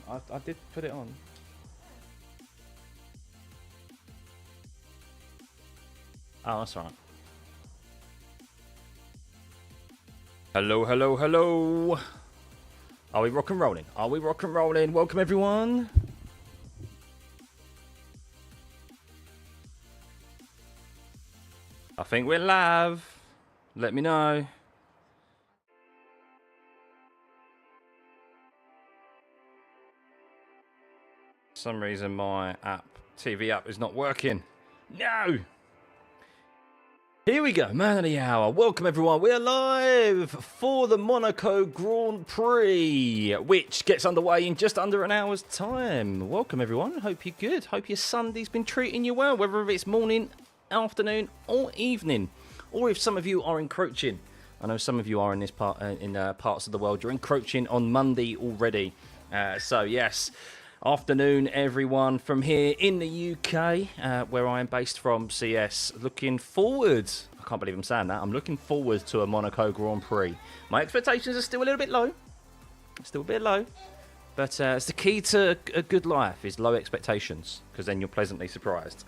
I did put it on. Oh, that's all right. Hello, hello, hello. Are we rock and rolling? Are we rock and rolling? Welcome, everyone. I think we're live. Let me know. For some reason my TV app is not working. No! Here we go, man of the hour. Welcome everyone. We are live for the Monaco Grand Prix, which gets underway in just under an hour's time. Welcome everyone. Hope you're good. Hope your Sunday's been treating you well, whether it's morning, afternoon, or evening, or if some of you are encroaching. I know some of you are in this part, parts of the world. You're encroaching on Monday already. So yes. Afternoon, everyone, from here in the UK, where I am based from, CS. Looking forward, I can't believe I'm saying that, I'm looking forward to a Monaco Grand Prix. My expectations are still a little bit low, but it's the key to a good life is low expectations, because then you're pleasantly surprised.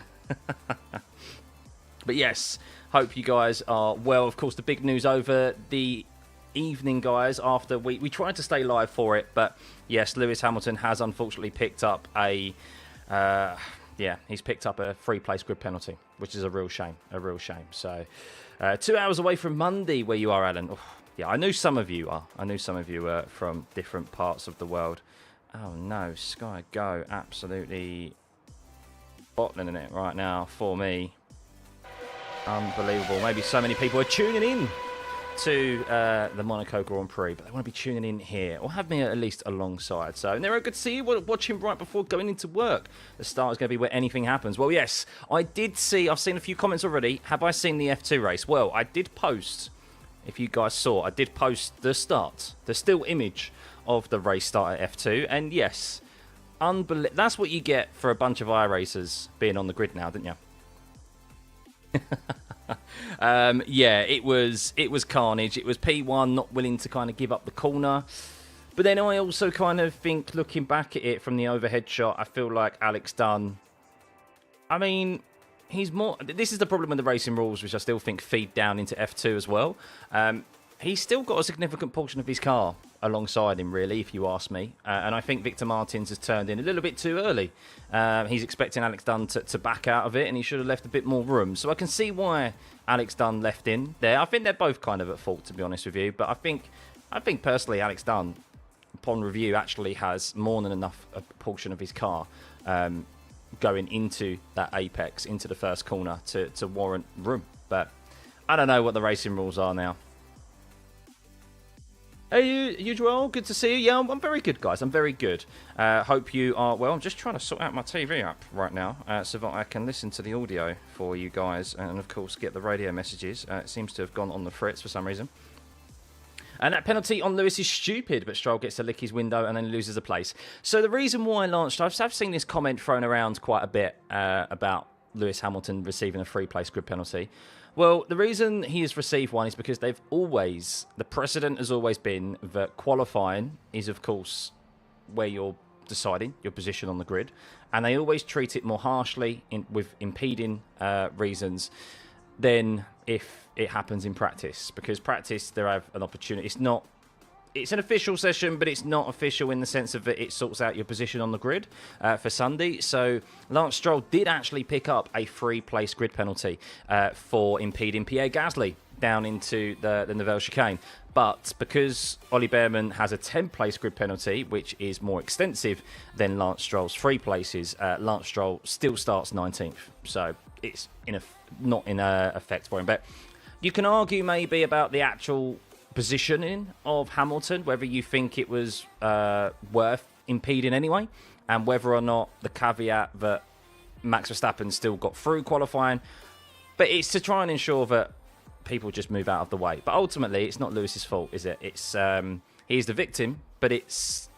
But yes, hope you guys are well. Of course, the big news over the evening, guys, after we tried to stay live for it, but yes, Lewis Hamilton has unfortunately picked up a he's picked up a free place grid penalty, which is a real shame. So 2 hours away from Monday where you are, Alan. Oh, yeah, I knew some of you are from different parts of the world. Oh no, Sky Go absolutely bottling it right now for me. Unbelievable. Maybe so many people are tuning in to the Monaco Grand Prix, but they want to be tuning in here, or have me at least alongside. So, Nero, good to see you watching right before going into work. The start is going to be where anything happens. Well, yes, I've seen a few comments already. Have I seen the F2 race? Well, I did post, if you guys saw, I did post the start, the still image of the race start at F2, and yes, that's what you get for a bunch of iRacers being on the grid now, didn't you? Yeah, it was carnage. It was P1 not willing to kind of give up the corner. But then I also kind of think, looking back at it from the overhead shot, I feel like Alex Dunn, I mean, he's more... This is the problem with the racing rules, which I still think feed down into F2 as well. He's still got a significant portion of his car alongside him, really, if you ask me. And I think Victor Martins has turned in a little bit too early. He's expecting Alex Dunn to back out of it, and he should have left a bit more room. So I can see why Alex Dunn left in there. I think they're both kind of at fault, to be honest with you. But I think personally, Alex Dunn, upon review, actually has more than enough a portion of his car going into that apex, into the first corner, to warrant room. But I don't know what the racing rules are now. Hey, usual, good to see you. Yeah, I'm very good, guys. I'm very good. Hope you are well. I'm just trying to sort out my TV app right now so that I can listen to the audio for you guys and, of course, get the radio messages. It seems to have gone on the fritz for some reason. And that penalty on Lewis is stupid, but Stroll gets to lick his window and then loses a place. So the reason why I've seen this comment thrown around quite a bit about Lewis Hamilton receiving a free place grid penalty. Well, the reason he has received one is because the precedent has always been that qualifying is, of course, where you're deciding your position on the grid. And they always treat it more harshly with impeding reasons than if it happens in practice. Because practice, they have an opportunity. It's an official session, but it's not official in the sense of that it sorts out your position on the grid for Sunday. So Lance Stroll did actually pick up a free place grid penalty for impeding Pierre Gasly down into the Nivelle chicane. But because Ollie Behrman has a 10-place grid penalty, which is more extensive than Lance Stroll's 3 places, Lance Stroll still starts 19th. So it's not in effect for him. But you can argue maybe about the actual positioning of Hamilton, whether you think it was worth impeding anyway, and whether or not the caveat that Max Verstappen still got through qualifying. But it's to try and ensure that people just move out of the way. But ultimately, it's not Lewis's fault, is it? It's he's the victim, but it's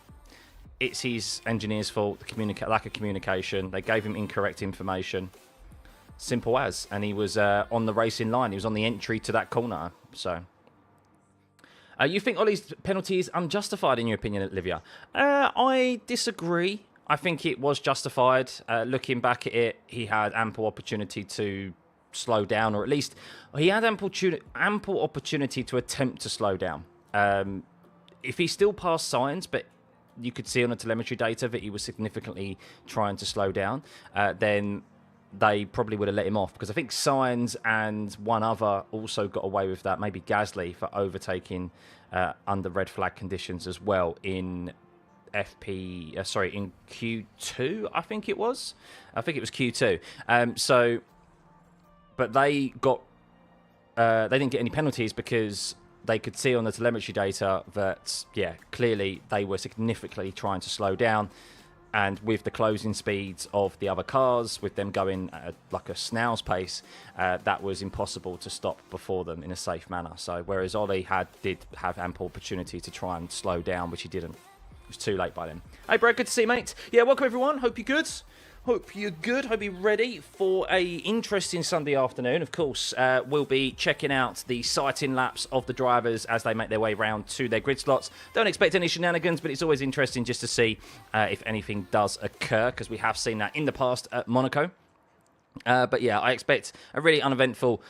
his engineer's fault. The lack of communication. They gave him incorrect information. Simple as. And he was on the racing line. He was on the entry to that corner. So You think Ollie's penalty is unjustified, in your opinion, Olivia? I disagree. I think it was justified. Looking back at it, he had ample opportunity to slow down, or at least he had ample opportunity to attempt to slow down. If he still passed signs, but you could see on the telemetry data that he was significantly trying to slow down, then they probably would have let him off, because I think Sainz and one other also got away with that, maybe Gasly, for overtaking under red flag conditions as well in in Q2, I think it was. I think it was Q2. But they didn't get any penalties because they could see on the telemetry data that, yeah, clearly they were significantly trying to slow down. And with the closing speeds of the other cars, with them going at like a snail's pace, that was impossible to stop before them in a safe manner. So whereas Ollie did have ample opportunity to try and slow down, which he didn't. It was too late by then. Hey, Brad, good to see you, mate. Yeah, welcome everyone. Hope you're good. Hope you're good. Hope you're ready for a interesting Sunday afternoon. Of course, we'll be checking out the sighting laps of the drivers as they make their way round to their grid slots. Don't expect any shenanigans, but it's always interesting just to see if anything does occur, because we have seen that in the past at Monaco. But yeah, I expect a really uneventful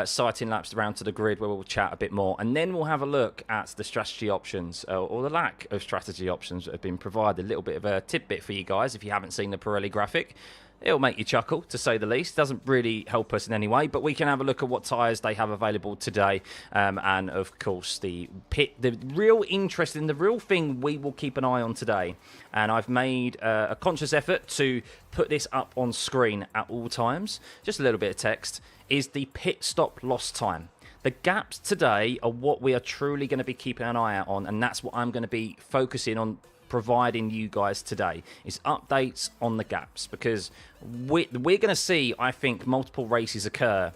sighting laps around to the grid, where we'll chat a bit more, and then we'll have a look at the strategy options, or the lack of strategy options that have been provided. A little bit of a tidbit for you guys if you haven't seen the Pirelli graphic. It'll make you chuckle, to say the least. Doesn't really help us in any way, but we can have a look at what tyres they have available today. And, of course, the real thing we will keep an eye on today. And I've made a conscious effort to put this up on screen at all times. Just a little bit of text. Is the pit stop loss time. The gaps today are what we are truly going to be keeping an eye out on, and that's what I'm going to be focusing on providing you guys today, is updates on the gaps, because we're going to see, I think, multiple races occur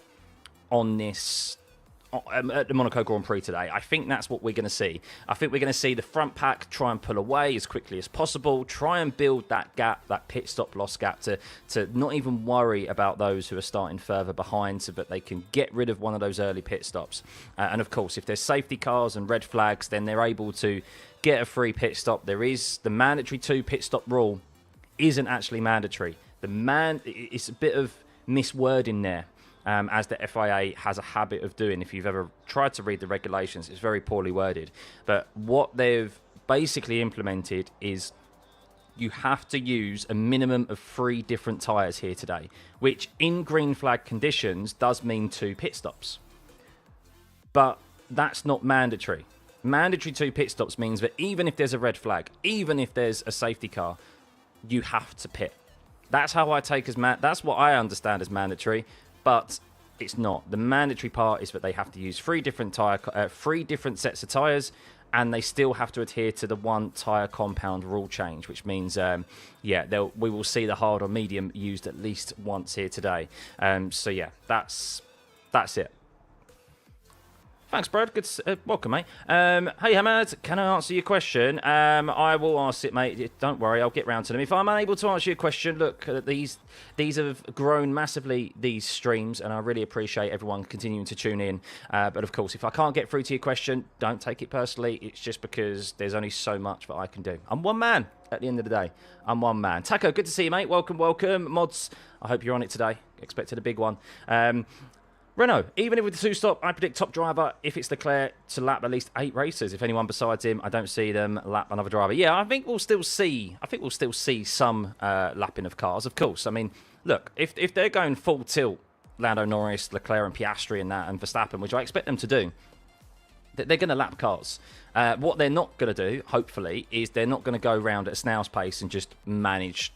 on this at the Monaco Grand Prix today. I think that's what we're going to see. I think we're going to see the front pack try and pull away as quickly as possible, try and build that gap, that pit stop loss gap, to not even worry about those who are starting further behind, so that they can get rid of one of those early pit stops. And of course, if there's safety cars and red flags, then they're able to get a free pit stop. There is the mandatory 2 pit stop rule isn't actually mandatory. It's a bit of miswording there, as the FIA has a habit of doing. If you've ever tried to read the regulations, it's very poorly worded. But what they've basically implemented is you have to use a minimum of 3 different tyres here today, which in green flag conditions does mean 2 pit stops. But that's not mandatory. Mandatory 2 pit stops means that even if there's a red flag, even if there's a safety car, you have to pit. That's how I take that's what I understand as mandatory, but it's not. The mandatory part is that they have to use 3 different sets of tyres, and they still have to adhere to the 1 tyre compound rule change, which means, we will see the hard or medium used at least once here today. So yeah, that's it. Thanks, Brad. Good. Welcome, mate. Hey, Hamad, can I answer your question? I will ask it, mate. Don't worry, I'll get round to them. If I'm unable to answer your question, look, these have grown massively, these streams, and I really appreciate everyone continuing to tune in. But of course, if I can't get through to your question, don't take it personally. It's just because there's only so much that I can do. I'm one man at the end of the day. I'm one man. Taco, good to see you, mate. Welcome. Mods, I hope you're on it today. Expected a big one. Renault, even with the 2-stop, I predict top driver, if it's Leclerc, to lap at least 8 races. If anyone besides him, I don't see them lap another driver. Yeah, I think we'll still see some lapping of cars, of course. I mean, look, if they're going full tilt, Lando Norris, Leclerc and Piastri and that, and Verstappen, which I expect them to do, they're going to lap cars. What they're not going to do, hopefully, is they're not going to go around at a snail's pace and just manage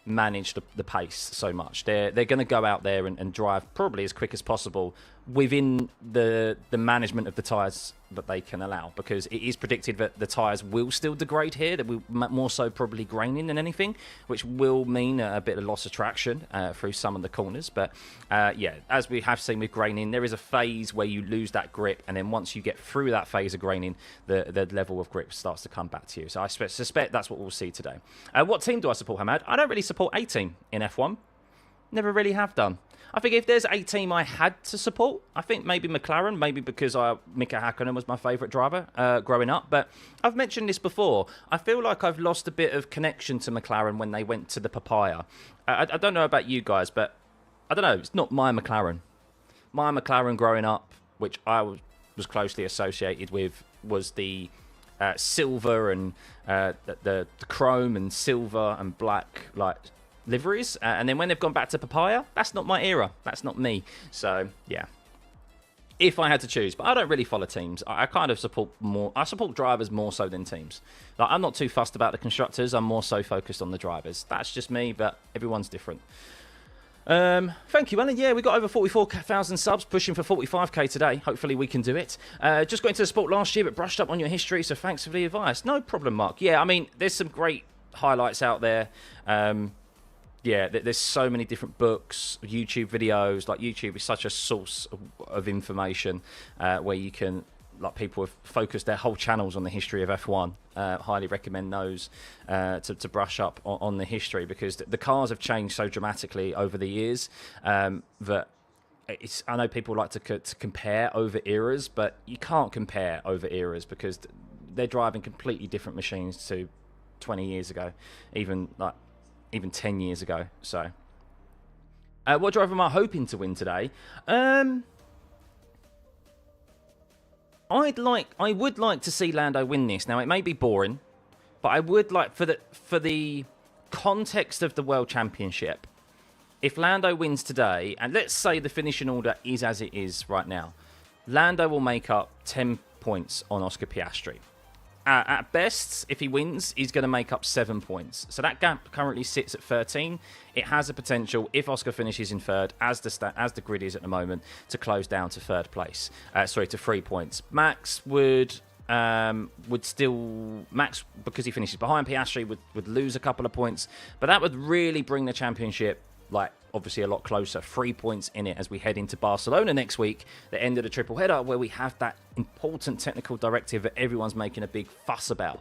the pace so much. They're going to go out there and drive probably as quick as possible within the management of the tyres that they can allow, because it is predicted that the tyres will still degrade here. That will more so probably graining than anything, which will mean a bit of loss of traction through some of the corners. But yeah, as we have seen with graining, there is a phase where you lose that grip, and then once you get through that phase of graining, the level of grip starts to come back to you. So I suspect that's what we'll see today. What team do I support, Hamad? I don't really support a team in F1. Never really have done. I think if there's a team I had to support, I think maybe McLaren, maybe because Mika Hakkinen was my favourite driver growing up. But I've mentioned this before. I feel like I've lost a bit of connection to McLaren when they went to the papaya. I don't know about you guys, but I don't know. It's not my McLaren. My McLaren growing up, which I was closely associated with, was the silver and the chrome and silver and black liveries, and then when they've gone back to papaya, that's not my era. That's not me. So yeah, if I had to choose, but I don't really follow teams. I kind of support drivers more so than teams. Like, I'm not too fussed about the constructors. I'm more so focused on the drivers. That's just me, but everyone's different. Thank you, Alan. Yeah, we got over 44,000 subs, pushing for 45k today. Hopefully we can do it. Just got into the sport last year, but brushed up on your history, so thanks for the advice. No problem, Mark. Yeah, I mean, there's some great highlights out there. Yeah, there's so many different books, YouTube videos. Like, YouTube is such a source of information where you can, like, people have focused their whole channels on the history of F1. Highly recommend those to brush up on the history, because the cars have changed so dramatically over the years that I know people like to compare over eras, but you can't compare over eras because they're driving completely different machines to 20 years ago, even 10 years ago. So, what driver am I hoping to win today? I would like to see Lando win this. Now, it may be boring, but I would like, for the context of the World Championship, if Lando wins today, and let's say the finishing order is as it is right now, Lando will make up 10 points on Oscar Piastri. At best, if he wins, he's going to make up 7 points. So that gap currently sits at 13. It has a potential, if Oscar finishes in third, as the grid is at the moment, to close down to third place. To 3 points. Max would still, because he finishes behind Piastri, would lose a couple of points. But that would really bring the championship, obviously a lot closer. 3 points in it as we head into Barcelona next week, the end of the triple header, where we have that important technical directive that everyone's making a big fuss about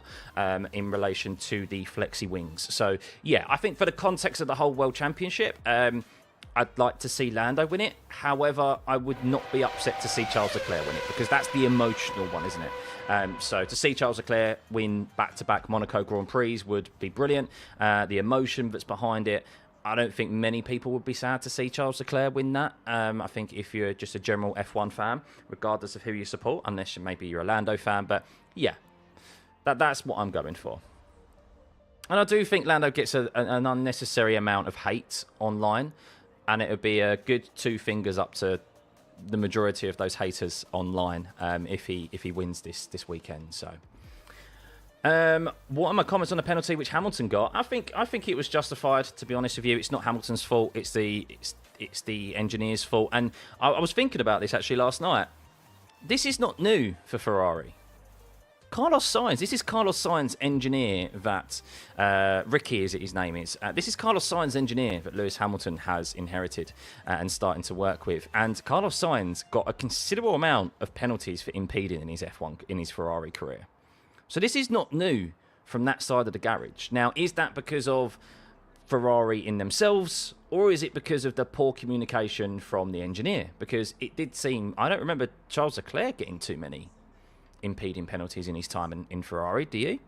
in relation to the flexi wings. So yeah, I think for the context of the whole World Championship, I'd like to see Lando win it. However, I would not be upset to see Charles Leclerc win it, because that's the emotional one, isn't it? So to see Charles Leclerc win back-to-back Monaco Grand Prix would be brilliant. The emotion that's behind it, I don't think many people would be sad to see Charles Leclerc win that. I think if you're just a general F1 fan, regardless of who you support, unless maybe you're a Lando fan, but yeah, that's what I'm going for. And I do think Lando gets an unnecessary amount of hate online, and it would be a good 2 fingers up to the majority of those haters online if he wins this weekend. So. What are my comments on the penalty which Hamilton got? I think it was justified, to be honest with you. It's not Hamilton's fault. It's the engineer's fault. And I was thinking about this actually last night. This is not new for Ferrari. Carlos Sainz. This is Carlos Sainz engineer that Ricky is his name is. This is Carlos Sainz engineer that Lewis Hamilton has inherited and starting to work with. And Carlos Sainz got a considerable amount of penalties for impeding in his Ferrari career. So this is not new from that side of the garage. Now, is that because of Ferrari in themselves, or is it because of the poor communication from the engineer? Because it did seem, I don't remember Charles Leclerc getting too many impeding penalties in his time in Ferrari, do you?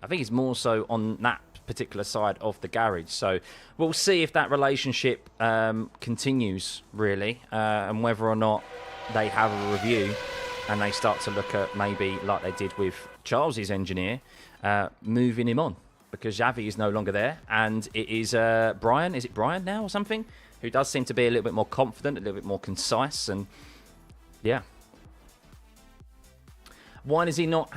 I think it's more so on that particular side of the garage. So we'll see if that relationship continues, really, and whether or not they have a review and they start to look at, maybe like they did with Charles's engineer, moving him on, because Xavi is no longer there, and it is Brian. Is it Brian now or something? Who does seem to be a little bit more confident, a little bit more concise, and yeah. Why has he not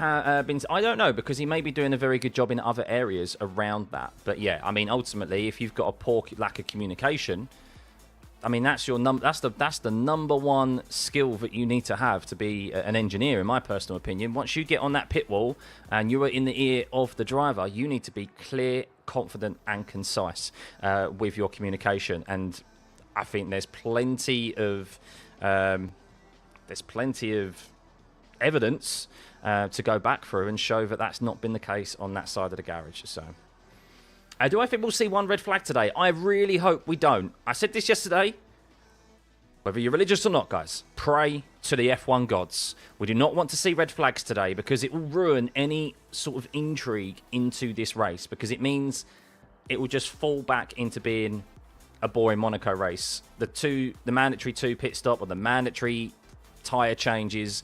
been? I don't know, because he may be doing a very good job in other areas around that. But yeah, I mean, ultimately, if you've got a poor lack of communication, I mean, that's the number one skill that you need to have to be an engineer, in my personal opinion. Once you get on that pit wall and you are in the ear of the driver, you need to be clear, confident, and concise with your communication. And I think there's plenty of evidence to go back through and show that that's not been the case on that side of the garage. So. Do I think we'll see one red flag today? I really hope we don't. I said this yesterday. Whether you're religious or not, guys, pray to the F1 gods. We do not want to see red flags today because it will ruin any sort of intrigue into this race, because it means it will just fall back into being a boring Monaco race. The mandatory 2 pit stop or the mandatory tyre changes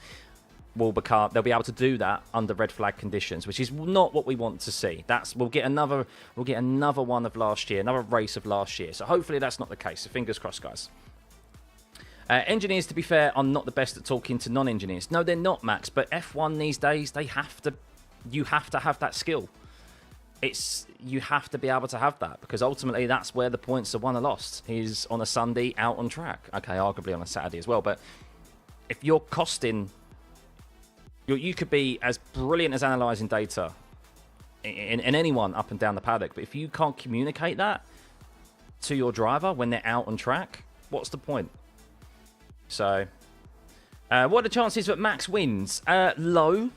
will become, they'll be able to do that under red flag conditions, which is not what we want to see. We'll get another one of last year, another race of last year. So hopefully that's not the case. So fingers crossed, guys. Engineers, to be fair, are not the best at talking to non-engineers. No, they're not, Max. But F1 these days, you have to have that skill. You have to be able to have that, because ultimately that's where the points are won or lost, is on a Sunday out on track. Okay, arguably on a Saturday as well. But if you're costing, you could be as brilliant as analysing data in anyone up and down the paddock, but if you can't communicate that to your driver when they're out on track, what's the point? So, what are the chances that Max wins? Low,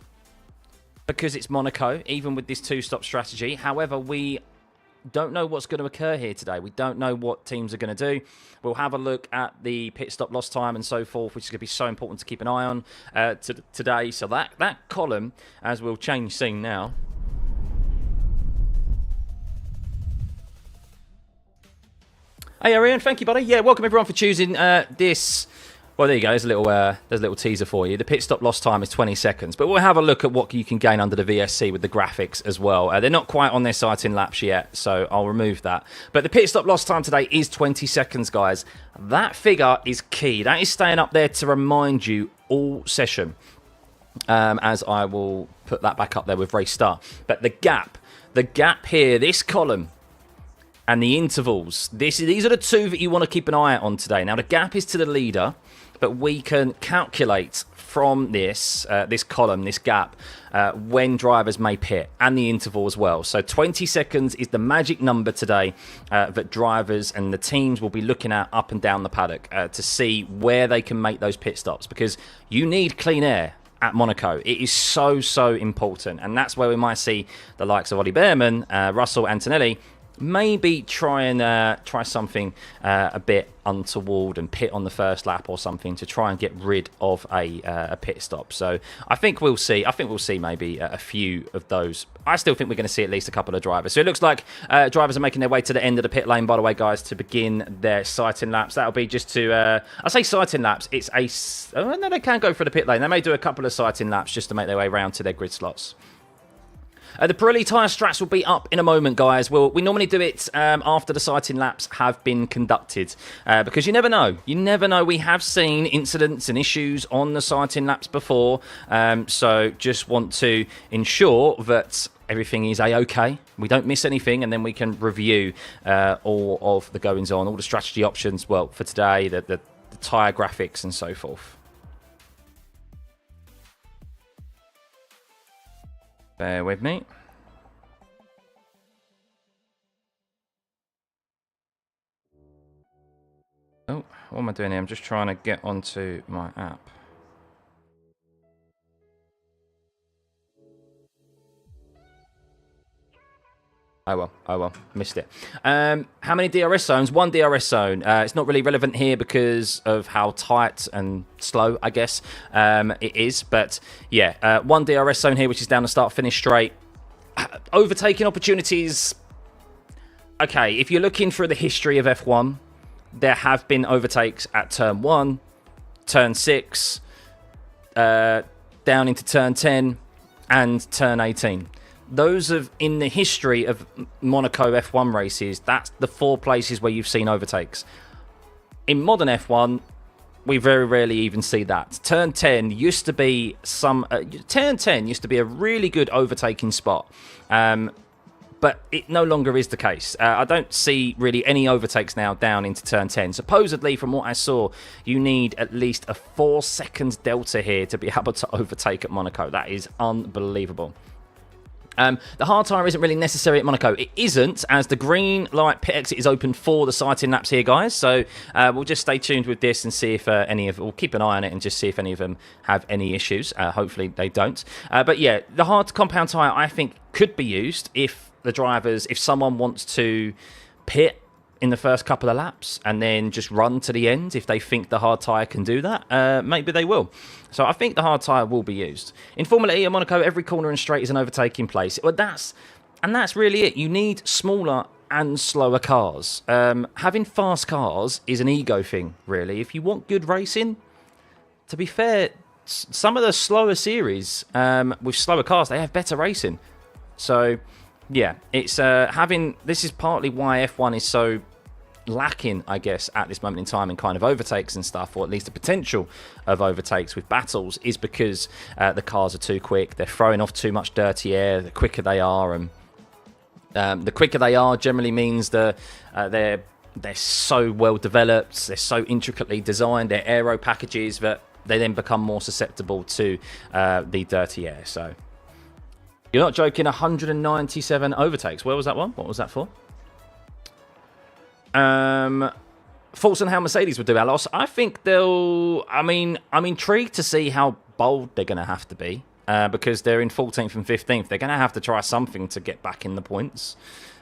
because it's Monaco, even with this 2-stop strategy. However, we don't know what's going to occur here today. We don't know what teams are going to do. We'll have a look at the pit stop loss time and so forth, which is going to be so important to keep an eye on today. So that column, as we'll change scene now. Hey, Arian, thank you, buddy. Yeah, welcome everyone for choosing this. Well, there you go. There's a little teaser for you. The pit stop loss time is 20 seconds, but we'll have a look at what you can gain under the VSC with the graphics as well. They're not quite on their sighting laps yet, so I'll remove that. But the pit stop loss time today is 20 seconds, guys. That figure is key. That is staying up there to remind you all session, as I will put that back up there with race start. But the gap here, this column, and the intervals, these are the two that you want to keep an eye out on today. Now, the gap is to the leader, but we can calculate from this column, this gap, when drivers may pit, and the interval as well. So 20 seconds is the magic number today that drivers and the teams will be looking at up and down the paddock to see where they can make those pit stops, because you need clean air at Monaco. It is so, so important, and that's where we might see the likes of Ollie Behrman, Russell, Antonelli, maybe try something a bit untoward and pit on the first lap or something to try and get rid of a pit stop. So I think we'll see. Maybe a few of those. I still think we're going to see at least a couple of drivers. So it looks like drivers are making their way to the end of the pit lane, by the way, guys, to begin their sighting laps. That'll be just to, I say sighting laps, no, they can go for the pit lane. They may do a couple of sighting laps just to make their way around to their grid slots. The Pirelli tyre strats will be up in a moment, guys. We normally do it after the sighting laps have been conducted, because you never know. You never know. We have seen incidents and issues on the sighting laps before, so just want to ensure that everything is A-OK. We don't miss anything, and then we can review all of the goings-on, all the strategy options, well, for today, the tyre graphics and so forth. Bear with me. Oh, what am I doing here? I'm just trying to get onto my app. Oh well, missed it. How many DRS zones? One DRS zone. It's not really relevant here because of how tight and slow, I guess, it is. But yeah, one DRS zone here, which is down the start-finish straight. Overtaking opportunities. Okay, if you're looking for the history of F1, there have been overtakes at turn 1, turn 6, down into turn 10, and turn 18. Those of in the history of Monaco F1 races, that's the 4 places where you've seen overtakes. In modern F1, we very rarely even see that. Turn 10 used to be a really good overtaking spot, but it no longer is the case. I don't see really any overtakes now down into turn 10. Supposedly, from what I saw, you need at least a 4 seconds delta here to be able to overtake at Monaco. That is unbelievable. The hard tyre isn't really necessary at Monaco. It isn't, as the green light pit exit is open for the sighting laps here, guys. So we'll just stay tuned with this and see if we'll keep an eye on it and just see if any of them have any issues. Hopefully they don't. But yeah, the hard compound tyre, I think, could be used if the drivers, if someone wants to pit in the first couple of laps and then just run to the end, if they think the hard tyre can do that, maybe they will. So I think the hard tyre will be used. In Formula E at Monaco, every corner and straight is an overtaking place. Well, that's really it. You need smaller and slower cars. Having fast cars is an ego thing, really. If you want good racing, to be fair, some of the slower series with slower cars, they have better racing. So yeah, it's this is partly why F1 is so lacking, I guess, at this moment in time in kind of overtakes and stuff, or at least the potential of overtakes with battles, is because the cars are too quick. They're throwing off too much dirty air. The quicker they are, and the quicker they are generally means that they're so well developed, they're so intricately designed, their aero packages, that they then become more susceptible to the dirty air. So you're not joking. 197 overtakes. Where was that one? What was that for? Thoughts on how Mercedes would do, Alos? I think they'll... I'm intrigued to see how bold they're going to have to be, because they're in 14th and 15th. They're going to have to try something to get back in the points.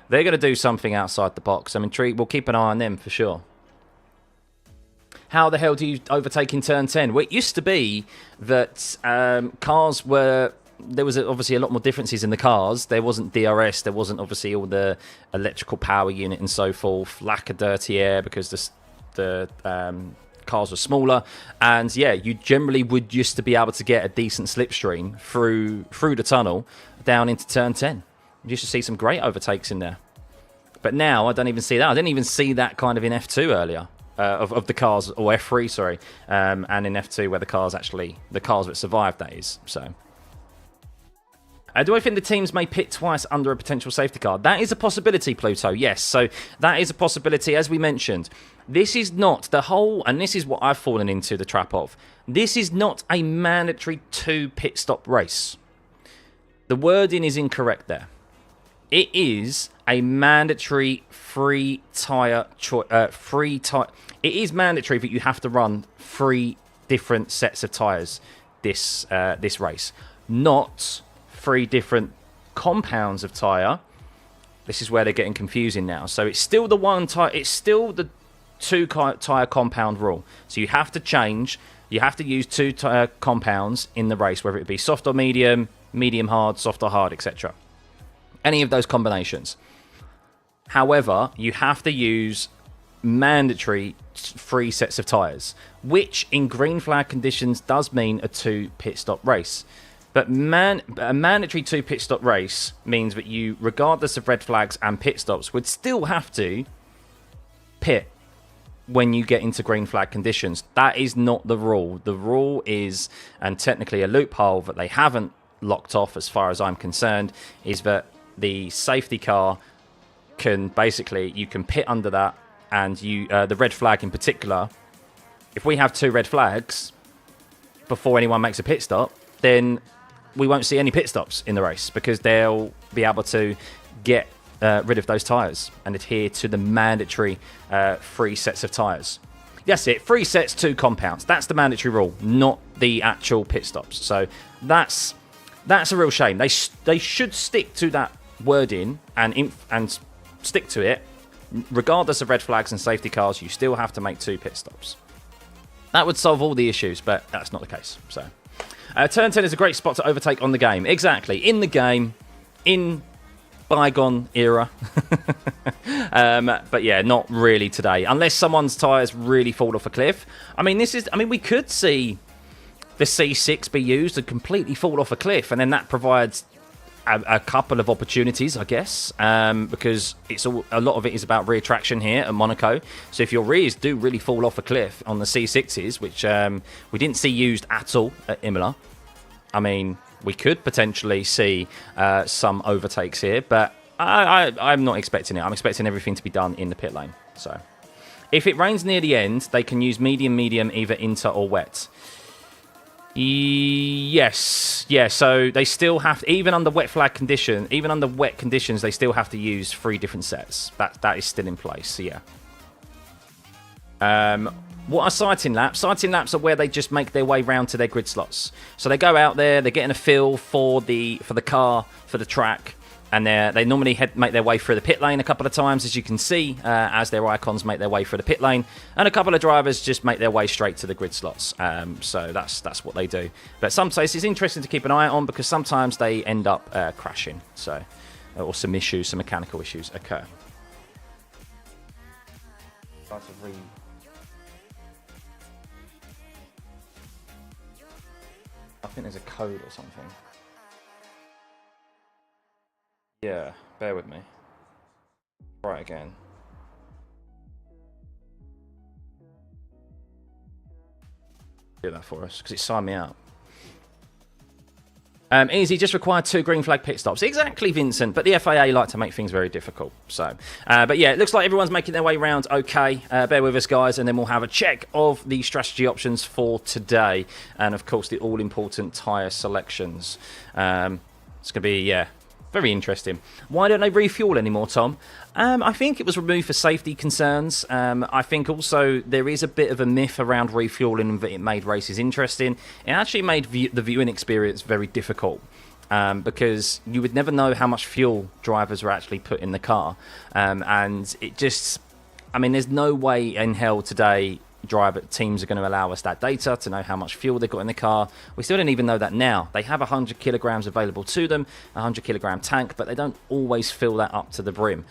They're going to do something outside the box. I'm intrigued. We'll keep an eye on them for sure. How the hell do you overtake in turn 10? Well, it used to be that cars were... There was obviously a lot more differences in the cars. There wasn't DRS. There wasn't obviously all the electrical power unit and so forth. Lack of dirty air because the cars were smaller. And yeah, you generally would used to be able to get a decent slipstream through the tunnel down into turn 10. You used to see some great overtakes in there. But now I don't even see that. I didn't even see that kind of in F2 earlier. Of the cars, or F3, sorry. And in F2 where the cars that survived, that is. So... do I think the teams may pit twice under a potential safety car? That is a possibility, Pluto, yes. So that is a possibility. As we mentioned, this is not the whole, and this is what I've fallen into the trap of, this is not a mandatory 2 pit stop race. The wording is incorrect there. It is a mandatory free tyre It is mandatory that you have to run 3 different sets of tyres this race, not 3 different compounds of tyre. This is where they're getting confusing now. So it's still the one tyre. It's still the 2 tyre compound rule. So you have to change. You have to use 2 tyre compounds in the race, whether it be soft or medium, medium hard, soft or hard, etc. Any of those combinations. However, you have to use mandatory 3 sets of tyres, which in green flag conditions does mean a 2 pit stop race. But a mandatory 2 pit stop race means that you, regardless of red flags and pit stops, would still have to pit when you get into green flag conditions. That is not the rule. The rule is, and technically a loophole that they haven't locked off as far as I'm concerned, is that the safety car can basically, you can pit under that, and the red flag in particular, if we have 2 red flags before anyone makes a pit stop, then we won't see any pit stops in the race because they'll be able to get rid of those tyres and adhere to the mandatory 3 sets of tyres. That's it, 3 sets, 2 compounds. That's the mandatory rule, not the actual pit stops. So that's a real shame. They should stick to that wording and stick to it. Regardless of red flags and safety cars, you still have to make 2 pit stops. That would solve all the issues, but that's not the case. So, turn 10 is a great spot to overtake on the game. Exactly, in the game, in bygone era. But yeah, not really today, unless someone's tyres really fall off a cliff. We could see the C6 be used and completely fall off a cliff, and then that provides a couple of opportunities, I guess, because a lot of it is about rear traction here at Monaco. So if your rears do really fall off a cliff on the C6s, which we didn't see used at all at Imola, we could potentially see some overtakes here, but I'm not expecting it. I'm expecting everything to be done in the pit lane. So if it rains near the end, they can use medium, either inter or wet. Yes, yeah. So they still have to, even under wet conditions, they still have to use 3 different sets. That is still in place. So yeah. What are sighting laps? Sighting laps are where they just make their way round to their grid slots. So they go out there, they're getting a feel for the car, for the track, And they normally make their way through the pit lane a couple of times, as you can see, as their icons make their way through the pit lane. And a couple of drivers just make their way straight to the grid slots. So that's what they do. But sometimes it's interesting to keep an eye on because sometimes they end up crashing. So, or some mechanical issues occur. I think there's a code or something. Yeah, bear with me. Try it again. Do that for us, because it signed me out. Easy, just required 2 green flag pit stops. Exactly, Vincent, but the FIA like to make things very difficult. So, but yeah, it looks like everyone's making their way round okay. Bear with us, guys, and then we'll have a check of the strategy options for today. And, of course, the all-important tyre selections. It's going to be, yeah, very interesting. Why don't they refuel anymore, Tom? I think it was removed for safety concerns. I think also there is a bit of a myth around refueling that it made races interesting. It actually made the viewing experience very difficult because you would never know how much fuel drivers were actually put in the car. And it just, I mean, there's no way in hell today teams are going to allow us that data to know how much fuel they've got in the car. We still don't even know that now. They have 100 kilograms available to them, a 100 kilogram tank, but they don't always fill that up to the brim.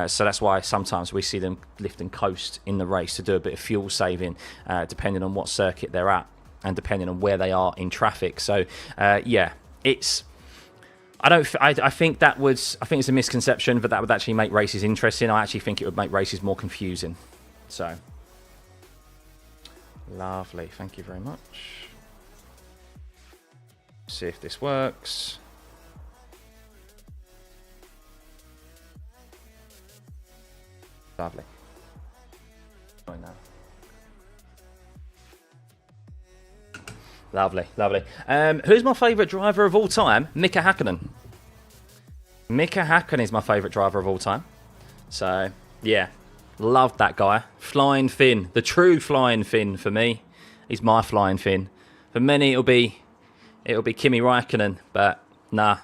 So that's why sometimes we see them lift and coast in the race to do a bit of fuel saving, depending on what circuit they're at and depending on where they are in traffic. So yeah, it's. I think it's a misconception that would actually make races interesting. I actually think it would make races more confusing. So. Lovely, thank you very much. See if this works. Lovely. Right now. Lovely, lovely. Who's my favourite driver of all time? Mika Hakkinen. Mika Hakkinen is my favourite driver of all time. So, yeah. Loved that guy. Flying Finn. The true Flying Finn for me. He's my Flying Finn. For many it'll be Kimi Räikkönen, but nah.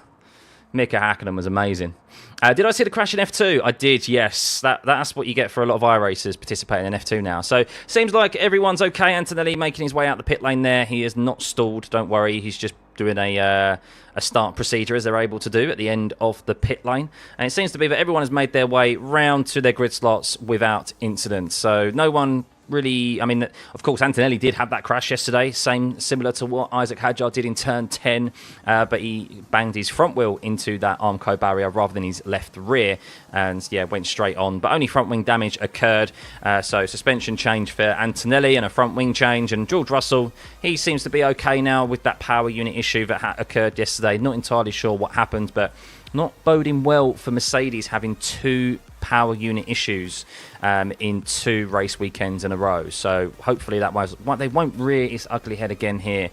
Mika Hakkinen was amazing. Did I see the crash in F2? I did, yes. That's what you get for a lot of iRacers participating in F2 now. So, seems like everyone's okay. Antonelli making his way out the pit lane there. He is not stalled, don't worry. He's just doing a start procedure, as they're able to do at the end of the pit lane. And it seems to be that everyone has made their way round to their grid slots without incident. So, no one really, I mean, of course, Antonelli did have that crash yesterday, similar to what Isaac Hadjar did in turn 10, but he banged his front wheel into that Armco barrier rather than his left rear, and yeah, went straight on. But only front wing damage occurred, so suspension change for Antonelli and a front wing change. And George Russell, he seems to be okay now with that power unit issue that occurred yesterday. Not entirely sure what happened, but not boding well for Mercedes having 2 power unit issues in 2 race weekends in a row. So hopefully they won't rear its ugly head again here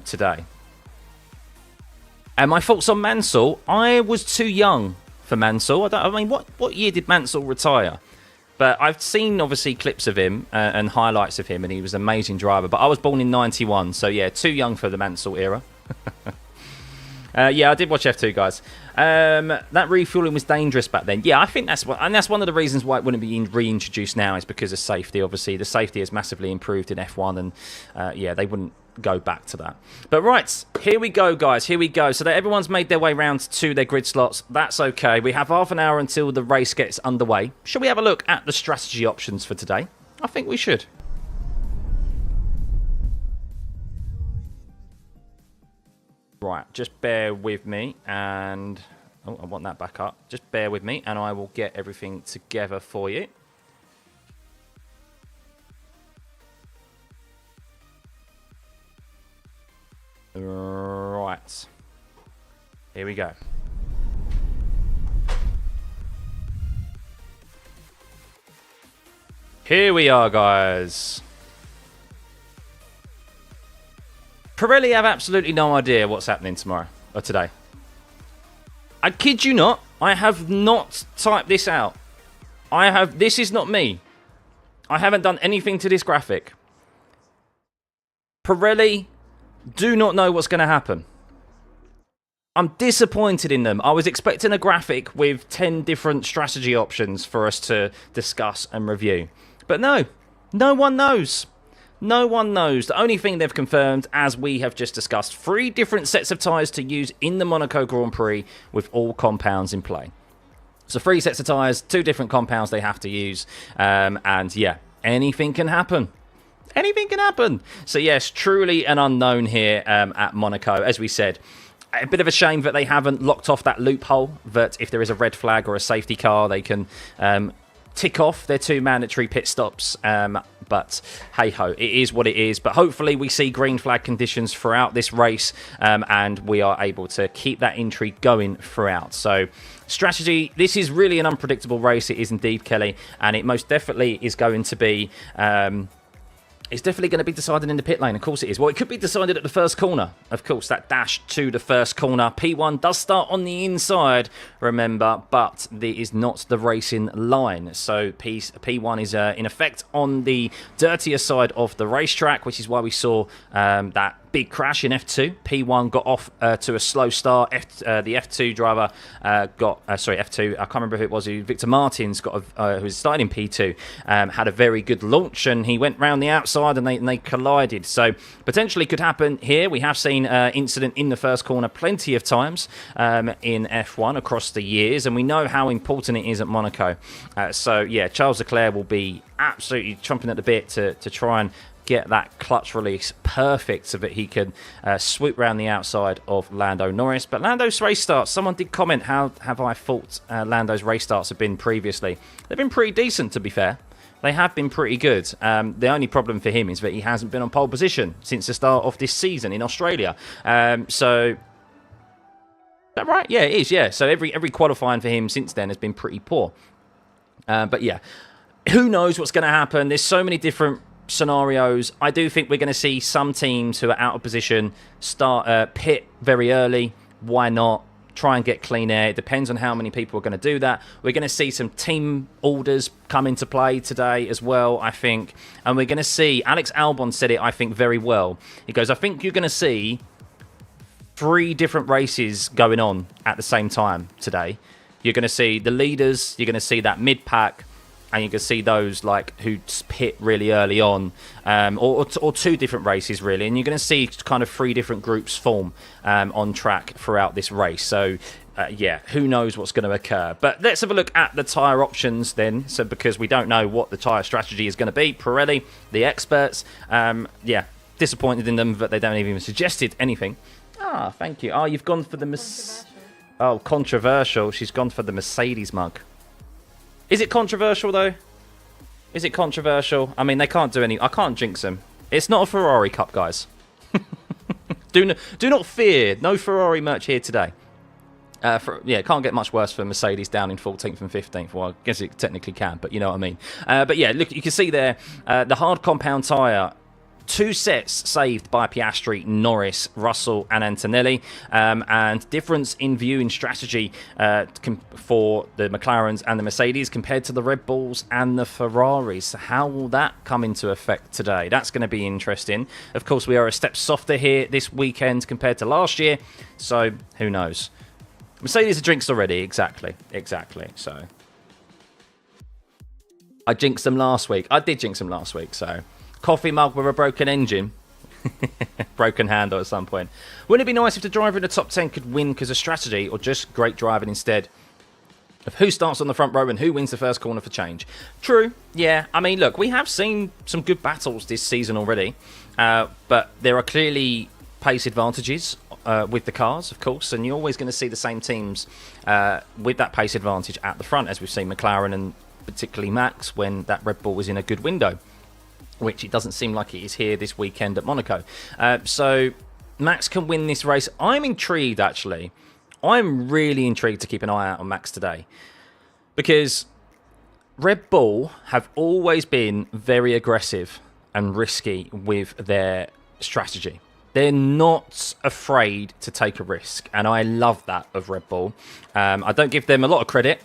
today. And my thoughts on Mansell, I was too young for Mansell. I mean, what year did Mansell retire? But I've seen, obviously, clips of him and highlights of him, and he was an amazing driver. But I was born in 91, so yeah, too young for the Mansell era. Yeah, I did watch F2, guys. That refueling was dangerous back then. Yeah, I think that's one of the reasons why it wouldn't be reintroduced now, is because of safety. Obviously, the safety has massively improved in F1, and yeah, they wouldn't go back to that. But right, here we go, guys. Here we go. So that everyone's made their way round to their grid slots. That's okay. We have half an hour until the race gets underway. Should we have a look at the strategy options for today? I think we should. Right, just bear with me, and oh, I want that back up. Just bear with me, and I will get everything together for you. Right, here we go. Here we are, guys. Pirelli have absolutely no idea what's happening tomorrow or today. I kid you not. I have not typed this out. This is not me. I haven't done anything to this graphic. Pirelli do not know what's going to happen. I'm disappointed in them. I was expecting a graphic with 10 different strategy options for us to discuss and review. But no, no one knows. No one knows. The only thing they've confirmed, as we have just discussed, 3 different sets of tyres to use in the Monaco Grand Prix with all compounds in play. So 3 sets of tyres, 2 different compounds they have to use. And yeah, anything can happen. Anything can happen. So yes, truly an unknown here at Monaco. As we said, a bit of a shame that they haven't locked off that loophole, that if there is a red flag or a safety car, they can tick off their 2 mandatory pit stops. But hey-ho, it is what it is. But hopefully we see green flag conditions throughout this race, and we are able to keep that intrigue going throughout. So strategy, this is really an unpredictable race. It is indeed, Kelly, and it most definitely is going to be... It's definitely going to be decided in the pit lane. Of course it is. Well, it could be decided at the first corner. Of course, that dash to the first corner. P1 does start on the inside, remember, but there is not the racing line. So P1 is in effect on the dirtier side of the racetrack, which is why we saw that big crash in F2. P1 got off to a slow start. The F2 driver F2, I can't remember who it was. Victor Martins who was starting in P2, had a very good launch, and he went round the outside and they collided. So potentially could happen here. We have seen incident in the first corner plenty of times in F1 across the years, and we know how important it is at Monaco. So yeah, Charles Leclerc will be absolutely chomping at the bit to try and get that clutch release perfect so that he can swoop round the outside of Lando Norris. But Lando's race starts, someone did comment, how have I thought Lando's race starts have been previously? They've been pretty decent, to be fair. They have been pretty good. The only problem for him is that he hasn't been on pole position since the start of this season in Australia. So... Is that right? Yeah, it is, yeah. So every qualifying for him since then has been pretty poor. But yeah, who knows what's going to happen? There's so many different scenarios. I do think we're going to see some teams who are out of position start pit very early. Why not? Try and get clean air. It depends on how many people are going to do that. We're going to see some team orders come into play today as well, I think. And we're going to see, Alex Albon said it, I think, very well. He goes, I think you're going to see 3 different races going on at the same time today. You're going to see the leaders, you're going to see that mid-pack, and you can see those like who pit really early on, or 2 different races really, and you're going to see kind of 3 different groups form on track throughout this race. So yeah, who knows what's going to occur. But let's have a look at the tyre options then, so because we don't know what the tyre strategy is going to be. Pirelli, the experts, yeah, disappointed in them that they don't even suggested anything. Ah, thank you. Oh, you've gone for the controversial. She's gone for the Mercedes mug. Is it controversial, though? Is it controversial? I mean, they can't do any... I can't jinx them. It's not a Ferrari Cup, guys. Do not fear. No Ferrari merch here today. Yeah, it can't get much worse for Mercedes down in 14th and 15th. Well, I guess it technically can, but you know what I mean. But yeah, look, you can see there, the hard compound tyre, 2 sets saved by Piastri, Norris, Russell and Antonelli, and difference in view in strategy for the McLarens and the Mercedes compared to the Red Bulls and the Ferraris. So how will that come into effect today? That's going to be interesting. Of course, we are a step softer here this weekend compared to last year, so who knows? Mercedes are drinks already, exactly. So I jinxed them last week. I did jinx them last week, so... Coffee mug with a broken engine. Broken handle at some point. Wouldn't it be nice if the driver in the top 10 could win because of strategy, or just great driving instead of who starts on the front row and who wins the first corner for change? True, yeah. I mean, look, we have seen some good battles this season already, but there are clearly pace advantages with the cars, of course, and you're always going to see the same teams with that pace advantage at the front, as we've seen McLaren and particularly Max when that Red Bull was in a good window, which it doesn't seem like it is here this weekend at Monaco. So Max can win this race. I'm intrigued, actually. I'm really intrigued to keep an eye out on Max today, because Red Bull have always been very aggressive and risky with their strategy. They're not afraid to take a risk, and I love that of Red Bull. I don't give them a lot of credit,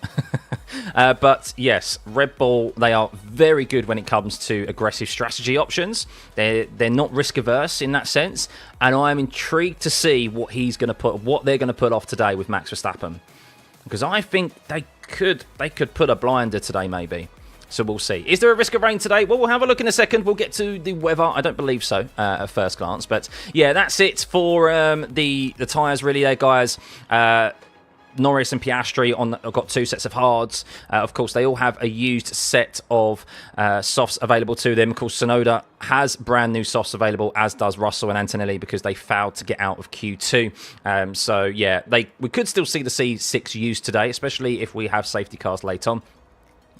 but yes, Red Bull, they are very good when it comes to aggressive strategy options. They're not risk averse in that sense, and I'm intrigued to see what they're going to put off today with Max Verstappen, because I think they could put a blinder today maybe. So we'll see. Is there a risk of rain today? Well, we'll have a look in a second. We'll get to the weather. I don't believe so at first glance. But yeah, that's it for the tyres really there, guys. Norris and Piastri have got 2 sets of hards. Of course, they all have a used set of softs available to them. Of course, Tsunoda has brand new softs available, as does Russell and Antonelli, because they failed to get out of Q2. So yeah, we could still see the C6 used today, especially if we have safety cars late on.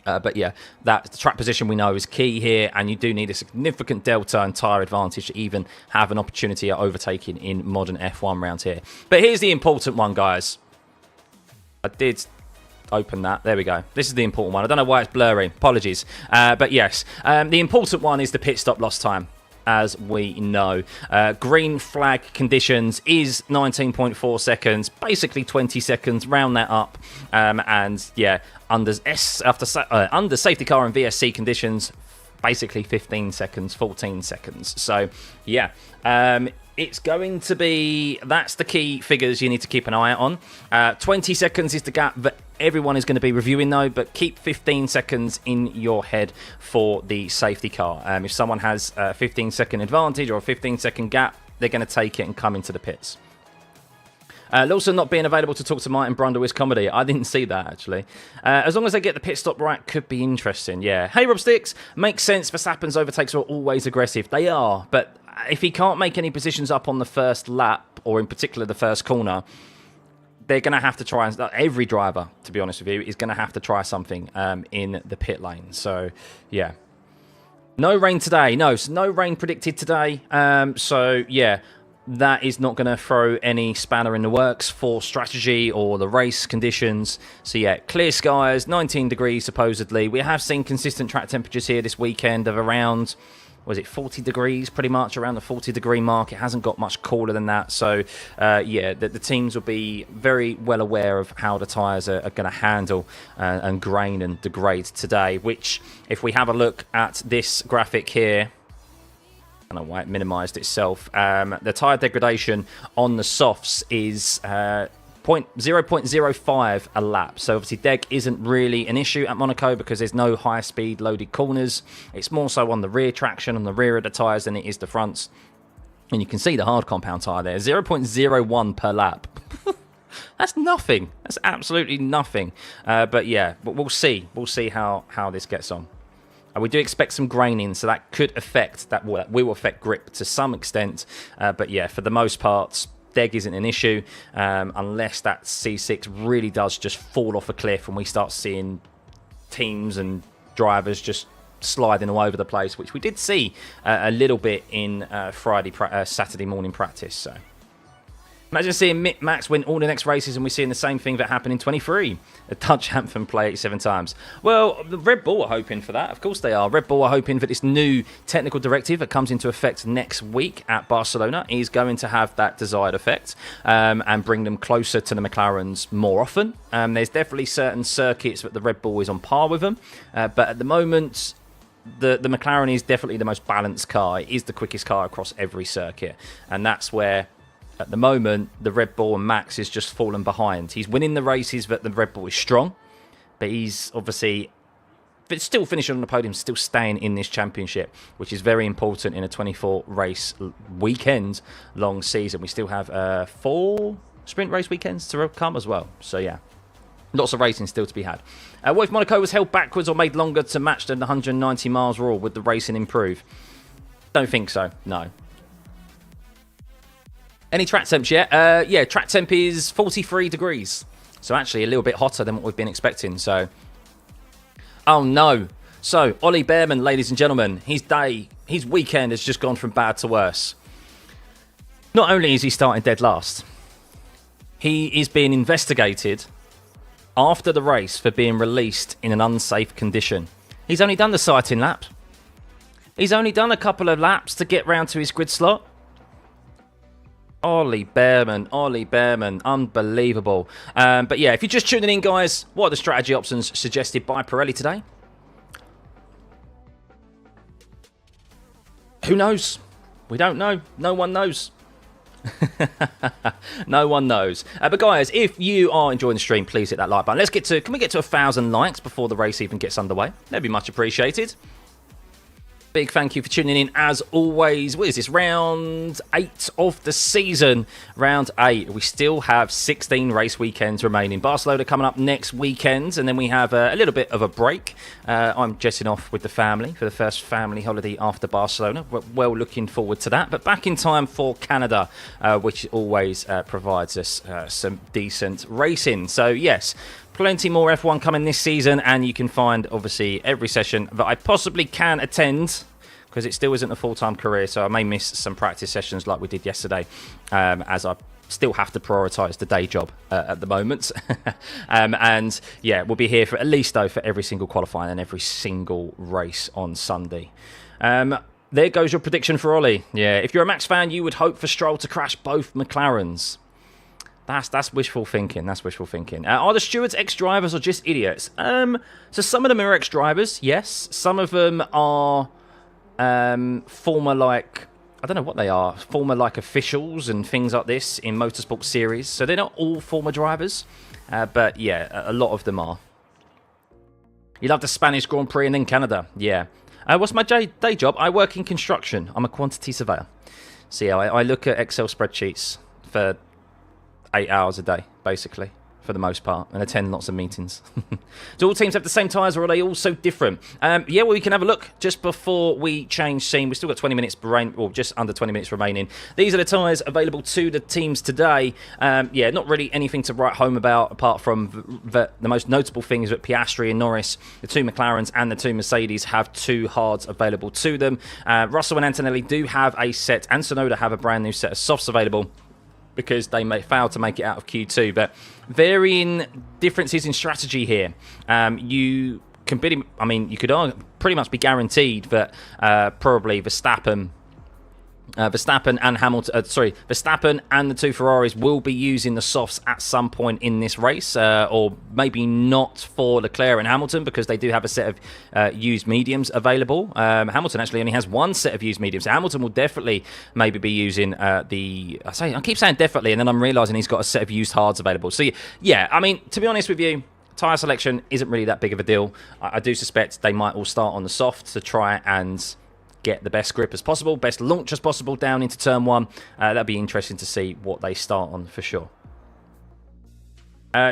But yeah, that track position we know is key here, and you do need a significant delta and tyre advantage to even have an opportunity at overtaking in modern F1 round here. But here's the important one, guys. I did open that. There we go. This is the important one. I don't know why it's blurry. Apologies. But yes, the important one is the pit stop loss time. As we know, green flag conditions is 19.4 seconds, basically 20 seconds, round that up, and yeah, under safety car and VSC conditions, basically 15 seconds, 14 seconds. So yeah, it's going to be, that's the key figures you need to keep an eye out on. 20 seconds is the gap that everyone is going to be reviewing though, but keep 15 seconds in your head for the safety car. If someone has a 15-second advantage or a 15-second gap, they're going to take it and come into the pits. Lawson not being available to talk to Martin Brundle is comedy. I didn't see that, actually. As long as they get the pit stop right, could be interesting, yeah. Hey, Rob Sticks, makes sense. Verstappen's overtakes are always aggressive. They are, but if he can't make any positions up on the first lap, or in particular the first corner, they're going to have to try, every driver, to be honest with you, is going to have to try something in the pit lane. So, yeah. No rain today. No rain predicted today. So, yeah, that is not going to throw any spanner in the works for strategy or the race conditions. So, yeah, clear skies, 19 degrees supposedly. We have seen consistent track temperatures here this weekend of around, was it 40 degrees, pretty much around the 40-degree mark. It hasn't got much cooler than that. So, yeah, the teams will be very well aware of how the tyres are going to handle and grain and degrade today, which, if we have a look at this graphic here, I don't know why it minimised itself, the tyre degradation on the softs is 0.05 a lap. So obviously deg isn't really an issue at Monaco because there's no high speed loaded corners. It's more so on the rear traction, on the rear of the tyres, than it is the fronts. And you can see the hard compound tyre there, 0.01 per lap. That's nothing. That's absolutely nothing. But yeah, but we'll see. We'll see how this gets on. We do expect some graining, so that could affect, that will affect grip to some extent. But yeah, for the most part, deg isn't an issue unless that C6 really does just fall off a cliff and we start seeing teams and drivers just sliding all over the place, which we did see a little bit in Saturday morning practice. So imagine seeing Max win all the next races and we're seeing the same thing that happened in 23. A Dutch anthem play 87 times. Well, the Red Bull are hoping for that. Of course they are. Red Bull are hoping for this new technical directive that comes into effect next week at Barcelona is going to have that desired effect and bring them closer to the McLarens more often. There's definitely certain circuits that the Red Bull is on par with them. But at the moment, the McLaren is definitely the most balanced car. It is the quickest car across every circuit. And that's where, at the moment, the Red Bull and Max is just fallen behind. He's winning the races that the Red Bull is strong, but he's obviously still finishing on the podium, still staying in this championship, which is very important in a 24-race weekend long season. We still have 4 sprint race weekends to come as well. So, yeah, lots of racing still to be had. What if Monaco was held backwards or made longer to match the 190 miles rule? Would the racing improve? Don't think so, no. Any track temps yet? Yeah, track temp is 43 degrees. So actually a little bit hotter than what we've been expecting. So, oh no. So, Ollie Behrman, ladies and gentlemen, his weekend has just gone from bad to worse. Not only is he starting dead last, he is being investigated after the race for being released in an unsafe condition. He's only done the sighting lap. He's only done a couple of laps to get round to his grid slot. Ollie Behrman, unbelievable. But yeah, if you're just tuning in, guys, what are the strategy options suggested by Pirelli today? Who knows? We don't know. No one knows. No one knows. But guys, if you are enjoying the stream, please hit that like button. Can we get to 1,000 likes before the race even gets underway? That'd be much appreciated. Big thank you for tuning in as always. What is this? Round 8 of the season. Round 8. We still have 16 race weekends remaining. Barcelona coming up next weekend, and then we have a little bit of a break. I'm jetting off with the family for the first family holiday after Barcelona. We're well looking forward to that. But back in time for Canada, which always provides us some decent racing. So yes, plenty more F1 coming this season, and you can find, obviously, every session that I possibly can attend, because it still isn't a full-time career, so I may miss some practice sessions like we did yesterday, as I still have to prioritise the day job at the moment. And, yeah, we'll be here for at least, though, for every single qualifying and every single race on Sunday. There goes your prediction for Ollie. Yeah, if you're a Max fan, you would hope for Stroll to crash both McLarens. That's wishful thinking. That's wishful thinking. Are the stewards ex-drivers or just idiots? So some of them are ex-drivers, yes. Some of them are former, like, I don't know what they are, former, like, officials and things like this in motorsport series. So they're not all former drivers, but yeah, a lot of them are. You love the Spanish Grand Prix and then Canada, yeah. What's my day job? I work in construction. I'm a quantity surveyor. So yeah, I look at Excel spreadsheets for 8 hours a day, basically, for the most part, and attend lots of meetings. Do all teams have the same tyres, or are they all so different? Yeah, well, we can have a look just before we change scene. We've still got 20 minutes, or just under 20 minutes remaining. These are the tyres available to the teams today. Yeah, not really anything to write home about, apart from the most notable thing is that Piastri and Norris, the two McLarens and the two Mercedes, have two hards available to them. Russell and Antonelli do have a set, and Tsunoda have a brand new set of softs available, because they may fail to make it out of Q2. But varying differences in strategy here. You can you could pretty much be guaranteed that probably Verstappen and Hamilton, Verstappen and the two Ferraris will be using the softs at some point in this race, or maybe not for Leclerc and Hamilton, because they do have a set of used mediums available. Hamilton actually only has one set of used mediums. So Hamilton will definitely maybe be using I keep saying definitely, and then I'm realising he's got a set of used hards available. So yeah, I mean, to be honest with you, tyre selection isn't really that big of a deal. I do suspect they might all start on the soft to try and get the best grip as possible, best launch as possible down into turn 1. That'll be interesting to see what they start on for sure.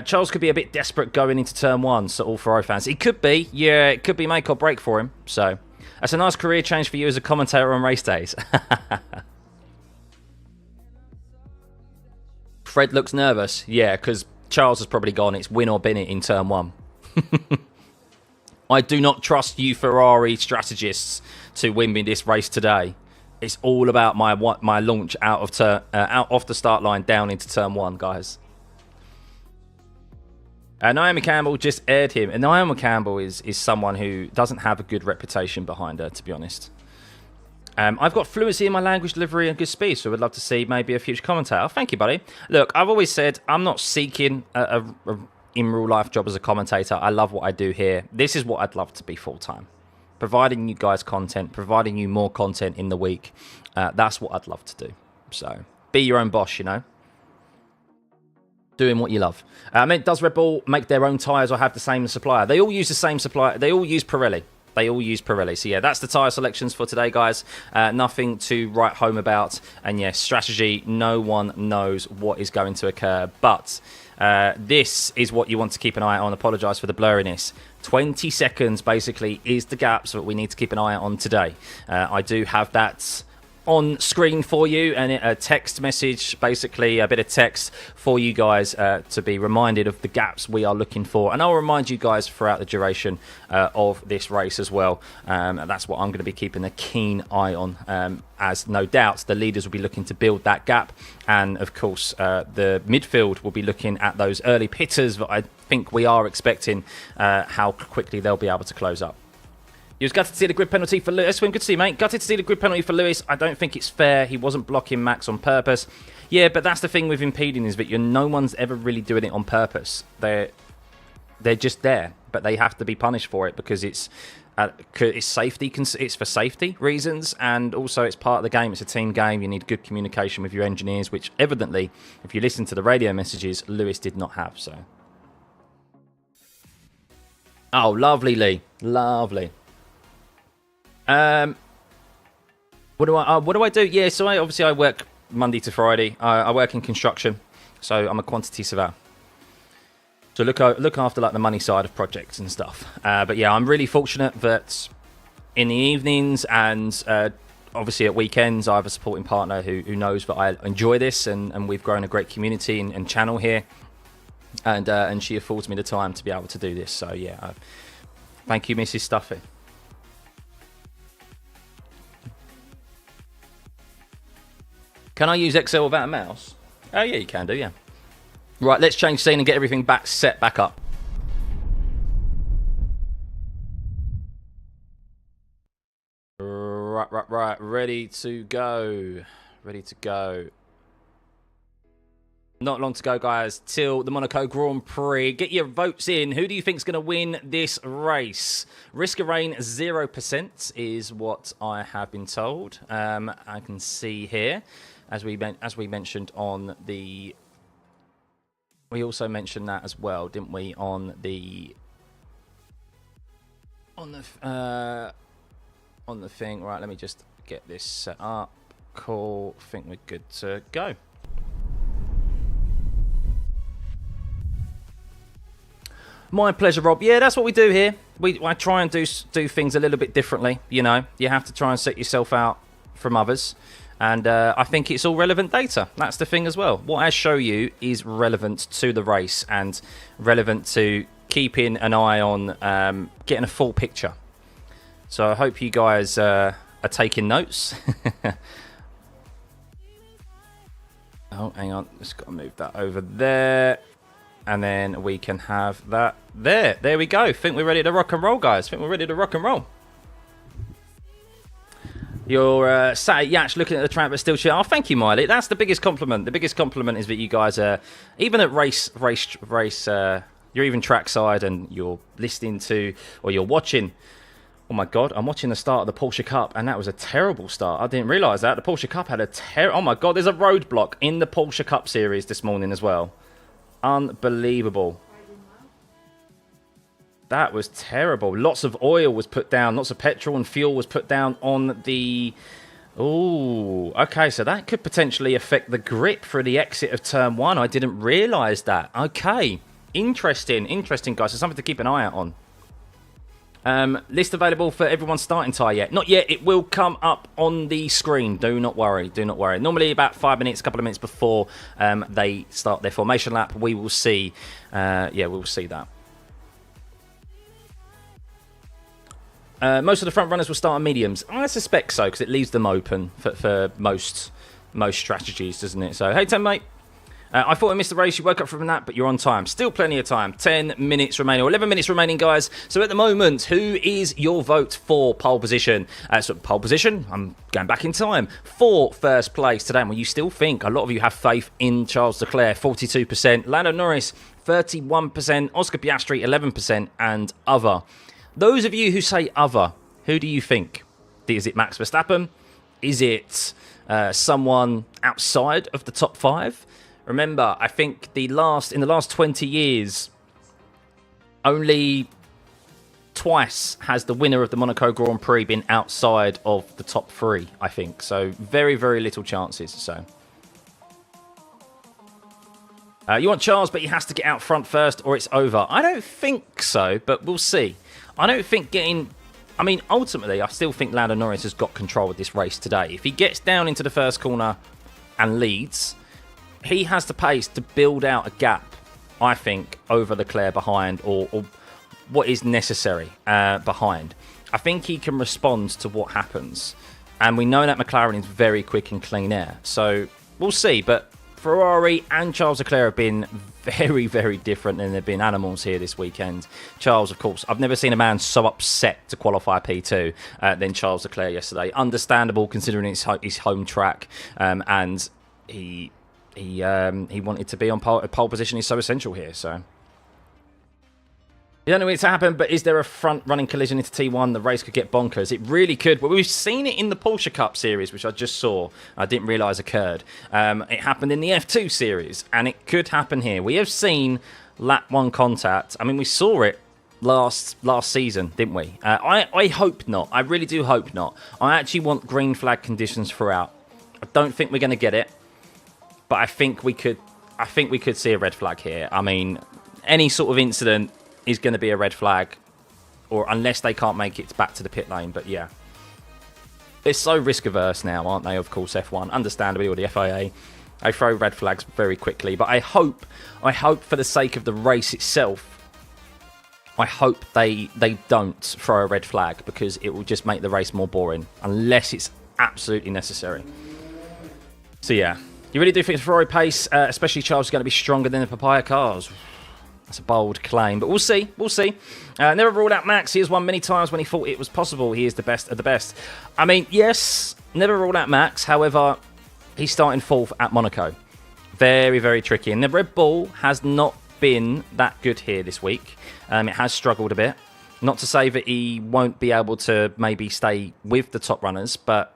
Charles could be a bit desperate going into turn 1, so all Ferrari fans. It could be, yeah, it could be make or break for him. So that's a nice career change for you as a commentator on race days. Fred looks nervous, yeah, because Charles has probably gone, it's win or bin it in turn 1. I do not trust you Ferrari strategists to win me this race today. It's all about my launch out off the start line down into turn 1, guys. Naomi Campbell just aired him, and Naomi Campbell is someone who doesn't have a good reputation behind her, to be honest. I've got fluency in my language delivery and good speed, so I would love to see maybe a future commentator. Oh, thank you, buddy. Look, I've always said I'm not seeking a in real life job as a commentator. I love what I do here. This is what I'd love to be full-time. Providing you guys content, providing you more content in the week. That's what I'd love to do. So, be your own boss, you know. Doing what you love. I mean, does Red Bull make their own tyres or have the same supplier? They all use the same supplier. They all use Pirelli. So yeah, that's the tyre selections for today, guys. Nothing to write home about. And yes, strategy, no one knows what is going to occur. But this is what you want to keep an eye on. Apologise for the blurriness. 20 seconds, basically, is the gap that we need to keep an eye on today. I do have that on screen for you, and a text message, basically a bit of text for you guys to be reminded of the gaps we are looking for, and I'll remind you guys throughout the duration of this race as well. That's what I'm going to be keeping a keen eye on, as no doubt the leaders will be looking to build that gap, and of course the midfield will be looking at those early pitters that I think we are expecting, how quickly they'll be able to close up. You was gutted to see the grid penalty for Lewis. Swim, good to see you, mate. Gutted to see the grid penalty for Lewis. I don't think it's fair. He wasn't blocking Max on purpose. Yeah, but that's the thing with impeding is that no one's ever really doing it on purpose. They're just there, but they have to be punished for it because it's safety. It's for safety reasons, and also it's part of the game. It's a team game. You need good communication with your engineers, which evidently, if you listen to the radio messages, Lewis did not have. So, oh, lovely, Lee, lovely. What do I do? Yeah, so I work Monday to Friday. I work in construction, so I'm a quantity surveyor. So look after like the money side of projects and stuff. But yeah, I'm really fortunate that in the evenings and obviously at weekends, I have a supporting partner who knows that I enjoy this, and we've grown a great community and channel here, and she affords me the time to be able to do this. So yeah, thank you, Mrs. Stuffeyy. Can I use Excel without a mouse? Oh yeah, you can do, yeah. Right, let's change scene and get everything set back up. Right, ready to go. Not long to go, guys, till the Monaco Grand Prix. Get your votes in. Who do you think's going to win this race? Risk of rain 0% is what I have been told. I can see here, as we mentioned on the... We also mentioned that as well, didn't we, on the thing. Right, let me just get this set up. Cool. I think we're good to go. My pleasure, Rob. Yeah, that's what we do here. I try and do things a little bit differently. You know, you have to try and set yourself out from others. And I think it's all relevant data. That's the thing as well. What I show you is relevant to the race and relevant to keeping an eye on getting a full picture. So I hope you guys are taking notes. Oh, hang on. Just got to move that over there. And then we can have that there. There we go. Think we're ready to rock and roll, guys. Think we're ready to rock and roll. You're sat at Yatch looking at the track but still chill. Oh, thank you, Miley. That's the biggest compliment. The biggest compliment is that you guys are, even at race, you're even trackside and you're listening to, or you're watching. Oh my God, I'm watching the start of the Porsche Cup and that was a terrible start. I didn't realise that. The Porsche Cup had a oh my God, there's a roadblock in the Porsche Cup series this morning as well. Unbelievable. That was terrible. Lots of oil was put down. Lots of petrol and fuel was put down on the... Oh, okay. So that could potentially affect the grip for the exit of Turn 1. I didn't realise that. Okay. Interesting, guys. So something to keep an eye out on. List available for everyone's starting tyre yet? Not yet. It will come up on the screen. Do not worry. Do not worry. Normally about 5 minutes, a couple of minutes before they start their formation lap, we will see. Yeah, we will see that. Most of the front runners will start on mediums. I suspect so, because it leaves them open for most strategies, doesn't it? So, hey, Tim, mate. I thought I missed the race. You woke up from that, but you're on time. Still plenty of time. 10 minutes remaining, or 11 minutes remaining, guys. So at the moment, who is your vote for pole position? So pole position, I'm going back in time. For first place today. Well, you still think, a lot of you have faith in Charles Leclerc, 42%. Lando Norris, 31%. Oscar Piastri, 11%. And other. Those of you who say other, who do you think? Is it Max Verstappen? Is it someone outside of the top 5? Remember, I think in the last 20 years, only twice has the winner of the Monaco Grand Prix been outside of the top 3, I think. So very, very little chances. So you want Charles, but he has to get out front first or it's over. I don't think so, but we'll see. I don't think ultimately, I still think Lando Norris has got control of this race today. If he gets down into the first corner and leads, he has the pace to build out a gap, I think, over Leclerc behind or what is necessary behind. I think he can respond to what happens. And we know that McLaren is very quick in clean air. So we'll see. But Ferrari and Charles Leclerc have been very, very different, and they've been animals here this weekend. Charles, of course, I've never seen a man so upset to qualify P2 than Charles Leclerc yesterday. Understandable considering it's his home track, and he wanted to be on pole position. Is so essential here, so. You don't know when it's happened, but is there a front-running collision into T1? The race could get bonkers. It really could. Well, we've seen it in the Porsche Cup series, which I just saw. I didn't realise occurred. It happened in the F2 series, and it could happen here. We have seen lap 1 contact. I mean, we saw it last season, didn't we? I hope not. I really do hope not. I actually want green flag conditions throughout. I don't think we're going to get it, but I think we could see a red flag here. I mean, any sort of incident is going to be a red flag, or unless they can't make it back to the pit lane. But yeah, they're so risk averse now, aren't they? Of course, F1, understandably, or the FIA, they throw red flags very quickly. But I hope for the sake of the race itself, I hope they don't throw a red flag, because it will just make the race more boring unless it's absolutely necessary. So yeah, you really do think Ferrari pace, especially Charles, is going to be stronger than the Papaya cars? That's a bold claim, but we'll see. We'll see. Never ruled out Max. He has won many times when he thought it was possible. He is the best of the best. I mean, yes, never ruled out Max. However, he's starting 4th at Monaco. Very, very tricky. And the Red Bull has not been that good here this week. It has struggled a bit. Not to say that he won't be able to maybe stay with the top runners, but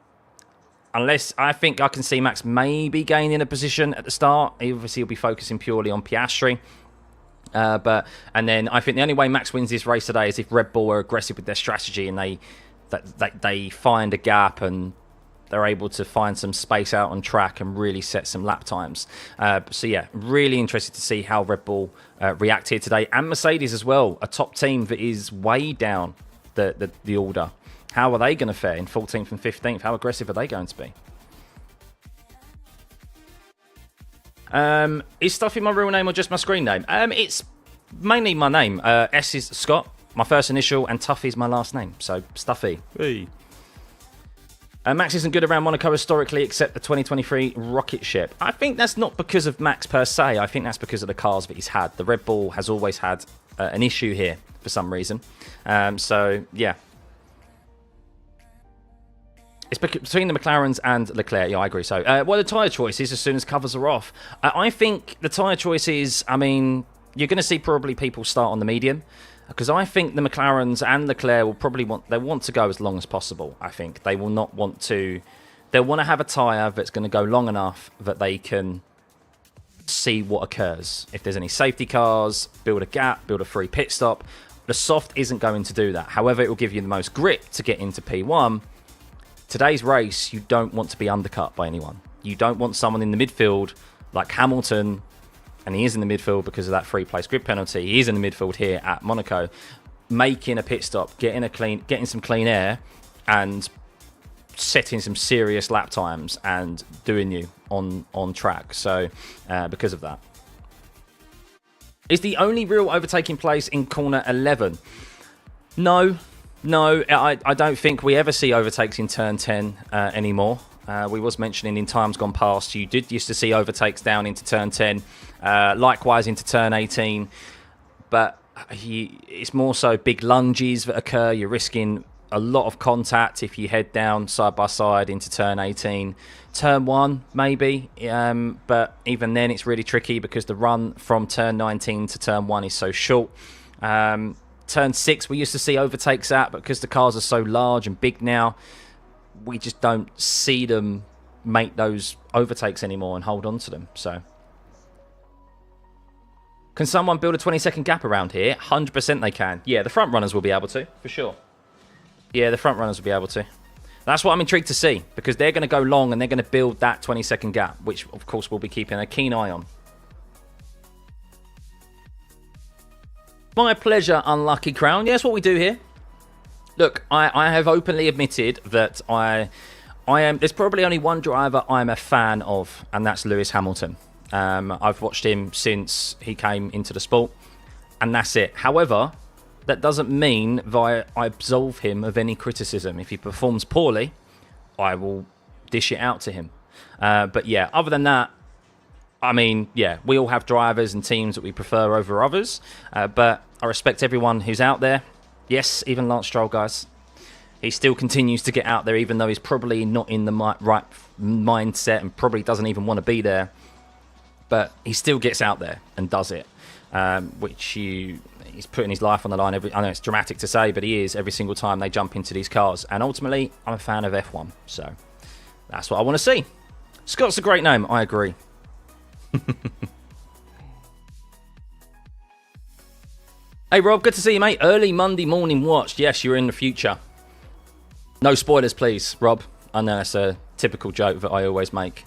unless I think I can see Max maybe gaining a position at the start. Obviously, he'll be focusing purely on Piastri. And then I think the only way Max wins this race today is if Red Bull are aggressive with their strategy and they find a gap and they're able to find some space out on track and really set some lap times. So yeah, really interested to see how Red Bull react here today, and Mercedes as well, a top team that is way down the order. How are they going to fare in 14th and 15th? How aggressive are they going to be? Is Stuffeyy my real name or just my screen name? It's mainly my name. S is Scott, my first initial, and Tuffy is my last name. So, Stuffeyy. Hey. Max isn't good around Monaco historically, except the 2023 rocket ship. I think that's not because of Max per se. I think that's because of the cars that he's had. The Red Bull has always had an issue here for some reason. So, yeah. It's between the McLarens and Leclerc. Yeah, I agree. So, what are the tyre choices as soon as covers are off? I think the tyre choices, I mean, you're going to see probably people start on the medium, because I think the McLarens and Leclerc will probably want to go as long as possible. I think they will not want to. They'll want to have a tyre that's going to go long enough that they can see what occurs. If there's any safety cars, build a gap, build a free pit stop. The soft isn't going to do that. However, it will give you the most grip to get into P1. Today's race, you don't want to be undercut by anyone. You don't want someone in the midfield like Hamilton, and he is in the midfield because of that free place grid penalty. He is in the midfield here at Monaco, making a pit stop, getting some clean air, and setting some serious lap times and doing you on track. So, because of that. Is the only real overtaking place in corner 11? No, I don't think we ever see overtakes in turn 10 anymore. We was mentioning in times gone past, you used to see overtakes down into turn 10, likewise into turn 18, but it's more so big lunges that occur. You're risking a lot of contact if you head down side by side into turn 18. Turn 1, maybe, but even then it's really tricky because the run from turn 19 to turn 1 is so short. Turn 6 we used to see overtakes at, but because the cars are so large and big now, we just don't see them make those overtakes anymore and hold on to them. So, can someone build a 20-second gap around here? 100% they can. Yeah, the front runners will be able to, for sure. Yeah, the front runners will be able to. That's what I'm intrigued to see, because they're going to go long and they're going to build that 20-second gap, which, of course, we'll be keeping a keen eye on. My pleasure, Unlucky Crown. Yeah, that's what we do here. Look, I have openly admitted that I am. There's probably only one driver I'm a fan of, and that's Lewis Hamilton. I've watched him since he came into the sport, and that's it. However, that doesn't mean that I absolve him of any criticism. If he performs poorly, I will dish it out to him. But yeah, other than that, I mean, yeah, we all have drivers and teams that we prefer over others, but I respect everyone who's out there. Yes, even Lance Stroll, guys. He still continues to get out there, even though he's probably not in the right mindset and probably doesn't even want to be there. But he still gets out there and does it, he's putting his life on the line. I know it's dramatic to say, but he is every single time they jump into these cars. And ultimately, I'm a fan of F1, so that's what I want to see. Scott's a great name, I agree. Hey Rob, good to see you, mate. Early Monday morning watch. Yes, you're in the future. No spoilers, please, Rob. I know it's a typical joke that I always make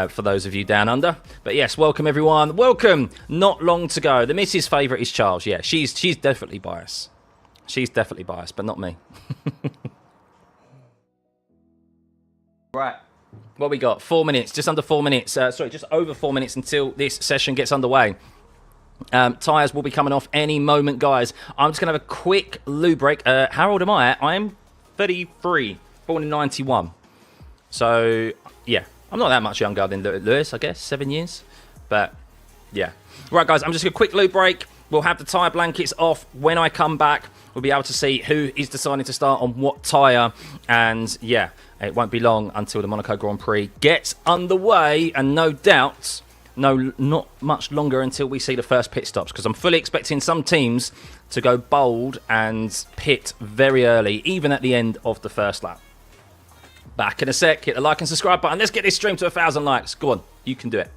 for those of you down under. But yes, welcome everyone. Welcome. Not long to go. The missus' favourite is Charles. Yeah, she's definitely biased. She's definitely biased, but not me. Right. What we got? 4 minutes. Just under 4 minutes. Sorry, just over 4 minutes until this session gets underway. Tyres will be coming off any moment, guys. I'm just going to have a quick lube break. How old am I? I'm 33, born in 91. So, yeah, I'm not that much younger than Lewis, I guess, 7 years. But, yeah. Right, guys, I'm just going to quick lube break. We'll have the tyre blankets off. When I come back, we'll be able to see who is deciding to start on what tyre. And, yeah, it won't be long until the Monaco Grand Prix gets underway. And no doubt, no, not much longer until we see the first pit stops. Because I'm fully expecting some teams to go bold and pit very early, even at the end of the first lap. Back in a sec. Hit the like and subscribe button. Let's get this stream to 1,000 likes. Go on. You can do it.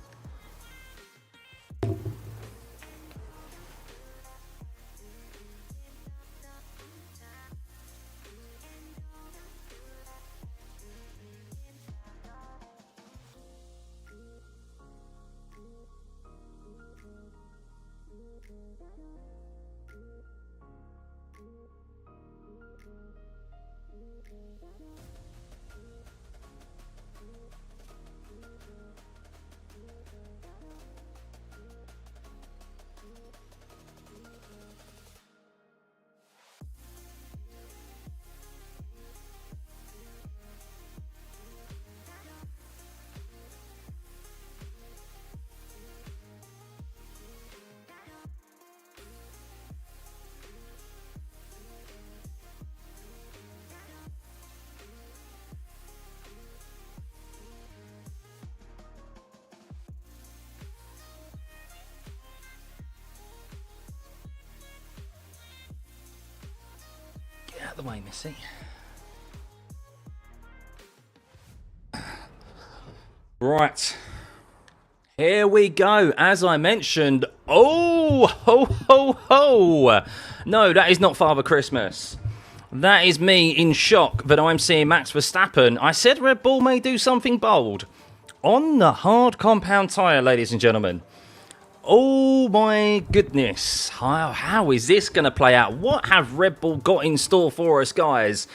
Out of the way, Missy. Right. Here we go. As I mentioned, oh, ho, ho, ho. No, that is not Father Christmas. That is me in shock that I'm seeing Max Verstappen. I said Red Bull may do something bold. On the hard compound tyre, ladies and gentlemen. Oh my goodness, how is this going to play out? What have Red Bull got in store for us, guys?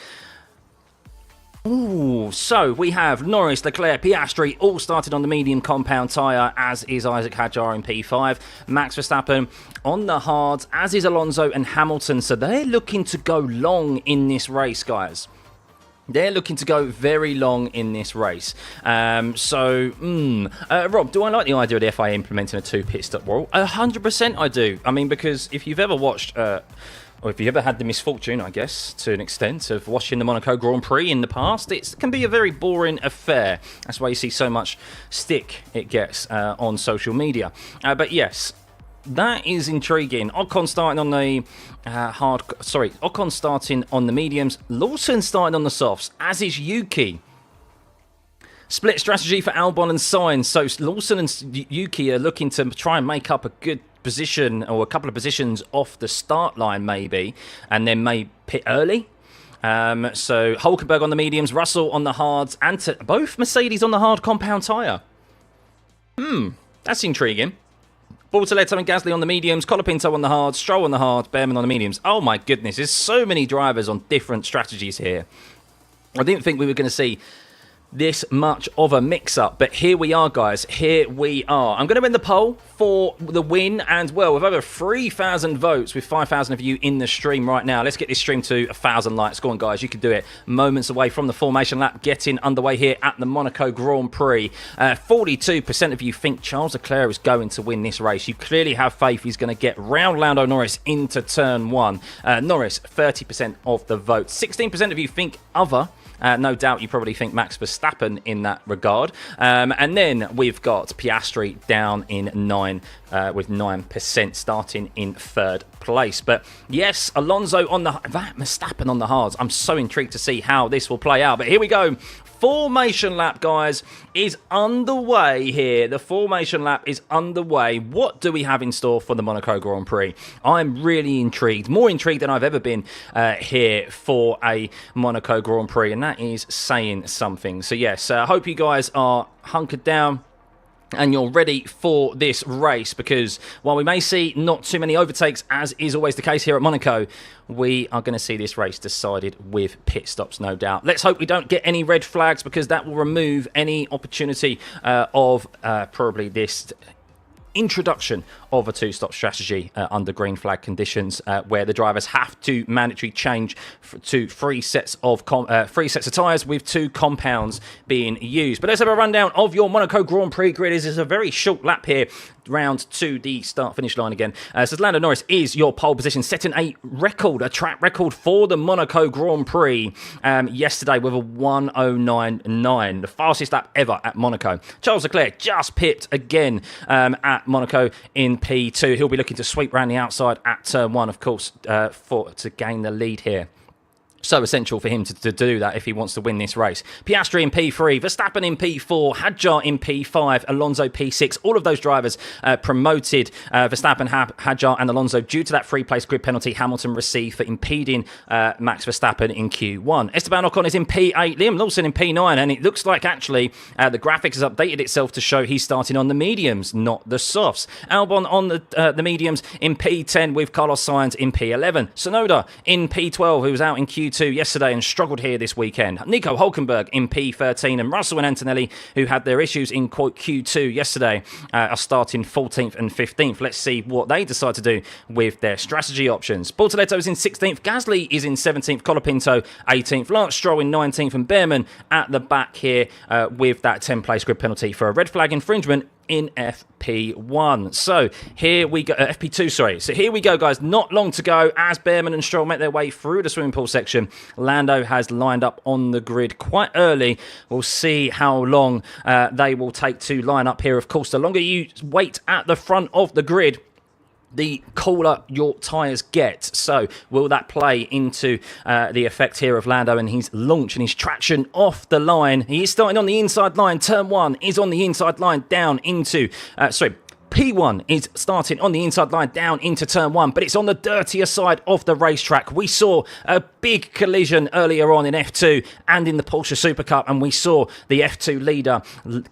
Ooh, so we have Norris, Leclerc, Piastri all started on the medium compound tyre, as is Isaac Hadjar in P5. Max Verstappen on the hards, as is Alonso and Hamilton. So they're looking to go long in this race, guys. They're looking to go very long in this race. Rob, do I like the idea of the FIA implementing a 2 pit stop rule? 100% I do. I mean, because if you've ever watched, or if you've ever had the misfortune, I guess, to an extent, of watching the Monaco Grand Prix in the past, it can be a very boring affair. That's why you see so much stick it gets on social media. But yes, that is intriguing. Ocon starting on the Ocon starting on the mediums. Lawson starting on the softs, as is Yuki. Split strategy for Albon and Sainz. So Lawson and Yuki are looking to try and make up a good position or a couple of positions off the start line maybe, and then may pit early. So Hulkenberg on the mediums, Russell on the hards, and both Mercedes on the hard compound tyre. That's intriguing. Bortoletto and Gasly on the mediums, Colapinto on the hards, Stroll on the hards, Behrman on the mediums. Oh my goodness, there's so many drivers on different strategies here. I didn't think we were going to see this much of a mix-up, but here we are, guys. Here we are. I'm going to win the poll for the win, and well, with over 3,000 votes, with 5,000 of you in the stream right now, let's get this stream to 1,000 likes. Go on, guys, you can do it. Moments away from the formation lap getting underway here at the Monaco Grand Prix. 42% of you think Charles Leclerc is going to win this race. You clearly have faith he's going to get round Lando Norris into turn one. Norris, 30% of the vote. 16% of you think other. No doubt you probably think Max Verstappen in that regard. And then we've got Piastri down in 9 with 9% starting in 3rd place. But yes, Alonso on the... that Verstappen on the hards. I'm so intrigued to see how this will play out. But here we go. Formation lap, guys, is underway here. The formation lap is underway. What do we have in store for the Monaco Grand Prix? I'm really intrigued. More intrigued than I've ever been here for a Monaco Grand Prix. And that is saying something. So yes, I hope you guys are hunkered down and you're ready for this race, because while we may see not too many overtakes, as is always the case here at Monaco, we are going to see this race decided with pit stops, no doubt. Let's hope we don't get any red flags, because that will remove any opportunity of probably this introduction of a two-stop strategy under green flag conditions, where the drivers have to mandatory change to three sets of tyres with 2 compounds being used. But let's have a rundown of your Monaco Grand Prix grid. This is a very short lap here, round to the start-finish line again. So Lando Norris is your pole position, setting a record, a track record for the Monaco Grand Prix yesterday with a 1:09.9, the fastest lap ever at Monaco. Charles Leclerc just pipped again at Monaco in P2. He'll be looking to sweep around the outside at turn 1, of course, to gain the lead here. So essential for him to do that if he wants to win this race. Piastri in P3, Verstappen in P4, Hadjar in P5, Alonso P6. All of those drivers promoted Verstappen, Hadjar and Alonso due to that free-place grid penalty Hamilton received for impeding Max Verstappen in Q1. Esteban Ocon is in P8, Liam Lawson in P9, and it looks like actually the graphics has updated itself to show he's starting on the mediums, not the softs. Albon on the mediums in P10 with Carlos Sainz in P11. Tsunoda in P12, who was out in Q2 yesterday and struggled here this weekend. Nico Hülkenberg in P13, and Russell and Antonelli, who had their issues in Q2 yesterday, are starting 14th and 15th. Let's see what they decide to do with their strategy options. Bortoletto is in 16th, Gasly is in 17th, Colapinto 18th, Lance Stroll in 19th, and Behrman at the back here with that 10-place grid penalty for a red flag infringement in FP1. So here we go, FP2, sorry. So here we go, guys. Not long to go as Behrman and Stroll make their way through the swimming pool section. Lando has lined up on the grid quite early. We'll see how long they will take to line up here. Of course, the longer you wait at the front of the grid, the cooler your tyres get. So will that play into the effect here of Lando and his launch and his traction off the line? He is starting on the inside line. Turn 1 is on the inside line down into... P1 is starting on the inside line down into turn 1, but it's on the dirtier side of the racetrack. We saw a big collision earlier on in F2 and in the Porsche Super Cup, and we saw the F2 leader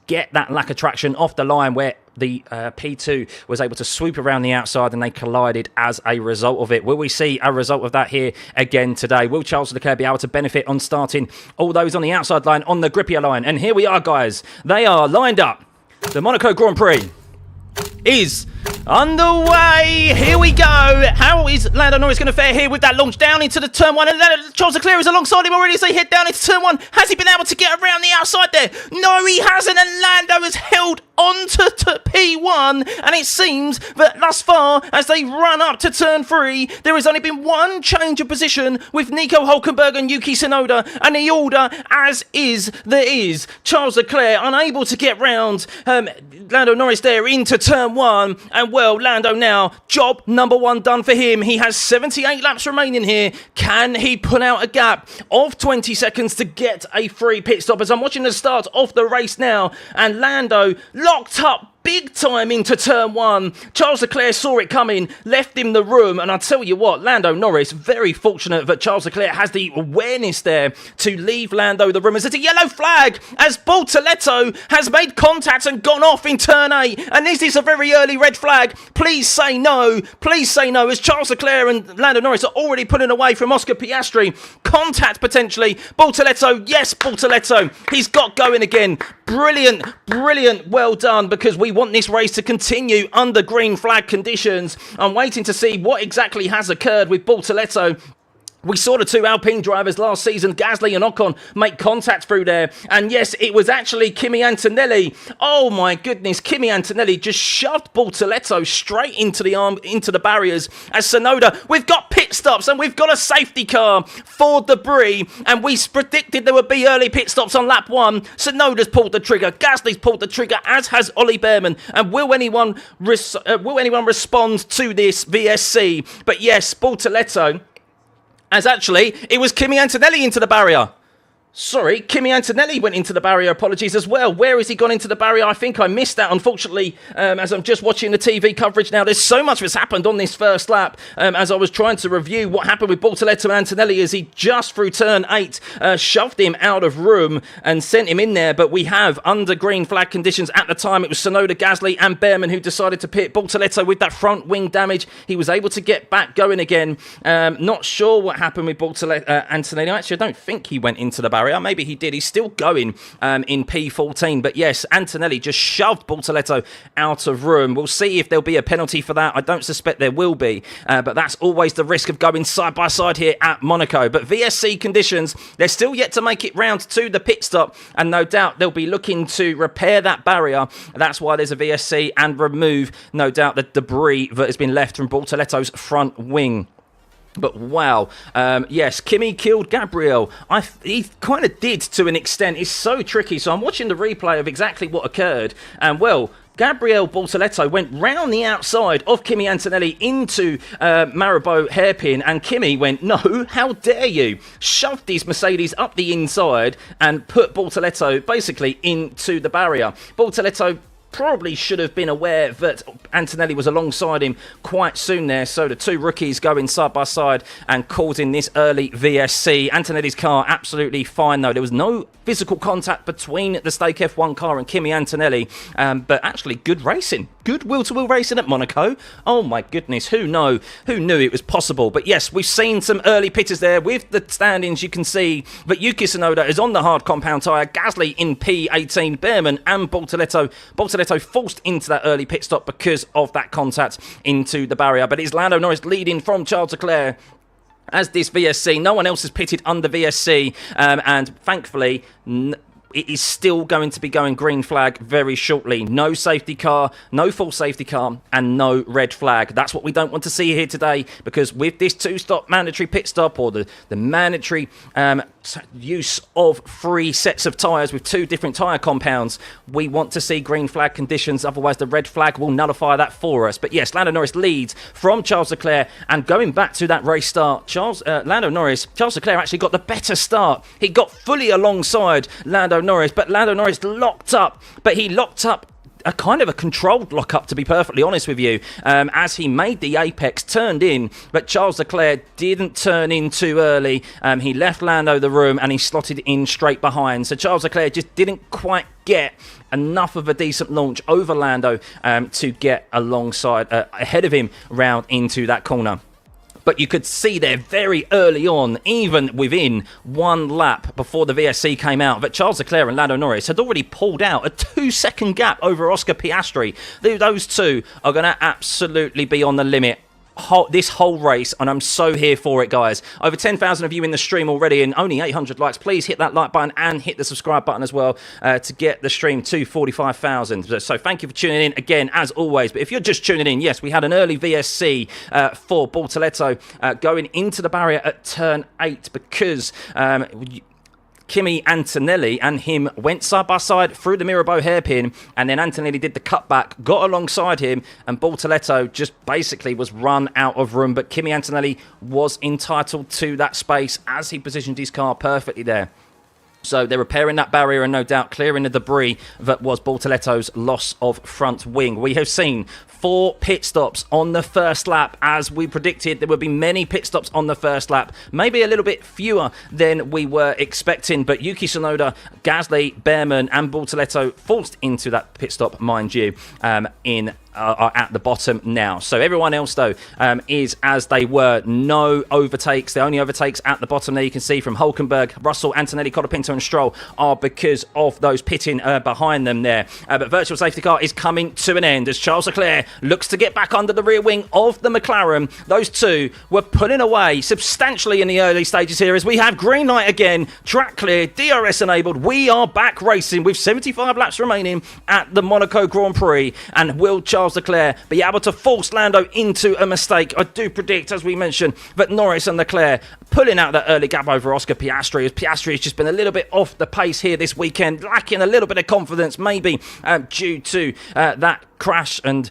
get that lack of traction off the line where the P2 was able to swoop around the outside and they collided as a result of it. Will we see a result of that here again today? Will Charles Leclerc be able to benefit on starting all those on the outside line on the grippier line? And here we are, guys. They are lined up. The Monaco Grand Prix is underway. Here we go. How is Lando Norris going to fare here with that launch down into the turn 1? And Charles Leclerc is alongside him already as they head down into turn 1. Has he been able to get around the outside there? No, he hasn't. And Lando has held onto P1. And it seems that thus far, as they run up to turn 3, there has only been one change of position with Nico Hülkenberg and Yuki Tsunoda. And the order, as is, there is. Charles Leclerc unable to get round Lando Norris there into turn 1. And well, Lando now, job number 1 done for him. He has 78 laps remaining here. Can he pull out a gap of 20 seconds to get a free pit stop? As I'm watching the start of the race now, and Lando locked up big time into turn one. Charles Leclerc saw it coming, left him the room, and I tell you what, Lando Norris, very fortunate that Charles Leclerc has the awareness there to leave Lando the room. As it's a yellow flag as Bortoleto has made contact and gone off in turn 8, and is this a very early red flag? Please say no, as Charles Leclerc and Lando Norris are already pulling away from Oscar Piastri. Contact potentially. Bortoleto, yes, Bortoleto, he's got going again. Brilliant, well done, because we want this race to continue under green flag conditions. I'm waiting to see what exactly has occurred with Bortoleto. We saw the two Alpine drivers last season, Gasly and Ocon, make contact through there. And yes, it was actually Kimi Antonelli. Oh my goodness, Kimi Antonelli just shoved Bortoleto straight into the barriers. As Tsunoda, we've got pit stops and we've got a safety car for debris. And we predicted there would be early pit stops on lap 1. Tsunoda's pulled the trigger, Gasly's pulled the trigger, as has Ollie Behrman. And will anyone respond to this VSC? But yes, Bortoleto, as actually, it was Kimi Antonelli into the barrier. Sorry, Kimi Antonelli went into the barrier, apologies as well. Where has he gone into the barrier? I think I missed that, unfortunately, as I'm just watching the TV coverage now. There's so much that's happened on this first lap, as I was trying to review what happened with Bortoleto and Antonelli as he just through turn 8 shoved him out of room and sent him in there. But we have, under green flag conditions at the time, it was Tsunoda, Gasly and Behrman who decided to pit. Bortoleto with that front wing damage, he was able to get back going again. Not sure what happened with Bortoleto, Antonelli. Actually, I don't think he went into the barrier. Maybe he did. He's still going in P14. But yes, Antonelli just shoved Bortoleto out of room. We'll see if there'll be a penalty for that. I don't suspect there will be. But that's always the risk of going side by side here at Monaco. But VSC conditions, they're still yet to make it round to the pit stop. And no doubt they'll be looking to repair that barrier. That's why there's a VSC and remove, no doubt, the debris that has been left from Bortoleto's front wing. But wow, yes, Kimi killed Gabriel. He kind of did to an extent. It's so tricky. So I'm watching the replay of exactly what occurred. And well, Gabriel Bortoleto went round the outside of Kimi Antonelli into Marabou hairpin, and Kimi went, no, how dare you? Shoved his Mercedes up the inside and put Bortoleto basically into the barrier. Bortoleto probably should have been aware that Antonelli was alongside him quite soon there. So the two rookies going side by side and causing this early VSC. Antonelli's car absolutely fine though. There was no physical contact between the Stake F1 car and Kimi Antonelli. But actually good racing. Good wheel-to-wheel racing at Monaco. Oh my goodness, who knew it was possible? But yes, we've seen some early pitters there. With the standings, you can see that Yuki Tsunoda is on the hard compound tyre. Gasly in P18. Behrman and Bortoleto forced into that early pit stop because of that contact into the barrier. But it's Lando Norris leading from Charles Leclerc as this VSC. No one else has pitted under VSC, and thankfully it is still going to be going green flag very shortly. No safety car, no full safety car, and no red flag. That's what we don't want to see here today, because with this two-stop mandatory pit stop, or the mandatory use of 3 sets of tyres with 2 different tyre compounds, we want to see green flag conditions. Otherwise, the red flag will nullify that for us. But yes, Lando Norris leads from Charles Leclerc, and going back to that race start, Charles Leclerc actually got the better start. He got fully alongside Lando Norris, but Lando Norris locked up, but he locked up a kind of a controlled lock-up, to be perfectly honest with you, as he made the apex, turned in, but Charles Leclerc didn't turn in too early. He left Lando the room and he slotted in straight behind. So Charles Leclerc just didn't quite get enough of a decent launch over Lando to get alongside, ahead of him round into that corner. But you could see there very early on, even within 1 lap before the VSC came out, that Charles Leclerc and Lando Norris had already pulled out a 2-second gap over Oscar Piastri. Those two are going to absolutely be on the limit this whole race, and I'm so here for it, guys. Over 10,000 of you in the stream already and only 800 likes. Please hit that like button and hit the subscribe button as well to get the stream to 45,000. So thank you for tuning in again, as always. But if you're just tuning in, yes, we had an early VSC for Bortoleto going into the barrier at turn 8 because Kimi Antonelli and him went side by side through the Mirabeau hairpin, and then Antonelli did the cutback, got alongside him, and Bortoleto just basically was run out of room. But Kimi Antonelli was entitled to that space as he positioned his car perfectly there. So they're repairing that barrier and no doubt clearing the debris that was Bortoletto's loss of front wing. We have seen 4 pit stops on the first lap. As we predicted, there would be many pit stops on the first lap. Maybe a little bit fewer than we were expecting. But Yuki Tsunoda, Gasly, Behrman and Bortoletto forced into that pit stop, mind you, are at the bottom now. So everyone else, though, is as they were. No overtakes. The only overtakes at the bottom there you can see from Hulkenberg, Russell, Antonelli, Colapinto and Stroll are because of those pitting behind them there. But virtual safety car is coming to an end as Charles Leclerc looks to get back under the rear wing of the McLaren. Those two were pulling away substantially in the early stages here as we have green light again, track clear, DRS enabled. We are back racing with 75 laps remaining at the Monaco Grand Prix. And will Charles Leclerc be able to force Lando into a mistake? I do predict, as we mentioned, that Norris and Leclerc pulling out that early gap over Oscar Piastri, as Piastri has just been a little bit off the pace here this weekend, lacking a little bit of confidence, maybe due to that crash and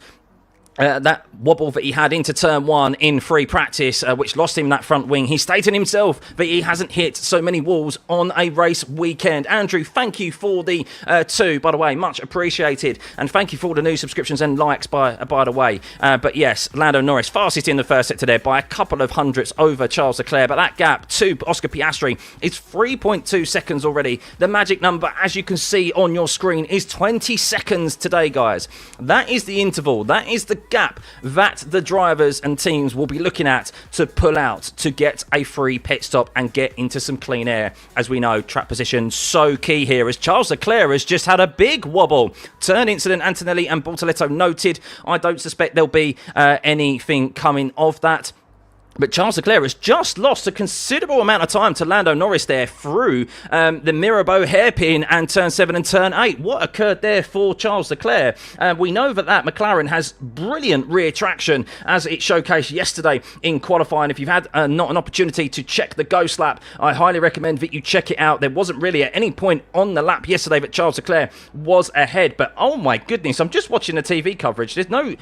that wobble that he had into turn 1 in free practice, which lost him that front wing. He stated himself that he hasn't hit so many walls on a race weekend. Andrew, thank you for the 2, by the way, much appreciated. And thank you for all the new subscriptions and likes, by the way. But yes, Lando Norris, fastest in the first sector there by a couple of hundredths over Charles Leclerc. But that gap to Oscar Piastri is 3.2 seconds already. The magic number, as you can see on your screen, is 20 seconds today, guys. That is the interval. That is the gap that the drivers and teams will be looking at to pull out to get a free pit stop and get into some clean air. As we know, track position so key here as Charles Leclerc has just had a big wobble. Turn incident, Antonelli and Bortoletto noted. I don't suspect there'll be anything coming of that. But Charles Leclerc has just lost a considerable amount of time to Lando Norris there through the Mirabeau hairpin and turn 7 and turn 8. What occurred there for Charles Leclerc? We know that McLaren has brilliant rear traction, as it showcased yesterday in qualifying. If you've had not an opportunity to check the Ghost lap, I highly recommend that you check it out. There wasn't really at any point on the lap yesterday that Charles Leclerc was ahead. But oh my goodness, I'm just watching the TV coverage. There's no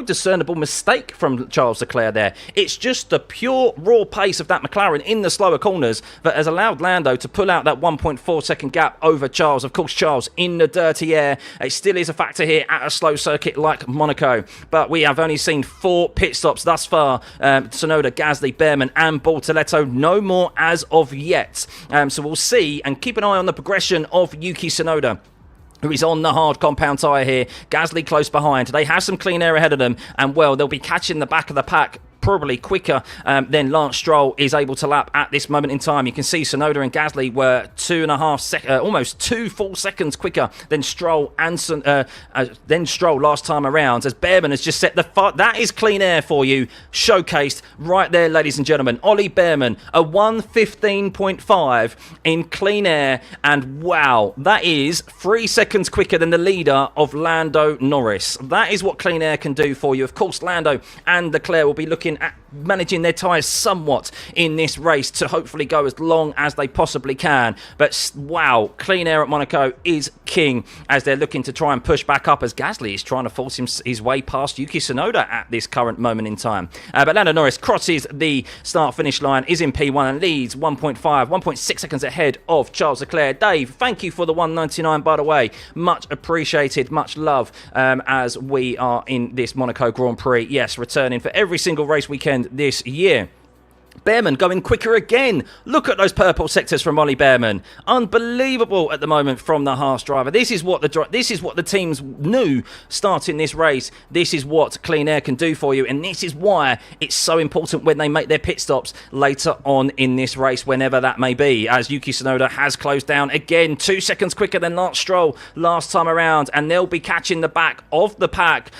discernible mistake from Charles Leclerc there. It's just the pure raw pace of that McLaren in the slower corners that has allowed Lando to pull out that 1.4 second gap over Charles. Of course, Charles in the dirty air. It still is a factor here at a slow circuit like Monaco. But we have only seen 4 pit stops thus far. Tsunoda, Gasly, Behrman and Bortoletto. No more as of yet. So we'll see and keep an eye on the progression of Yuki Tsunoda, who is on the hard compound tyre here. Gasly close behind. They have some clean air ahead of them, and well, they'll be catching the back of the pack probably quicker than Lance Stroll is able to lap at this moment in time. You can see Tsunoda and Gasly were 2.5 seconds, almost 2 full seconds quicker than Stroll last time around. As Behrman has just set the that is clean air for you, showcased right there, ladies and gentlemen. Ollie Behrman, a 1:15.5 in clean air, and wow, that is 3 seconds quicker than the leader of Lando Norris. That is what clean air can do for you. Of course, Lando and Leclerc will be looking at managing their tyres somewhat in this race to hopefully go as long as they possibly can. But wow, clean air at Monaco is king as they're looking to try and push back up, as Gasly is trying to force his way past Yuki Tsunoda at this current moment in time. But Lando Norris crosses the start-finish line, is in P1 and leads 1.6 seconds ahead of Charles Leclerc. Dave, thank you for the 199, by the way. Much appreciated, much love as we are in this Monaco Grand Prix. Yes, returning for every single race weekend this year. Behrman going quicker again. Look at those purple sectors from Ollie Behrman. Unbelievable at the moment from the Haas driver. This is what the teams knew starting this race. This is what clean air can do for you, and this is why it's so important when they make their pit stops later on in this race, whenever that may be, as Yuki Tsunoda has closed down again, 2 seconds quicker than Lance Stroll last time around, and they'll be catching the back of the pack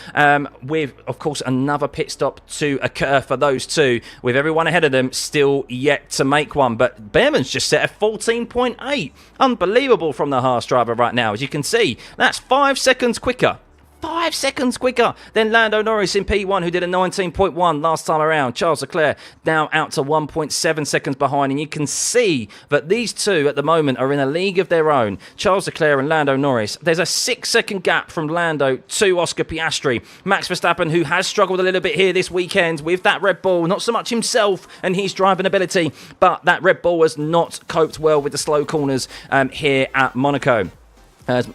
with, of course, another pit stop to occur for those two, with everyone ahead of them still yet to make one. But Behrman's just set a 14.8. Unbelievable from the Haas driver right now. As you can see, that's 5 seconds quicker. 5 5 seconds quicker than Lando Norris in P1, who did a 19.1 last time around. Charles Leclerc now out to 1.7 seconds behind, and you can see that these two at the moment are in a league of their own. Charles Leclerc and Lando Norris. There's a 6-second gap from Lando to Oscar Piastri. Max Verstappen, who has struggled a little bit here this weekend with that Red Bull, not so much himself and his driving ability, but that Red Bull has not coped well with the slow corners here at Monaco.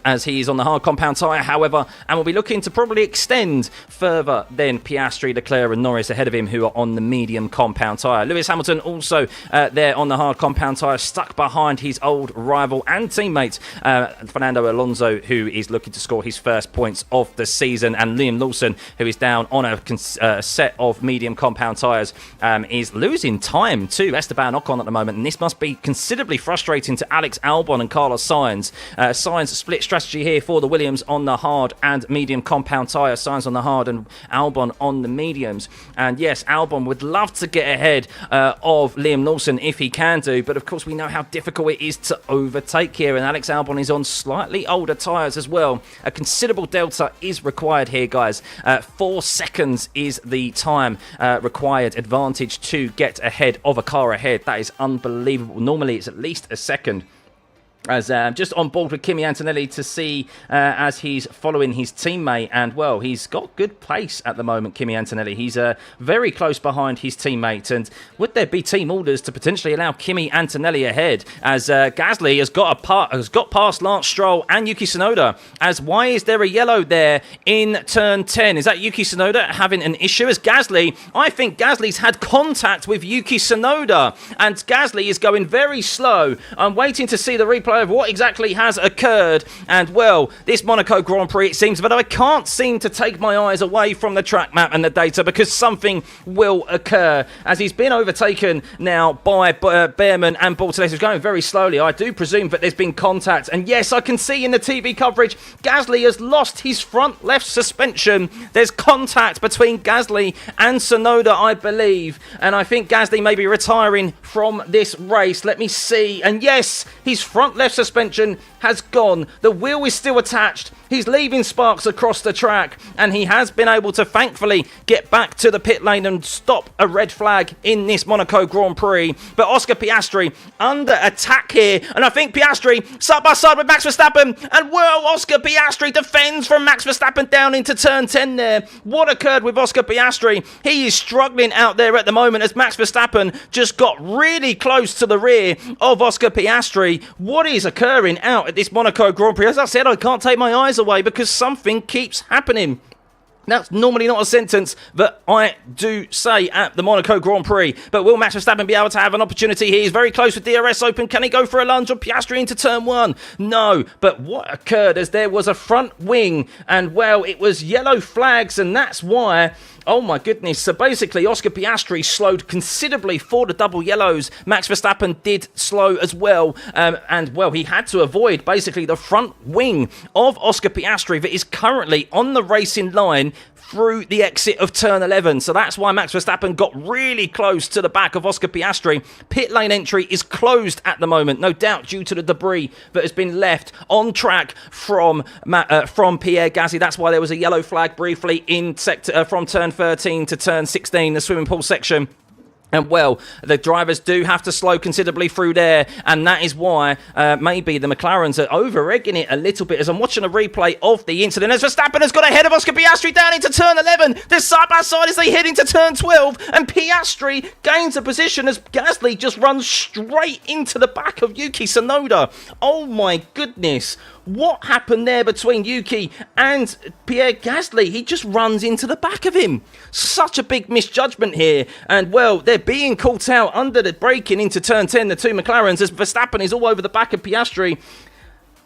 As he is on the hard compound tyre, however, and will be looking to probably extend further than Piastri, Leclerc and Norris ahead of him, who are on the medium compound tyre. Lewis Hamilton also there on the hard compound tyre, stuck behind his old rival and teammate, Fernando Alonso, who is looking to score his first points of the season, and Liam Lawson, who is down on a set of medium compound tyres, is losing time to Esteban Ocon at the moment, and this must be considerably frustrating to Alex Albon and Carlos Sainz. Sainz split strategy here for the Williams on the hard and medium compound tyre. Sainz on the hard and Albon on the mediums. And yes, Albon would love to get ahead of Liam Lawson if he can do, but of course we know how difficult it is to overtake here, and Alex Albon is on slightly older tyres as well. A considerable delta is required here, guys. 4 seconds is the time required advantage to get ahead of a car ahead. That is unbelievable. Normally it's at least a second. As just on board with Kimi Antonelli to see as he's following his teammate, and well, he's got good pace at the moment, Kimi Antonelli. He's very close behind his teammate, and would there be team orders to potentially allow Kimi Antonelli ahead, as Gasly has got past Lance Stroll and Yuki Tsunoda? As why is there a yellow there in turn 10? Is that Yuki Tsunoda having an issue? As Gasly, I think Gasly's had contact with Yuki Tsunoda, and Gasly is going very slow. I'm waiting to see the replay of what exactly has occurred, and well, this Monaco Grand Prix, it seems, but I can't seem to take my eyes away from the track map and the data, because something will occur, as he's been overtaken now by Behrman and Bortoletti, who's going very slowly. I do presume that there's been contact, and yes, I can see in the TV coverage Gasly has lost his front left suspension. There's contact between Gasly and Tsunoda, I believe, and I think Gasly may be retiring from this race. Let me see, and yes, his front left suspension has gone. The wheel is still attached. He's leaving sparks across the track, and he has been able to thankfully get back to the pit lane and stop a red flag in this Monaco Grand Prix. But Oscar Piastri under attack here, and I think Piastri side by side with Max Verstappen, and well, Oscar Piastri defends from Max Verstappen down into turn 10 there. What occurred with Oscar Piastri? He is struggling out there at the moment, as Max Verstappen just got really close to the rear of Oscar Piastri. What is occurring out at this Monaco Grand Prix? As I said, I can't take my eyes away because something keeps happening. That's normally not a sentence that I do say at the Monaco Grand Prix. But will Max Verstappen be able to have an opportunity here? He's very close with DRS open. Can he go for a lunge on Piastri into turn 1? No. But what occurred is there was a front wing, and well, it was yellow flags, and that's why... Oh my goodness. So basically, Oscar Piastri slowed considerably for the double yellows. Max Verstappen did slow as well. And well, he had to avoid basically the front wing of Oscar Piastri that is currently on the racing line through the exit of turn 11. So that's why Max Verstappen got really close to the back of Oscar Piastri. Pit lane entry is closed at the moment, no doubt due to the debris that has been left on track from Pierre Gasly. That's why there was a yellow flag briefly in sector from turn 13 to turn 16, the swimming pool section. And well, the drivers do have to slow considerably through there, and that is why maybe the McLarens are over-egging it a little bit. As I'm watching a replay of the incident, as Verstappen has got ahead of Oscar Piastri down into turn 11. They're side by side as they head into turn 12, and Piastri gains a position as Gasly just runs straight into the back of Yuki Tsunoda. Oh my goodness. What happened there between Yuki and Pierre Gasly? He just runs into the back of him. Such a big misjudgment here. And, well, they're being caught out under the braking into turn 10, the two McLarens, as Verstappen is all over the back of Piastri.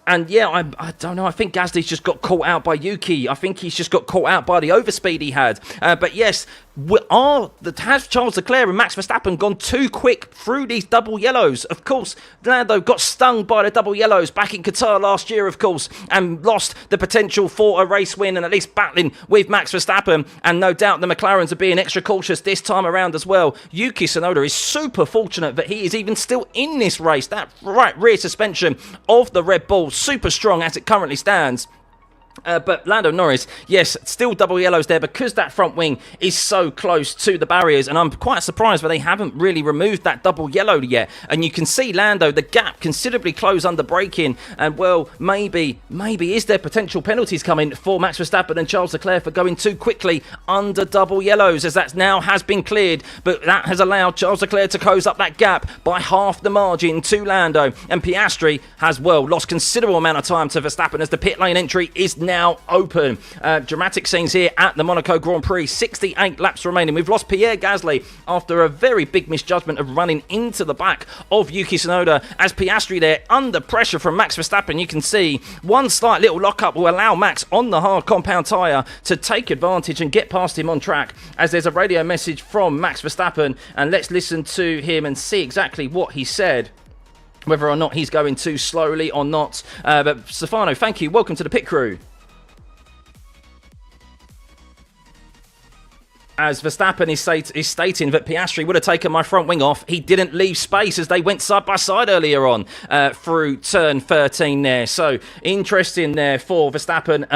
And yeah, I don't know. I think Gasly's just got caught out by Yuki. I think he's just got caught out by the overspeed he had. But yes, have Charles Leclerc and Max Verstappen gone too quick through these double yellows? Of course, Lando got stung by the double yellows back in Qatar last year, of course, and lost the potential for a race win and at least battling with Max Verstappen. And no doubt the McLarens are being extra cautious this time around as well. Yuki Tsunoda is super fortunate that he is even still in this race. That right rear suspension of the Red Bull, super strong as it currently stands. But Lando Norris, yes, still double yellows there because that front wing is so close to the barriers, and I'm quite surprised that they haven't really removed that double yellow yet. And you can see Lando, the gap considerably close under braking, and well, maybe is there potential penalties coming for Max Verstappen and Charles Leclerc for going too quickly under double yellows, as that now has been cleared, but that has allowed Charles Leclerc to close up that gap by half the margin to Lando, and Piastri has, well, lost considerable amount of time to Verstappen as the pit lane entry is now open. Dramatic scenes here at the Monaco Grand Prix. 68 laps remaining. We've lost Pierre Gasly after a very big misjudgment of running into the back of Yuki Tsunoda, as Piastri there under pressure from Max Verstappen. You can see one slight little lockup will allow Max on the hard compound tyre to take advantage and get past him on track, as there's a radio message from Max Verstappen, and let's listen to him and see exactly what he said, whether or not he's going too slowly or not. But Stefano, thank you. Welcome to the pit crew. As Verstappen is stating that Piastri would have taken my front wing off. He didn't leave space as they went side by side earlier on through turn 13 there. So interesting there for Verstappen.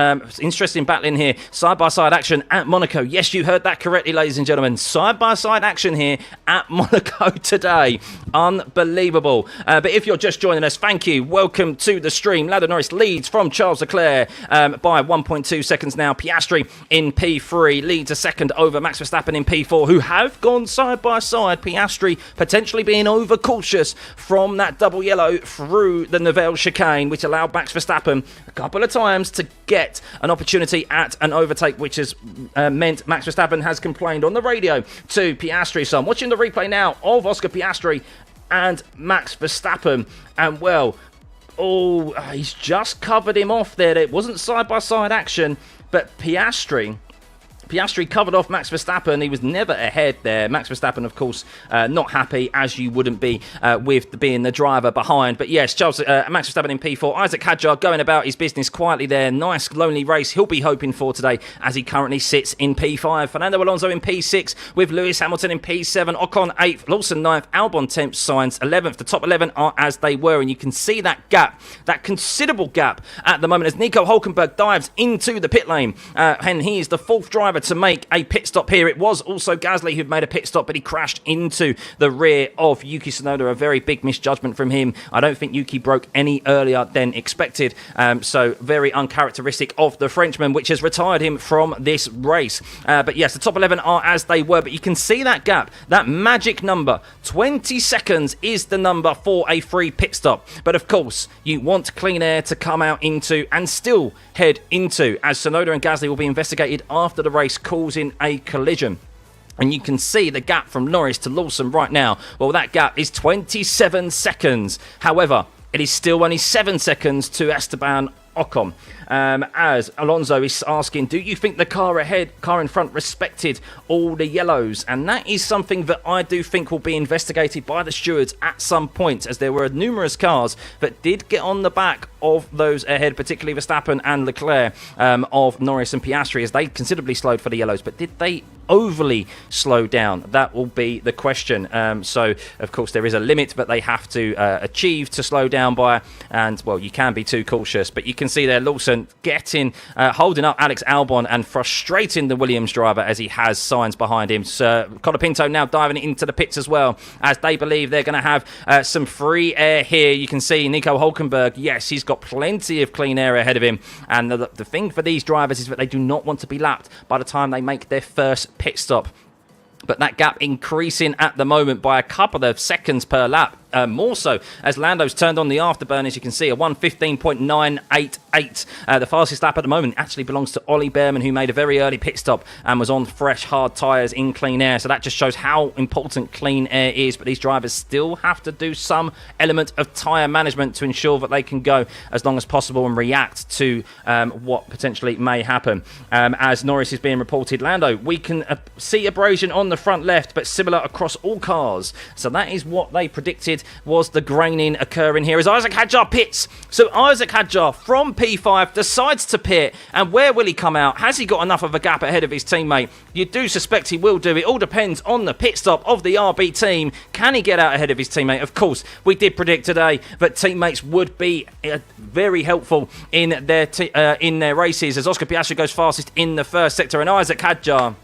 Interesting battling here. Side by side action at Monaco. Yes, you heard that correctly, ladies and gentlemen. Side by side action here at Monaco today. Unbelievable. But if you're just joining us, thank you. Welcome to the stream. Lando Norris leads from Charles Leclerc by 1.2 seconds now. Piastri in P3 leads a second over Max Verstappen in P4, who have gone side by side. Piastri potentially being overcautious from that double yellow through the Nivelle chicane, which allowed Max Verstappen a couple of times to get an opportunity at an overtake, which has meant Max Verstappen has complained on the radio to Piastri. So I'm watching the replay now of Oscar Piastri and Max Verstappen, and well, he's just covered him off there. It wasn't side by side action, but Piastri covered off Max Verstappen. He was never ahead there. Max Verstappen, of course, not happy, as you wouldn't be with being the driver behind. But yes, Max Verstappen in P4. Isaac Hadjar going about his business quietly there. Nice, lonely race he'll be hoping for today, as he currently sits in P5. Fernando Alonso in P6 with Lewis Hamilton in P7. Ocon 8th, Lawson 9th, Albon 10th, Sainz 11th. The top 11 are as they were, and you can see that gap, that considerable gap at the moment, as Nico Hülkenberg dives into the pit lane. And he is the fourth driver to make a pit stop here. It was also Gasly who'd made a pit stop, but he crashed into the rear of Yuki Tsunoda. A very big misjudgment from him. I don't think Yuki broke any earlier than expected, so very uncharacteristic of the Frenchman, which has retired him from this race. But yes, the top 11 are as they were, but you can see that gap, that magic number. 20 seconds is the number for a free pit stop, but of course you want clean air to come out into and still head into, as Tsunoda and Gasly will be investigated after the race, causing a collision. And you can see the gap from Norris to Lawson right now. Well, that gap is 27 seconds. However, it is still only 7 seconds to Esteban Ocon. As Alonso is asking, do you think the car in front respected all the yellows? And that is something that I do think will be investigated by the stewards at some point, as there were numerous cars that did get on the back of those ahead, particularly Verstappen and Leclerc, of Norris and Piastri, as they considerably slowed for the yellows. But did they overly slow down? That will be the question. So, of course, there is a limit that they have to achieve to slow down by, and, well, you can be too cautious. But you can see there Lawson holding up Alex Albon and frustrating the Williams driver, as he has Sainz behind him. So Colapinto now diving into the pits as well, as they believe they're going to have some free air here. You can see Nico Hülkenberg, yes, he's got plenty of clean air ahead of him, and the thing for these drivers is that they do not want to be lapped by the time they make their first pit stop. But that gap increasing at the moment by a couple of seconds per lap. More so as Lando's turned on the afterburn, as you can see, a 1:15.988. The fastest lap at the moment actually belongs to Ollie Behrman, who made a very early pit stop and was on fresh, hard tyres in clean air. So that just shows how important clean air is. But these drivers still have to do some element of tyre management to ensure that they can go as long as possible and react to what potentially may happen. As Norris is being reported, Lando, we can see abrasion on the front left, but similar across all cars. So that is what they predicted was the graining occurring here as Isaac Hadjar pits. So Isaac Hadjar from P5 decides to pit, and where will he come out? Has he got enough of a gap ahead of his teammate? You do suspect he will do. It all depends on the pit stop of the RB team. Can he get out ahead of his teammate? Of course, we did predict today that teammates would be very helpful in their races, as Oscar Piastri goes fastest in the first sector, and Isaac Hadjar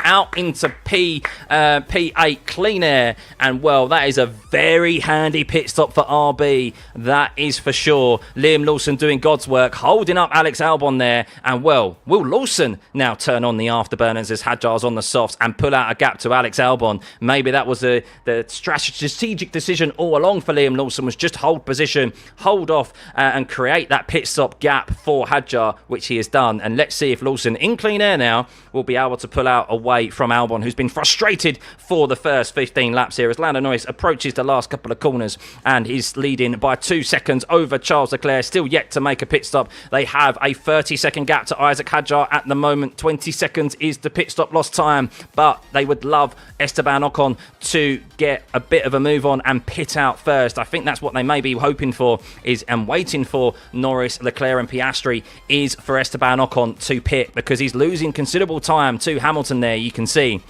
out into P8 clean air, and well, that is a very handy pit stop for RB, that is for sure. Liam Lawson doing God's work, holding up Alex Albon there, and well, will Lawson now turn on the afterburners as Hadjar's on the softs and pull out a gap to Alex Albon? Maybe that was the strategic decision all along for Liam Lawson, was just hold position, hold off, and create that pit stop gap for Hadjar, which he has done. And let's see if Lawson in clean air now will be able to pull out away from Albon, who's been frustrated for the first 15 laps here as Lando Norris approaches the last couple of corners and is leading by 2 seconds over Charles Leclerc, still yet to make a pit stop. They have a 30-second gap to Isaac Hadjar at the moment. 20 seconds is the pit stop lost time, but they would love Esteban Ocon to get a bit of a move on and pit out first. I think that's what they may be hoping for and waiting for. Norris, Leclerc and Piastri is for Esteban Ocon to pit, because he's losing considerable time to Hamilton there. You can see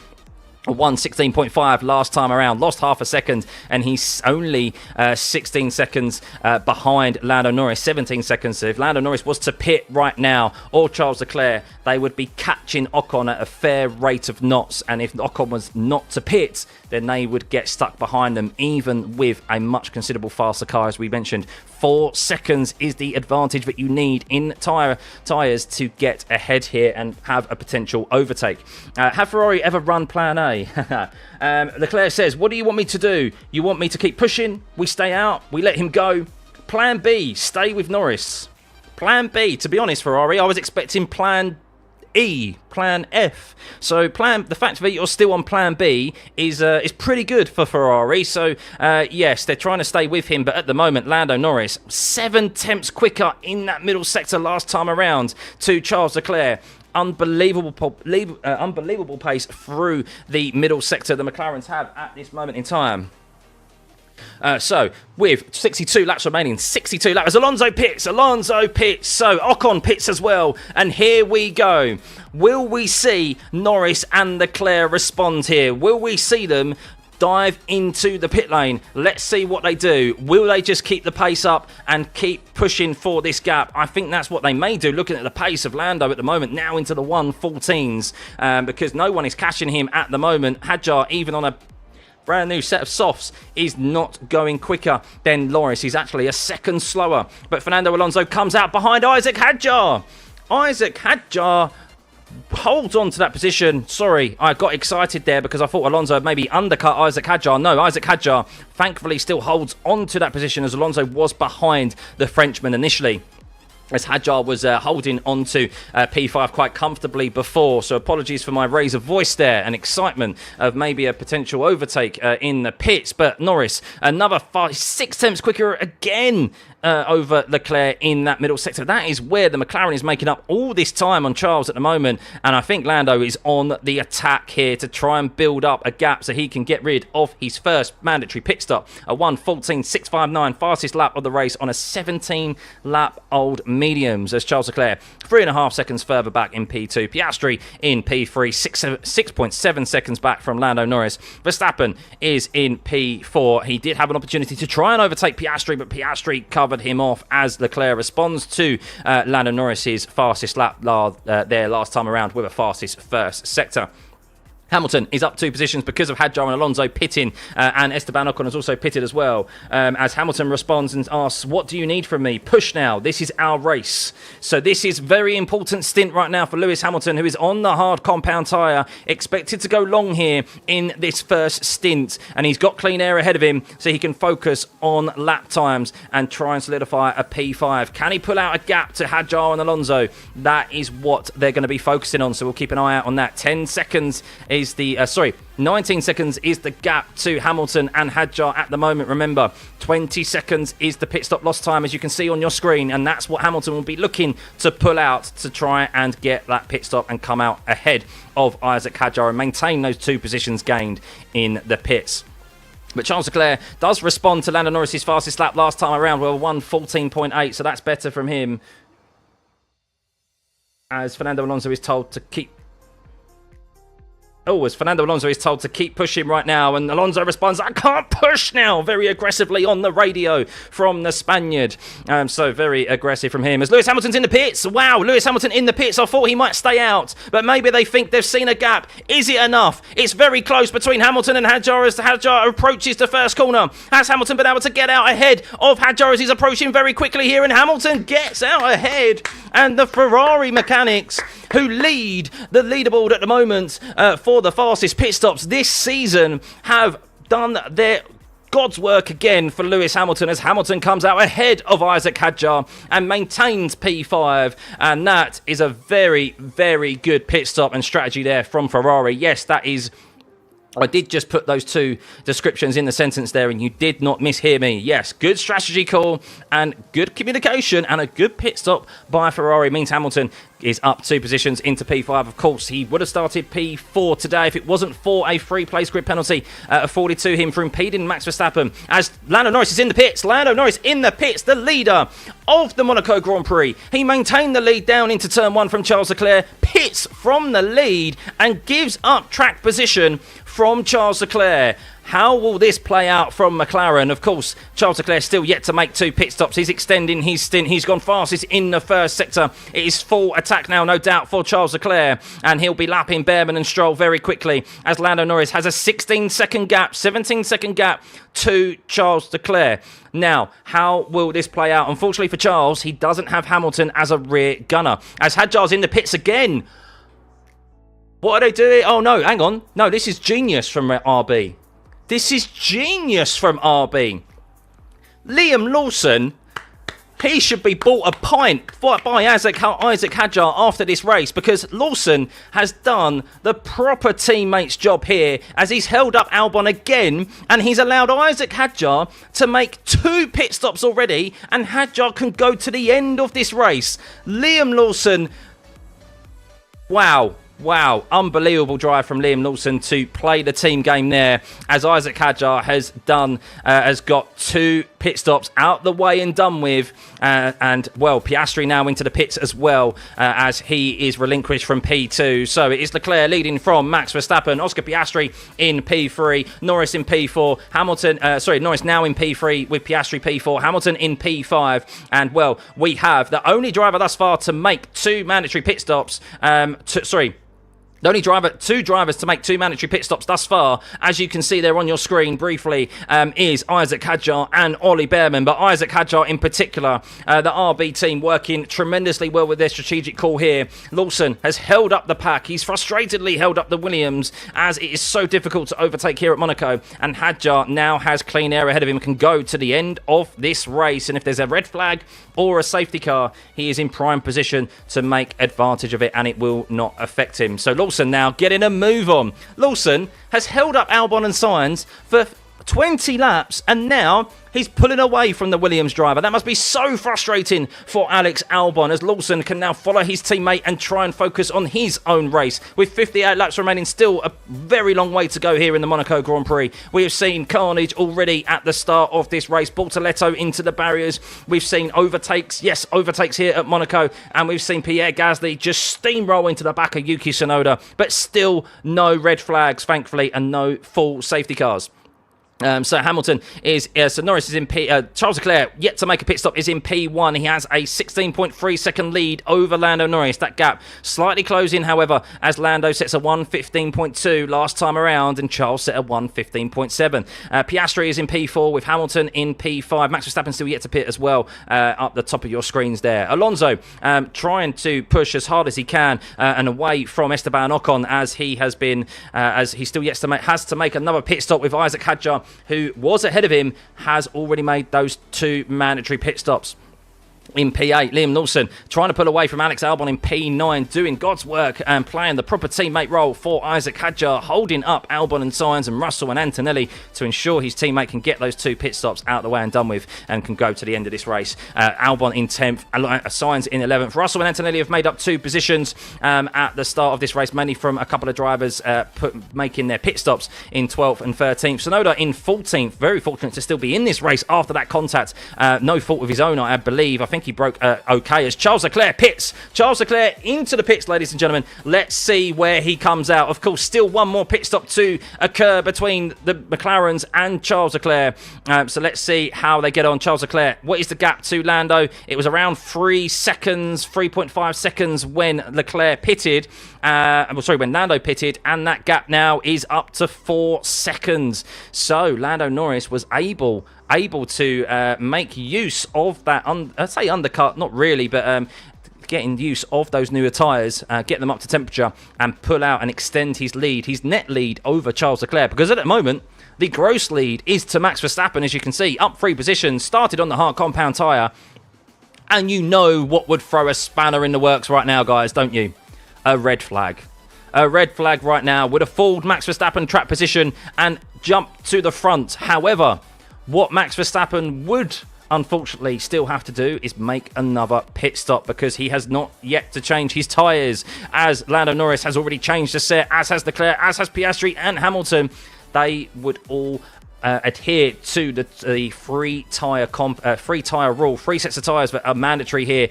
1:16.5 last time around, lost half a second, and he's only 16 seconds behind Lando Norris, 17 seconds. So if Lando Norris was to pit right now, or Charles Leclerc, they would be catching Ocon at a fair rate of knots, and if Ocon was not to pit, then they would get stuck behind them, even with a much considerable faster car, as we mentioned. 4 seconds is the advantage that you need in tyres to get ahead here and have a potential overtake. Have Ferrari ever run Plan A? Leclerc says, what do you want me to do? You want me to keep pushing? We stay out? We let him go? Plan B, stay with Norris. Plan B, to be honest, Ferrari, I was expecting Plan E, Plan F. So the fact that you're still on Plan B is pretty good for Ferrari. So yes, they're trying to stay with him, but at the moment, Lando Norris 7 tenths quicker in that middle sector last time around to Charles Leclerc. Unbelievable pace through the middle sector the McLarens have at this moment in time. So, with 62 laps remaining, 62 laps, Alonso pits, so Ocon pits as well, and here we go. Will we see Norris and Leclerc respond here? Will we see them dive into the pit lane? Let's see what they do. Will they just keep the pace up and keep pushing for this gap? I think that's what they may do, looking at the pace of Lando at the moment, now into the 1:14s, because no one is catching him at the moment. Hadjar, even on a brand new set of softs, is not going quicker than Norris. He's actually a second slower. But Fernando Alonso comes out behind Isaac Hadjar. Isaac Hadjar holds on to that position. Sorry, I got excited there because I thought Alonso had maybe undercut Isaac Hadjar. No, Isaac Hadjar thankfully still holds on to that position, as Alonso was behind the Frenchman initially, as Hadjar was holding on to P5 quite comfortably before. So apologies for my raise of voice there and excitement of maybe a potential overtake in the pits. But Norris, another 6 tenths quicker again over Leclerc in that middle sector. That is where the McLaren is making up all this time on Charles at the moment. And I think Lando is on the attack here to try and build up a gap so he can get rid of his first mandatory pit stop. A 1:14.659, fastest lap of the race on a 17-lap-old mediums, as Charles Leclerc 3.5 seconds further back in P2. Piastri in P3, 6.7 seconds back from Lando Norris. Verstappen is in P4. He did have an opportunity to try and overtake Piastri, but Piastri covered him off as Leclerc responds to Lando Norris's fastest lap there last time around with a fastest first sector. Hamilton is up 2 positions because of Hadjar and Alonso pitting, and Esteban Ocon has also pitted as well, as Hamilton responds and asks, what do you need from me? Push now. This is our race. So this is very important stint right now for Lewis Hamilton, who is on the hard compound tyre, expected to go long here in this first stint, and he's got clean air ahead of him so he can focus on lap times and try and solidify a P5. Can he pull out a gap to Hadjar and Alonso? That is what they're going to be focusing on, so we'll keep an eye out on that. 10 seconds is the 19 seconds is the gap to Hamilton and Hadjar at the moment. Remember, 20 seconds is the pit stop lost time, as you can see on your screen, and that's what Hamilton will be looking to pull out to try and get that pit stop and come out ahead of Isaac Hadjar and maintain those 2 positions gained in the pits. But Charles Leclerc does respond to Lando Norris's fastest lap last time around. Well, 1:14.8, so that's better from him. As Fernando Alonso is told to keep... as Fernando Alonso is told to keep pushing right now, and Alonso responds, I can't push now, very aggressively on the radio from the Spaniard. So very aggressive from him. As Lewis Hamilton's in the pits, wow, Lewis Hamilton in the pits. I thought he might stay out, but maybe they think they've seen a gap. Is it enough? It's very close between Hamilton and Hadjar as Hadjar approaches the first corner. Has Hamilton been able to get out ahead of Hadjar as he's approaching very quickly here, and Hamilton gets out ahead, and the Ferrari mechanics, who lead the leaderboard at the moment for the fastest pit stops this season, have done their God's work again for Lewis Hamilton, as Hamilton comes out ahead of Isaac Hadjar and maintains P5, and that is a very, very good pit stop and strategy there from Ferrari. Yes, that is... I did just put those two descriptions in the sentence there, and you did not mishear me. Yes, good strategy call and good communication, and a good pit stop by Ferrari means Hamilton is up 2 positions into P5. Of course, he would have started P4 today if it wasn't for a free-place grid penalty afforded to him for impeding Max Verstappen. As Lando Norris is in the pits. Lando Norris in the pits, the leader of the Monaco Grand Prix. He maintained the lead down into turn 1 from Charles Leclerc, pits from the lead, and gives up track position from Charles Leclerc. How will this play out from McLaren? Of course, Charles Leclerc still yet to make 2 pit stops. He's extending his stint. He's gone fastest in the first sector. It is full attack now, no doubt, for Charles Leclerc. And he'll be lapping Behrman and Stroll very quickly, as Lando Norris has a 16-second gap, 17-second gap to Charles Leclerc. Now, how will this play out? Unfortunately for Charles, he doesn't have Hamilton as a rear gunner, as Hadjar's in the pits again. What are they doing? Oh, no, hang on. No, this is genius from RB. This is genius from RB. Liam Lawson, he should be bought a pint by Isaac Hadjar after this race, because Lawson has done the proper teammate's job here, as he's held up Albon again, and he's allowed Isaac Hadjar to make 2 pit stops already, and Hadjar can go to the end of this race. Liam Lawson, wow. Wow, unbelievable drive from Liam Lawson to play the team game there, as Isaac Hadjar has got 2 pit stops out the way and done with, and well, Piastri now into the pits as well, as he is relinquished from P2. So it is Leclerc leading from Max Verstappen, Oscar Piastri in P3, Norris in P4, Norris now in P3 with Piastri P4, Hamilton in P5, and well, we have the only driver thus far to make 2 mandatory pit stops, two drivers to make 2 mandatory pit stops thus far, as you can see there on your screen briefly, is Isaac Hadjar and Ollie Behrman. But Isaac Hadjar in particular, the RB team working tremendously well with their strategic call here. Lawson has held up the pack. He's frustratedly held up the Williams, as it is so difficult to overtake here at Monaco. And Hadjar now has clean air ahead of him, can go to the end of this race. And if there's a red flag or a safety car, he is in prime position to make advantage of it, and it will not affect him. So Lawson now getting a move on. Lawson has held up Albon and Sainz for 20 laps, and now he's pulling away from the Williams driver. That must be so frustrating for Alex Albon, as Lawson can now follow his teammate and try and focus on his own race. With 58 laps remaining, still a very long way to go here in the Monaco Grand Prix. We have seen carnage already at the start of this race. Bortoletto into the barriers. We've seen overtakes here at Monaco, and we've seen Pierre Gasly just steamroll into the back of Yuki Tsunoda, but still no red flags, thankfully, and no full safety cars. So Hamilton is, so Norris is in P, Charles Leclerc, yet to make a pit stop, is in P1. He has a 16.3 second lead over Lando Norris. That gap slightly closing, however, as Lando sets a 1:15.2 last time around, and Charles set a 1:15.7. Piastri is in P4 with Hamilton in P5. Max Verstappen still yet to pit as well, up the top of your screens there. Alonso trying to push as hard as he can and away from Esteban Ocon, as he has been, as he still has to make another pit stop with Isaac Hadjar, who was ahead of him, has already made those 2 mandatory pit stops. In P8, Liam Lawson trying to pull away from Alex Albon in P9, doing God's work and playing the proper teammate role for Isaac Hadjar, holding up Albon and Sainz and Russell and Antonelli to ensure his teammate can get those 2 pit stops out of the way and done with and can go to the end of this race. Albon in 10th, Sainz in 11th. Russell and Antonelli have made up 2 positions at the start of this race, mainly from a couple of drivers making their pit stops in 12th and 13th. Tsunoda in 14th, very fortunate to still be in this race after that contact. No fault of his own, I believe. I think he broke okay as Charles Leclerc pits. Charles Leclerc into the pits, ladies and gentlemen. Let's see where he comes out. Of course, still one more pit stop to occur between the McLarens and Charles Leclerc. So let's see how they get on. Charles Leclerc, what is the gap to Lando? It was around 3 seconds, 3.5 seconds when Leclerc pitted. When Lando pitted, and that gap now is up to 4 seconds. So Lando Norris was able to make use of that, I'd say undercut, not really, but getting use of those newer tyres, get them up to temperature and pull out and extend his lead, his net lead over Charles Leclerc, because at the moment, the gross lead is to Max Verstappen, as you can see, up 3 positions, started on the hard compound tyre, and you know what would throw a spanner in the works right now, guys, don't you? A red flag. A red flag right now would have fooled Max Verstappen track position and jumped to the front. However, what Max Verstappen would unfortunately still have to do is make another pit stop, because he has not yet to change his tyres, as Lando Norris has already changed the set, as has Leclerc, as has Piastri and Hamilton. They would all adhere to the free tyre rule. 3 sets of tyres that are mandatory here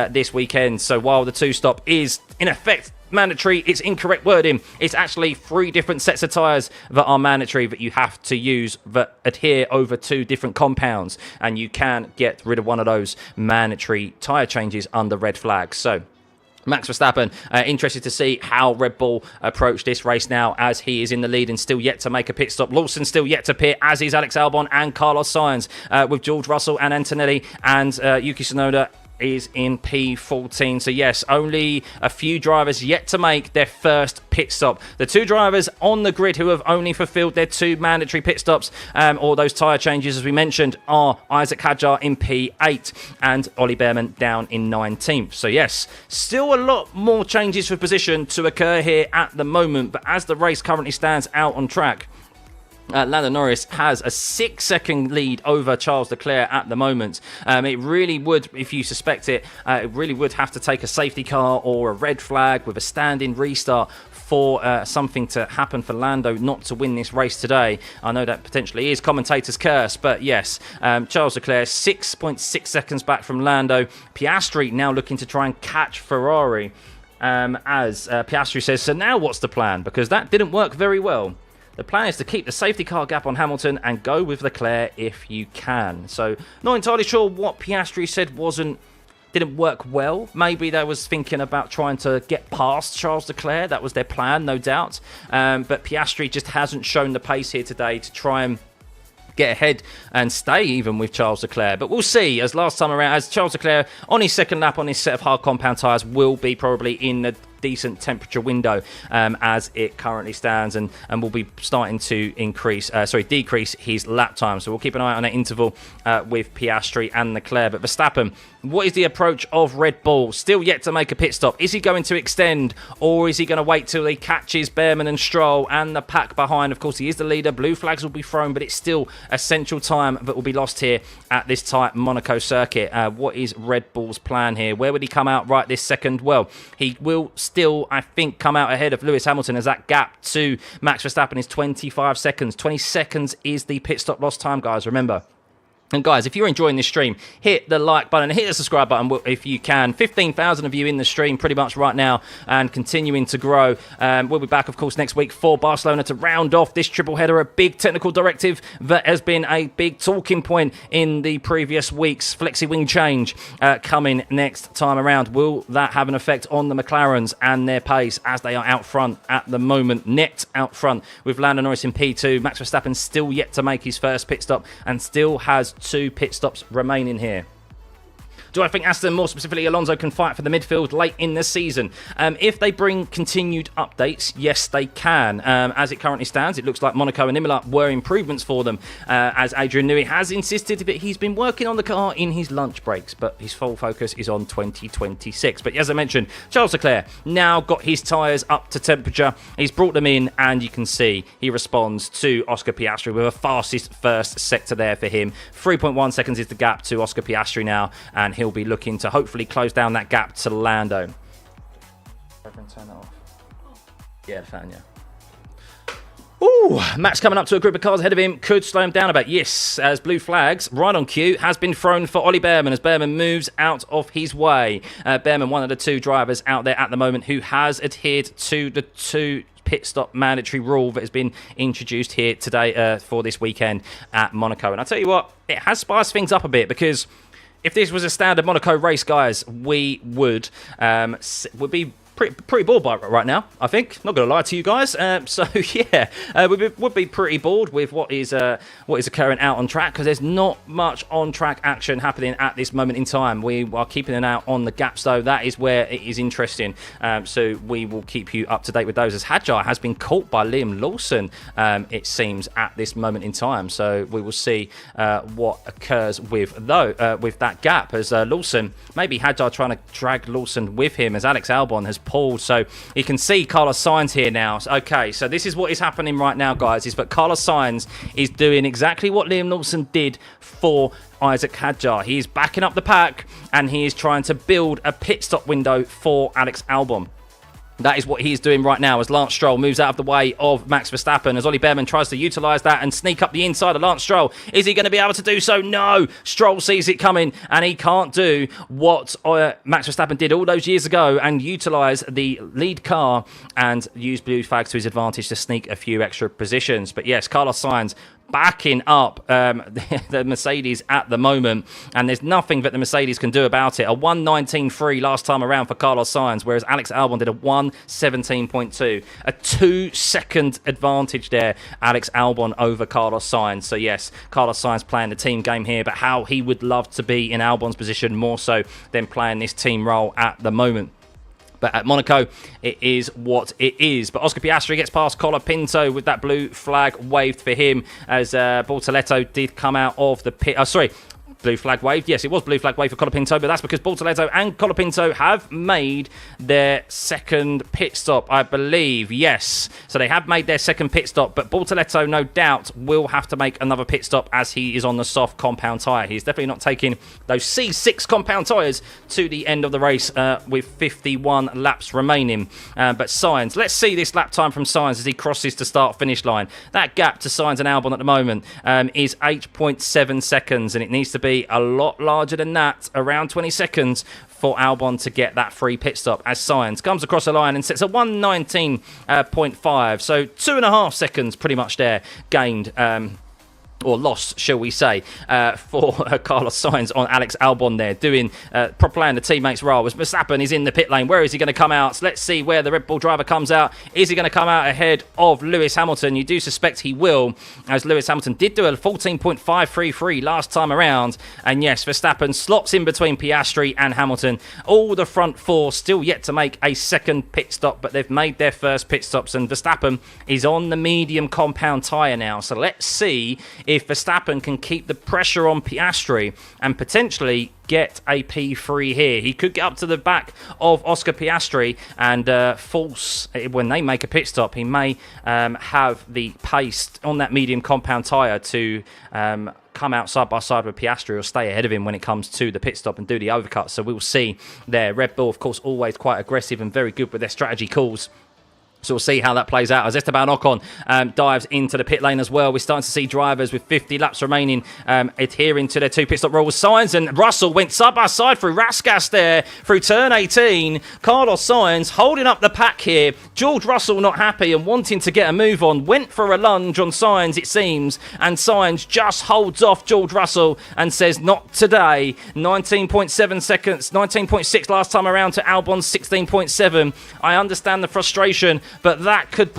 this weekend. So while the 2-stop is in effect mandatory, it's incorrect wording. It's actually 3 different sets of tyres that are mandatory that you have to use that adhere over 2 different compounds, and you can get rid of one of those mandatory tyre changes under red flags. So Max Verstappen, interested to see how Red Bull approach this race now, as he is in the lead and still yet to make a pit stop. Lawson still yet to pit, as is Alex Albon and Carlos Sainz, with George Russell and Antonelli, and Yuki Tsunoda is in P14. So yes, only a few drivers yet to make their first pit stop. The 2 drivers on the grid who have only fulfilled their 2 mandatory pit stops, or those tyre changes as we mentioned, are Isaac Hadjar in P8 and Ollie Behrman down in 19th. So yes, still a lot more changes for position to occur here at the moment, but as the race currently stands out on track, Lando Norris has a 6-second lead over Charles Leclerc at the moment. It really would, if you suspect it, it really would have to take a safety car or a red flag with a standing restart for something to happen for Lando not to win this race today. I know that potentially is commentator's curse, but yes, Charles Leclerc 6.6 seconds back from Lando. Piastri now looking to try and catch Ferrari, as Piastri says, so now what's the plan? Because that didn't work very well. The plan is to keep the safety car gap on Hamilton and go with Leclerc if you can. So, not entirely sure what Piastri said didn't work well. Maybe they was thinking about trying to get past Charles Leclerc. That was their plan, no doubt. But Piastri just hasn't shown the pace here today to try and get ahead and stay even with Charles Leclerc. But we'll see, as last time around, as Charles Leclerc on his second lap on his set of hard compound tyres will be probably in the decent temperature window as it currently stands, and will be starting to decrease his lap time. So we'll keep an eye on that interval with Piastri and Leclerc. But Verstappen, what is the approach of Red Bull? Still yet to make a pit stop. Is he going to extend, or is he going to wait till he catches Behrman and Stroll and the pack behind? Of course, he is the leader. Blue flags will be thrown, but it's still essential time that will be lost here at this tight Monaco circuit. What is Red Bull's plan here? Where would he come out right this second? Well, he will still, I think, come out ahead of Lewis Hamilton, as that gap to Max Verstappen is 25 seconds. 20 seconds is the pit stop lost time, guys, remember. And guys, if you're enjoying this stream, hit the like button and hit the subscribe button if you can. 15,000 of you in the stream pretty much right now, and continuing to grow. We'll be back, of course, next week for Barcelona to round off this triple header. A big technical directive that has been a big talking point in the previous weeks. Flexi wing change coming next time around. Will that have an effect on the McLarens and their pace, as they are out front at the moment? Net out front with Lando Norris in P2. Max Verstappen still yet to make his first pit stop and still has 2 pit stops remaining here. Do I think Aston, more specifically Alonso, can fight for the midfield late in the season? If they bring continued updates, yes, they can. As it currently stands, it looks like Monaco and Imola were improvements for them, as Adrian Newey has insisted that he's been working on the car in his lunch breaks, but his full focus is on 2026. But as I mentioned, Charles Leclerc now got his tyres up to temperature. He's brought them in, and you can see he responds to Oscar Piastri with a fastest first sector there for him. 3.1 seconds is the gap to Oscar Piastri now, and he'll be looking to hopefully close down that gap to Lando. Turn that off. Yeah, the fan, yeah. Ooh, Max coming up to a group of cars ahead of him could slow him down a bit. Yes, as blue flags, right on cue, has been thrown for Ollie Behrman as Behrman moves out of his way. Behrman, one of the two drivers out there at the moment who has adhered to the two pit stop mandatory rule that has been introduced here today for this weekend at Monaco. And I tell you what, it has spiced things up a bit, because if this was a standard Monaco race, guys, we would be pretty bored by it right now, I think. Not going to lie to you guys. So yeah, we would be pretty bored with what is occurring out on track, because there's not much on track action happening at this moment in time. We are keeping an eye out on the gaps, though. That is where it is interesting. So we will keep you up to date with those, as Hadjar has been caught by Liam Lawson, it seems, at this moment in time. So we will see what occurs with that gap, as Lawson, maybe Hadjar trying to drag Lawson with him, as Alex Albon has pulled. So you can see Carlos Sainz here now. Okay, so this is what is happening right now, guys, is that Carlos Sainz is doing exactly what Liam Lawson did for Isaac Hadjar. He is backing up the pack, and he is trying to build a pit stop window for Alex Albon. That is what he's doing right now, as Lance Stroll moves out of the way of Max Verstappen, as Ollie Behrman tries to utilise that and sneak up the inside of Lance Stroll. Is he going to be able to do so? No! Stroll sees it coming, and he can't do what Max Verstappen did all those years ago and utilise the lead car and use blue flags to his advantage to sneak a few extra positions. But yes, Carlos Sainz backing up the Mercedes at the moment, and there's nothing that the Mercedes can do about it. A 1:19.3 last time around for Carlos Sainz, whereas Alex Albon did a 1:17.2. A 2-second advantage there, Alex Albon over Carlos Sainz. So yes, Carlos Sainz playing the team game here, but how he would love to be in Albon's position more so than playing this team role at the moment. But at Monaco, it is what it is. But Oscar Piastri gets past Colapinto with that blue flag waved for him, as Bortoleto did come out of the pit. Blue flag waved. Yes, it was blue flag wave for Colapinto, but that's because Bortoleto and Colapinto have made their second pit stop, I believe. Yes, so they have made their second pit stop, but Bortoleto, no doubt, will have to make another pit stop, as he is on the soft compound tyre. He's definitely not taking those C6 compound tyres to the end of the race with 51 laps remaining. But Sainz, let's see this lap time from Sainz as he crosses the start-finish line. That gap to Sainz and Albon at the moment is 8.7 seconds, and it needs to be a lot larger than that, around 20 seconds, for Albon to get that free pit stop, as Sainz comes across the line and sets a 1:19.5. So 2.5 seconds pretty much there gained, or lost, shall we say, for Carlos Sainz on Alex Albon there, doing proper playing the teammates' role. As Verstappen is in the pit lane, where is he going to come out? So let's see where the Red Bull driver comes out. Is he going to come out ahead of Lewis Hamilton? You do suspect he will, as Lewis Hamilton did do a 14.533 last time around. And yes, Verstappen slots in between Piastri and Hamilton. All the front four still yet to make a second pit stop, but they've made their first pit stops, and Verstappen is on the medium compound tyre now. So let's see if Verstappen can keep the pressure on Piastri and potentially get a P3 here. He could get up to the back of Oscar Piastri and force, when they make a pit stop, he may have the pace on that medium compound tyre to come out side by side with Piastri, or stay ahead of him when it comes to the pit stop and do the overcut. So we'll see there. Red Bull, of course, always quite aggressive and very good with their strategy calls. So we'll see how that plays out as Esteban Ocon dives into the pit lane as well. We're starting to see drivers with 50 laps remaining adhering to their two pit stop rules. Sainz and Russell went side by side through Rasgas there through turn 18. Carlos Sainz holding up the pack here. George Russell not happy and wanting to get a move on. Went for a lunge on Sainz, it seems. And Sainz just holds off George Russell and says, not today. 19.7 seconds, 19.6 last time around to Albon's 16.7. I understand the frustration, but that could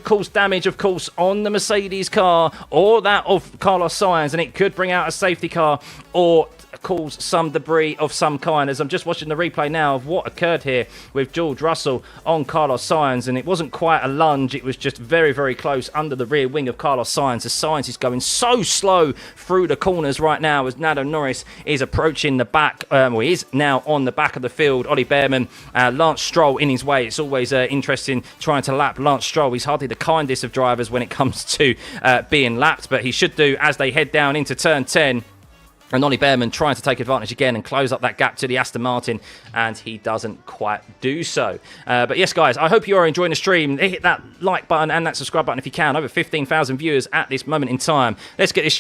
cause damage, of course, on the Mercedes car or that of Carlos Sainz, and it could bring out a safety car or cause some debris of some kind, as I'm just watching the replay now of what occurred here with George Russell on Carlos Sainz, and it wasn't quite a lunge, it was just very, very close under the rear wing of Carlos Sainz. As Sainz is going so slow through the corners right now as Lando Norris is approaching the back, he is now on the back of the field. Ollie Behrman, Lance Stroll in his way. It's always interesting trying to lap Lance Stroll. He's hardly the kindest of drivers when it comes to being lapped, but he should do as they head down into turn 10. And Ollie Behrman trying to take advantage again and close up that gap to the Aston Martin, and he doesn't quite do so. But yes, guys, I hope you are enjoying the stream. Hit that like button and that subscribe button if you can. Over 15,000 viewers at this moment in time. Let's get this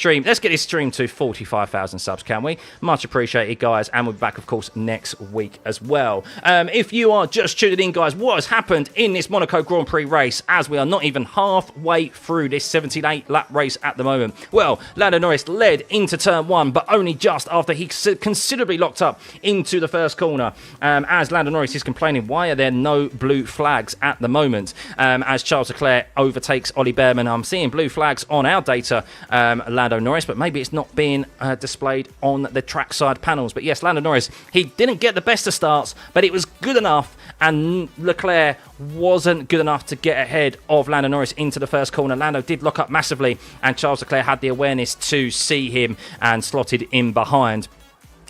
stream to 45,000 subs, can we? Much appreciated, guys, and we'll be back, of course, next week as well. If you are just tuning in, guys, what has happened in this Monaco Grand Prix race, as we are not even halfway through this 78-lap race at the moment? Well, Lando Norris led into turn 1, but only just after he considerably locked up into the first corner, as Lando Norris is complaining, why are there no blue flags at the moment, as Charles Leclerc overtakes Ollie Behrman. I'm seeing blue flags on our data, Lando Norris, but maybe it's not being displayed on the trackside panels. But yes, Lando Norris, he didn't get the best of starts, but it was good enough, and Leclerc wasn't good enough to get ahead of Lando Norris into the first corner. Lando did lock up massively, and Charles Leclerc had the awareness to see him and slotted in behind.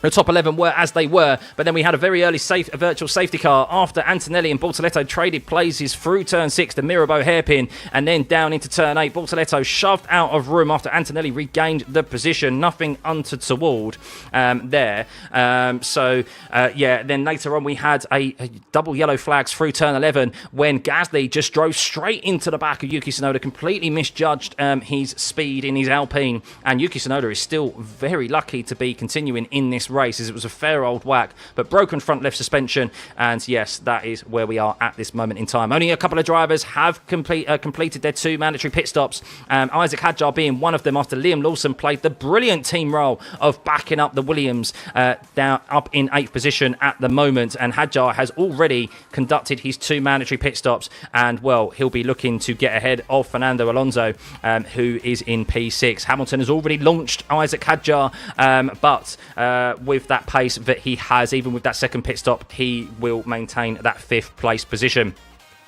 The top 11 were as they were, but then we had a very early virtual safety car after Antonelli and Bortoleto traded places through turn 6, the Mirabeau hairpin, and then down into turn 8. Bortoleto shoved out of room after Antonelli regained the position. Nothing untoward there. Then later on we had a double yellow flags through turn 11 when Gasly just drove straight into the back of Yuki Tsunoda, completely misjudged his speed in his Alpine, and Yuki Tsunoda is still very lucky to be continuing in this race, as it was a fair old whack, but broken front left suspension, and yes, that is where we are at this moment in time. Only a couple of drivers have completed their 2 mandatory pit stops, Isaac Hadjar being one of them, after Liam Lawson played the brilliant team role of backing up the Williams down up in 8th position at the moment, and Hadjar has already conducted his 2 mandatory pit stops, and well, he'll be looking to get ahead of Fernando Alonso, who is in P6. Hamilton has already launched Isaac Hadjar, but with that pace that he has, even with that second pit stop, he will maintain that 5th place position.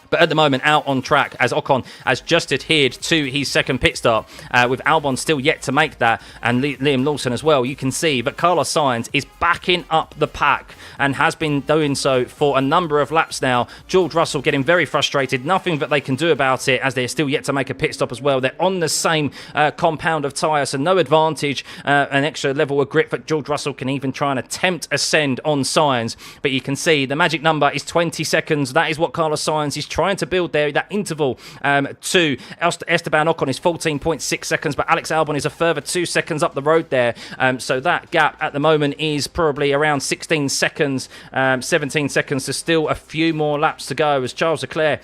But at the moment, out on track, as Ocon has just adhered to his second pit stop, with Albon still yet to make that, and Liam Lawson as well, you can see. But Carlos Sainz is backing up the pack and has been doing so for a number of laps now. George Russell getting very frustrated. Nothing that they can do about it, as they're still yet to make a pit stop as well. They're on the same compound of tyre, so no advantage, an extra level of grip that George Russell can even try and attempt ascend on Sainz. But you can see the magic number is 20 seconds. That is what Carlos Sainz is trying to build there, that interval to Esteban Ocon is 14.6 seconds, but Alex Albon is a further 2 seconds up the road there, so that gap at the moment is probably around 16 seconds, 17 seconds, so still a few more laps to go, as Charles Leclerc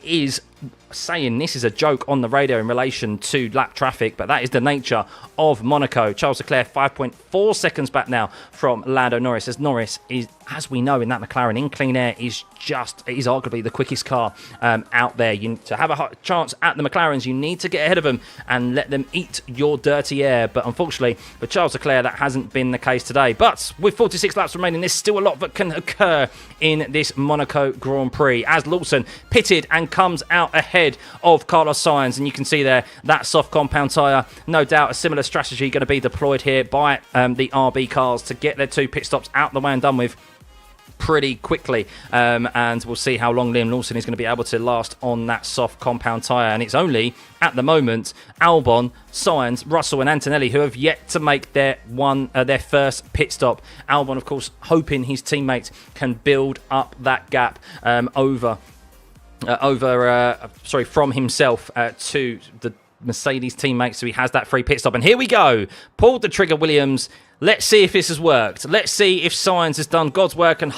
is saying this is a joke on the radio in relation to lap traffic, but that is the nature of Monaco. Charles Leclerc 5.4 seconds back now from Lando Norris, as Norris is, as we know, in that McLaren in clean air is arguably the quickest car out there. To have a chance at the McLarens, you need to get ahead of them and let them eat your dirty air, but unfortunately for Charles Leclerc that hasn't been the case today. But with 46 laps remaining, there's still a lot that can occur in this Monaco Grand Prix, as Lawson pitted and comes out ahead of Carlos Sainz, and you can see there that soft compound tyre. No doubt a similar strategy going to be deployed here by the RB cars to get their 2 pit stops out the way and done with pretty quickly, and we'll see how long Liam Lawson is going to be able to last on that soft compound tyre. And it's only at the moment Albon, Sainz, Russell and Antonelli who have yet to make their first pit stop. Albon, of course, hoping his teammates can build up that gap from himself to the Mercedes teammates, so he has that free pit stop. And here we go, pulled the trigger, Williams. Let's see if this has worked. Let's see if Sainz has done God's work and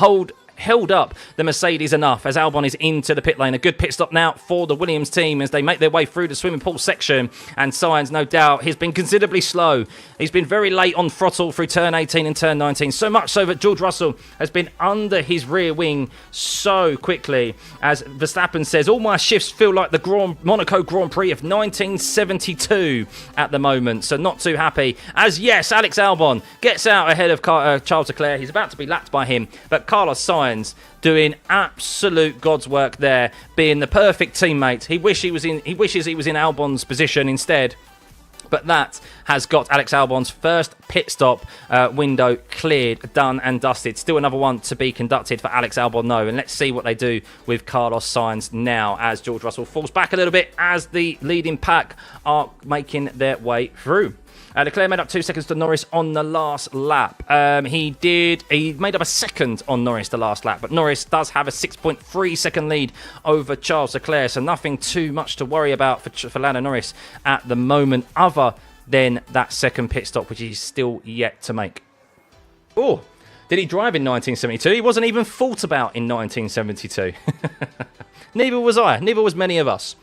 held up the Mercedes enough as Albon is into the pit lane. A good pit stop now for the Williams team as they make their way through the swimming pool section. And Sainz, no doubt, has been considerably slow. He's been very late on throttle through turn 18 and turn 19. So much so that George Russell has been under his rear wing so quickly. As Verstappen says, all my shifts feel like the Monaco Grand Prix of 1972 at the moment. So not too happy. As yes, Alex Albon gets out ahead of Charles Leclerc. He's about to be lapped by him. But Carlos Sainz doing absolute God's work there, being the perfect teammate. He wishes he was in Albon's position instead. But that has got Alex Albon's first pit stop window cleared, done and dusted. Still another one to be conducted for Alex Albon, though. And let's see what they do with Carlos Sainz now as George Russell falls back a little bit as the leading pack are making their way through. Leclerc made up 2 seconds to Norris on the last lap. He made up a second on Norris the last lap, but Norris does have a 6.3 second lead over Charles Leclerc, so nothing too much to worry about for Lando Norris at the moment, other than that second pit stop, which he's still yet to make. Oh, did he drive in 1972? He wasn't even thought about in 1972. Neither was I. Neither was many of us.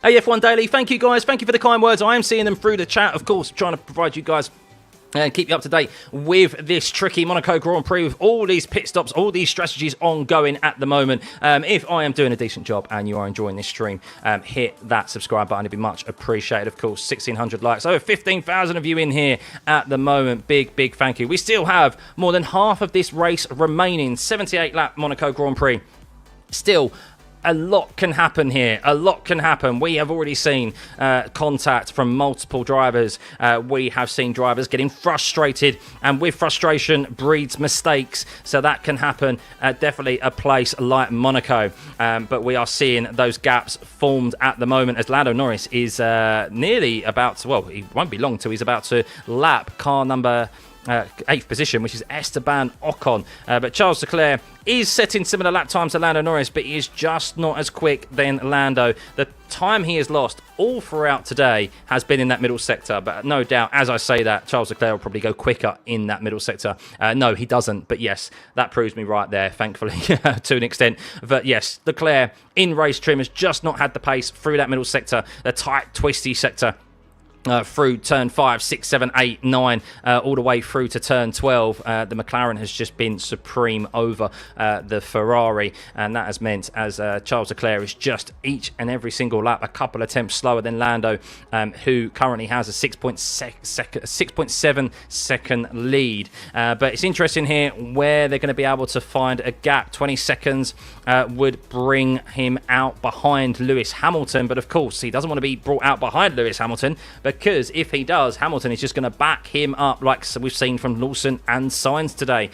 AF1 Daily, thank you guys. Thank you for the kind words. I am seeing them through the chat, of course, trying to provide you guys and keep you up to date with this tricky Monaco Grand Prix with all these pit stops, all these strategies ongoing at the moment. If I am doing a decent job and you are enjoying this stream, hit that subscribe button. It'd be much appreciated, of course. 1,600 likes, over 15,000 of you in here at the moment. Big thank you. We still have more than half of this race remaining. 78 lap Monaco Grand Prix. Still, a lot can happen here. A lot can happen. We have already seen contact from multiple drivers. We have seen drivers getting frustrated, and with frustration breeds mistakes. So that can happen at definitely a place like Monaco. But we are seeing those gaps formed at the moment as Lando Norris is nearly about to, well, he won't be long till he's about to lap car number 8th position, which is Esteban Ocon. But Charles Leclerc is setting similar lap times to Lando Norris, but he is just not as quick than Lando. The time he has lost all throughout today has been in that middle sector, but no doubt, as I say that, Charles Leclerc will probably go quicker in that middle sector. No, he doesn't, but yes, that proves me right there, thankfully, to an extent. But yes, Leclerc in race trim has just not had the pace through that middle sector, the tight, twisty sector. Through turn 5, 6, 7, 8, 9, all the way through to turn 12. The McLaren has just been supreme over the Ferrari, and that has meant as Charles Leclerc is just each and every single lap a couple attempts slower than Lando, who currently has a 6.7 second lead. But it's interesting here where they're going to be able to find a gap. 20 seconds would bring him out behind Lewis Hamilton, but of course he doesn't want to be brought out behind Lewis Hamilton, because if he does, Hamilton is just going to back him up like we've seen from Lawson and Sainz today,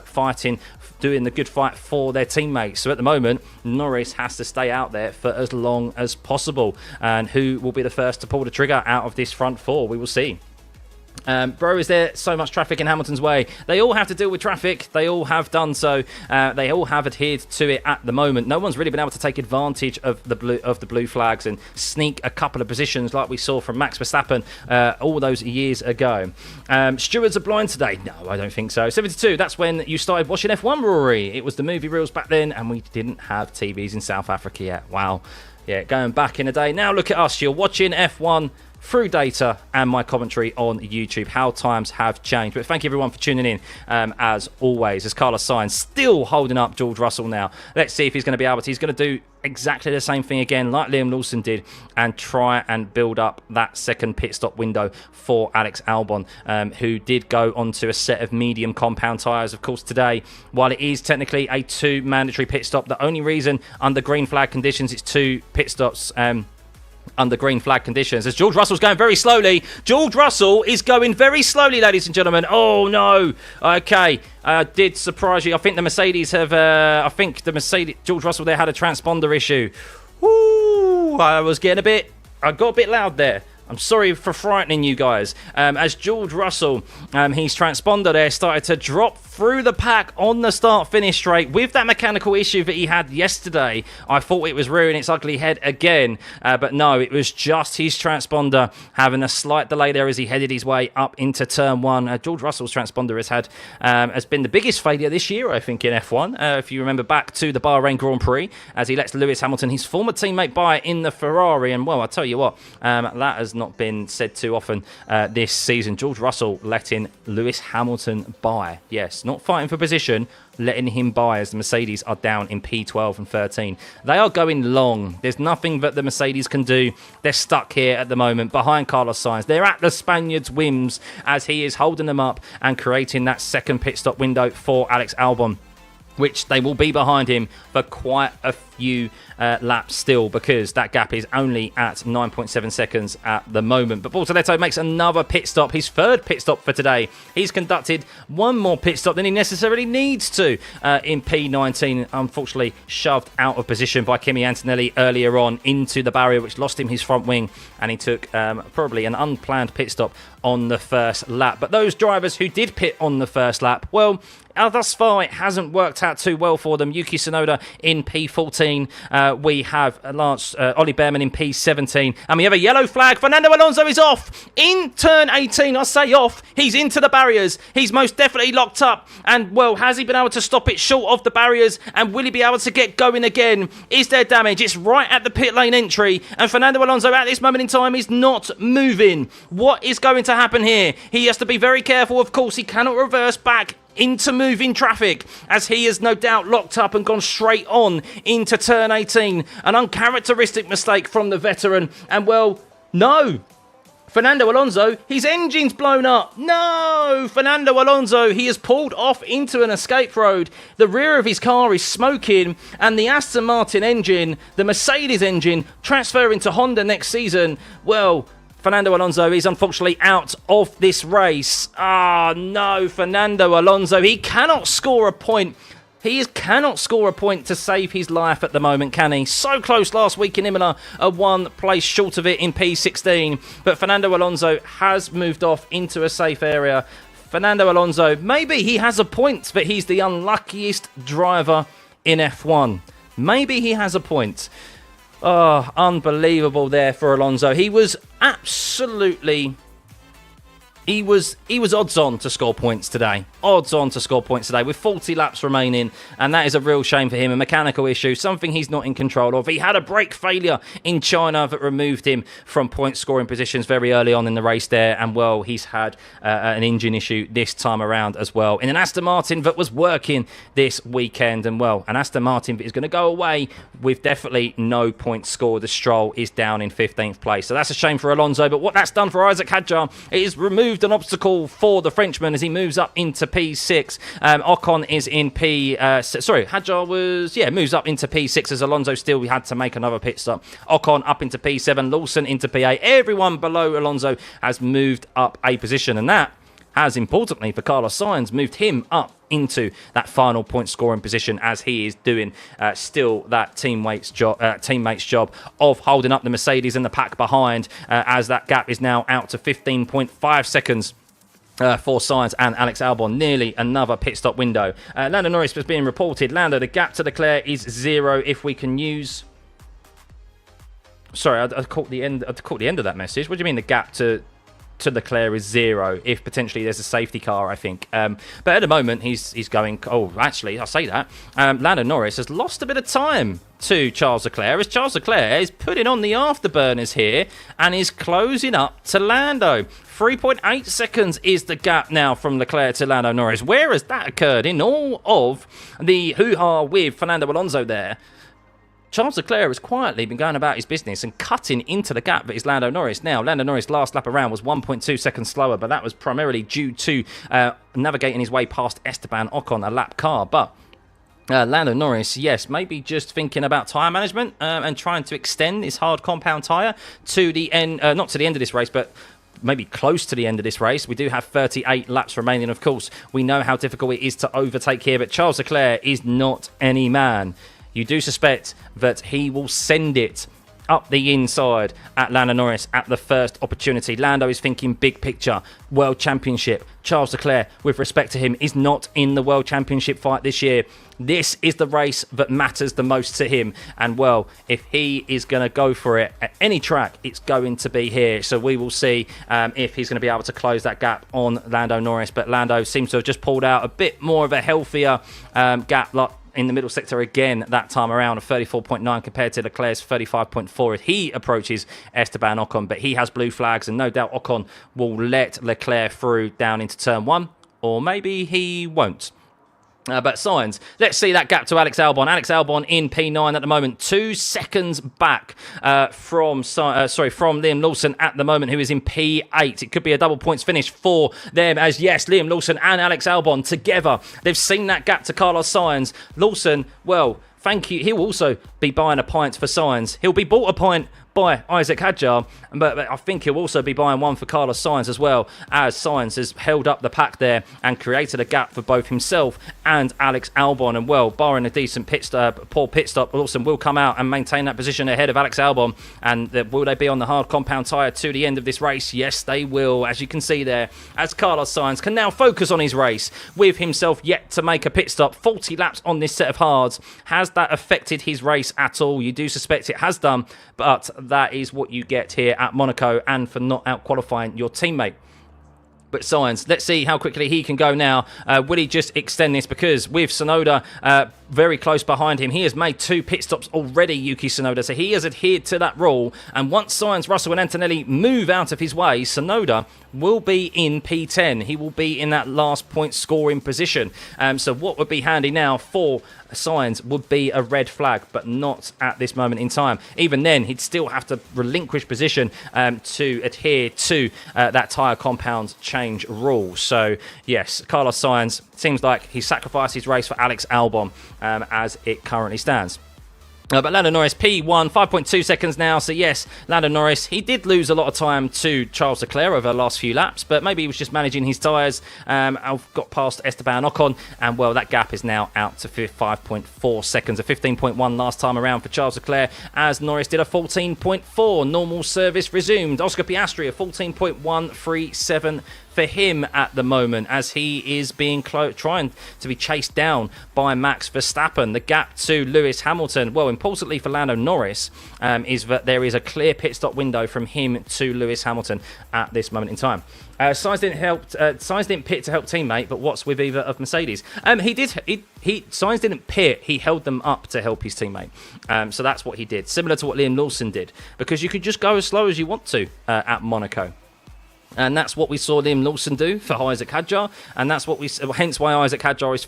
fighting, doing the good fight for their teammates. So at the moment, Norris has to stay out there for as long as possible. And who will be the first to pull the trigger out of this front four? We will see. Bro, is there so much traffic in Hamilton's way? They all have to deal with traffic. They all have done so. They all have adhered to it at the moment. No one's really been able to take advantage of the blue flags and sneak a couple of positions like we saw from Max Verstappen all those years ago. Stewards are blind today? No, I don't think so. 72, that's when you started watching F1, Rory. It was the movie reels back then, and we didn't have TVs in South Africa yet. Wow. Yeah, going back in the day. Now look at us. You're watching F1 through data and my commentary on YouTube. How times have changed. But thank you everyone for tuning in as always. As Carlos Sainz still holding up George Russell now. Let's see if he's going to be able to. He's going to do exactly the same thing again like Liam Lawson did and try and build up that second pit stop window for Alex Albon, who did go onto a set of medium compound tyres. Of course, today, while it is technically a 2 mandatory pit stop, the only reason under green flag conditions it's 2 pit stops under green flag conditions, as George Russell's going very slowly. George Russell is going very slowly, ladies and gentlemen. Oh no. Okay, did surprise you. I think the Mercedes have George Russell there had a transponder issue. Woo, I got a bit loud there. I'm sorry for frightening you guys. As George Russell, his transponder there started to drop through the pack on the start-finish straight with that mechanical issue that he had yesterday. I thought it was rearing its ugly head again, but no, it was just his transponder having a slight delay there as he headed his way up into turn one. George Russell's transponder has been the biggest failure this year, I think, in F1. If you remember back to the Bahrain Grand Prix, as he lets Lewis Hamilton, his former teammate, by in the Ferrari, and well, I tell you what, that has not been said too often this season. George Russell letting Lewis Hamilton by. Yes, not fighting for position, letting him by as the Mercedes are down in P12 and 13. They are going long. There's nothing that the Mercedes can do. They're stuck here at the moment behind Carlos Sainz. They're at the Spaniard's whims as he is holding them up and creating that second pit stop window for Alex Albon, which they will be behind him for quite a few laps still, because that gap is only at 9.7 seconds at the moment. But Bortoletto makes another pit stop, his third pit stop for today. He's conducted one more pit stop than he necessarily needs to in P19. Unfortunately, shoved out of position by Kimi Antonelli earlier on into the barrier, which lost him his front wing, and he took probably an unplanned pit stop on the first lap. But those drivers who did pit on the first lap, well, thus far, it hasn't worked out too well for them. Yuki Tsunoda in P14. We have Ollie Behrman in P17. And we have a yellow flag. Fernando Alonso is off in turn 18. I say off. He's into the barriers. He's most definitely locked up. And, well, has he been able to stop it short of the barriers? And will he be able to get going again? Is there damage? It's right at the pit lane entry. And Fernando Alonso at this moment in time is not moving. What is going to happen here? He has to be very careful. Of course, he cannot reverse back into moving traffic, as he has no doubt locked up and gone straight on into turn 18. An uncharacteristic mistake from the veteran. And, well, no. Fernando Alonso, his engine's blown up. No! Fernando Alonso, he has pulled off into an escape road. The rear of his car is smoking, and the Aston Martin engine, the Mercedes engine, transferring to Honda next season, well, Fernando Alonso is unfortunately out of this race. No, Fernando Alonso. He cannot score a point. He cannot score a point to save his life at the moment, can he? So close last week in Imola, a one place short of it in P16. But Fernando Alonso has moved off into a safe area. Fernando Alonso, maybe he has a point, but he's the unluckiest driver in F1. Maybe he has a point. Oh, unbelievable there for Alonso. He was absolutely... He was odds on to score points today. Odds on to score points today with 40 laps remaining, and that is a real shame for him. A mechanical issue, something he's not in control of. He had a brake failure in China that removed him from point scoring positions very early on in the race there, and well, he's had an engine issue this time around as well. In an Aston Martin that was working this weekend, and well, an Aston Martin that is going to go away with definitely no points scored. The Stroll is down in 15th place, so that's a shame for Alonso. But what that's done for Isaac Hadjar is removed an obstacle for the Frenchman as he moves up into P6. Ocon is in Hadjar moves up into P6 as Alonso still had to make another pit stop. Ocon up into P7, Lawson into P8. Everyone below Alonso has moved up a position, and that has, importantly for Carlos Sainz, moved him up into that final point scoring position as he is doing still that teammate's job of holding up the Mercedes and the pack behind, as that gap is now out to 15.5 seconds for Sainz and Alex Albon. Nearly another pit stop window. Lando Norris was being reported. Lando, the gap to Leclerc is 0. If we can use... Sorry, I caught the end of that message. What do you mean the gap to Leclerc is 0 if potentially there's a safety car, I think. But at the moment, he's going... Oh, actually, I'll say that. Lando Norris has lost a bit of time to Charles Leclerc, as Charles Leclerc is putting on the afterburners here and is closing up to Lando. 3.8 seconds is the gap now from Leclerc to Lando Norris. Where has that occurred in all of the hoo-ha with Fernando Alonso there? Charles Leclerc has quietly been going about his business and cutting into the gap that is Lando Norris. Now, Lando Norris' last lap around was 1.2 seconds slower, but that was primarily due to navigating his way past Esteban Ocon, a lap car. But Lando Norris, yes, maybe just thinking about tyre management and trying to extend his hard compound tyre to the end, not to the end of this race, but maybe close to the end of this race. We do have 38 laps remaining, of course. We know how difficult it is to overtake here, but Charles Leclerc is not any man. You do suspect that he will send it up the inside at Lando Norris at the first opportunity. Lando is thinking big picture, World Championship. Charles Leclerc, with respect to him, is not in the World Championship fight this year. This is the race that matters the most to him. And, well, if he is going to go for it at any track, it's going to be here. So we will see if he's going to be able to close that gap on Lando Norris. But Lando seems to have just pulled out a bit more of a healthier gap in the middle sector again that time around, of 34.9 compared to Leclerc's 35.4 as he approaches Esteban Ocon. But he has blue flags, and no doubt Ocon will let Leclerc through down into turn 1, or maybe he won't. But Sainz, let's see that gap to Alex Albon. Alex Albon in P9 at the moment, 2 seconds back from Liam Lawson at the moment, who is in P8. It could be a double points finish for them, as yes, Liam Lawson and Alex Albon together, they've seen that gap to Carlos Sainz. Lawson, well, thank you. He'll also be buying a pint for Sainz. He'll be bought a pint by Isaac Hadjar, but I think he'll also be buying one for Carlos Sainz as well, as Sainz has held up the pack there and created a gap for both himself and Alex Albon. And, well, barring a decent poor pit stop, Lawson will come out and maintain that position ahead of Alex Albon. And will they be on the hard compound tyre to the end of this race? Yes, they will, as you can see there, as Carlos Sainz can now focus on his race with himself yet to make a pit stop. 40 laps on this set of hards. Has that affected his race at all? You do suspect it has done, but that is what you get here at Monaco, and for not out-qualifying your teammate. But Sainz, let's see how quickly he can go now. Will he just extend this? Because with Tsunoda very close behind him, he has made 2 pit stops already, Yuki Tsunoda. So he has adhered to that rule. And once Sainz, Russell and Antonelli move out of his way, Tsunoda will be in P10. He will be in that last point scoring position. So what would be handy now for Sainz would be a red flag, but not at this moment in time. Even then, he'd still have to relinquish position to adhere to that tyre compound change rule. So, yes, Carlos Sainz seems like he sacrificed his race for Alex Albon as it currently stands. But Lando Norris, P1, 5.2 seconds now. So, yes, Lando Norris, he did lose a lot of time to Charles Leclerc over the last few laps, but maybe he was just managing his tyres. I've got past Esteban Ocon, and, well, that gap is now out to 5.4 seconds. A 15.1 last time around for Charles Leclerc, as Norris did a 14.4. Normal service resumed. Oscar Piastri, a 14.137 for him at the moment, as he is being trying to be chased down by Max Verstappen. The gap to Lewis Hamilton, well, importantly for Lando Norris, is that there is a clear pit stop window from him to Lewis Hamilton at this moment in time. Sainz didn't pit to help teammate, but what's with either of Mercedes? Sainz didn't pit, he held them up to help his teammate. So that's what he did, similar to what Liam Lawson did, because you could just go as slow as you want to at Monaco. And that's what we saw Liam Lawson do for Isaac Hadjar, and that's what hence why Isaac Hadjar is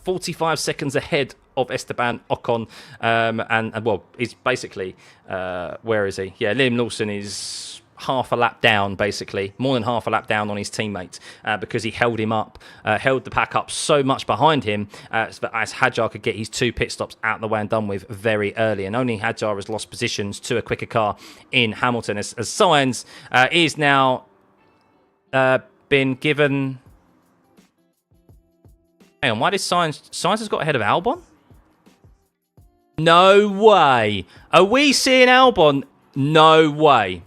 45 seconds ahead of Esteban Ocon, and well, he's basically where is he? Yeah, Liam Lawson is half a lap down, basically, more than half a lap down on his teammate, because he held him up, held the pack up so much behind him, as Hadjar could get his 2 pit stops out the way and done with very early, and only Hadjar has lost positions to a quicker car in Hamilton, as Sainz is now been given. Hang on, why did Sainz has got ahead of Albon? No way. Are we seeing Albon? No way.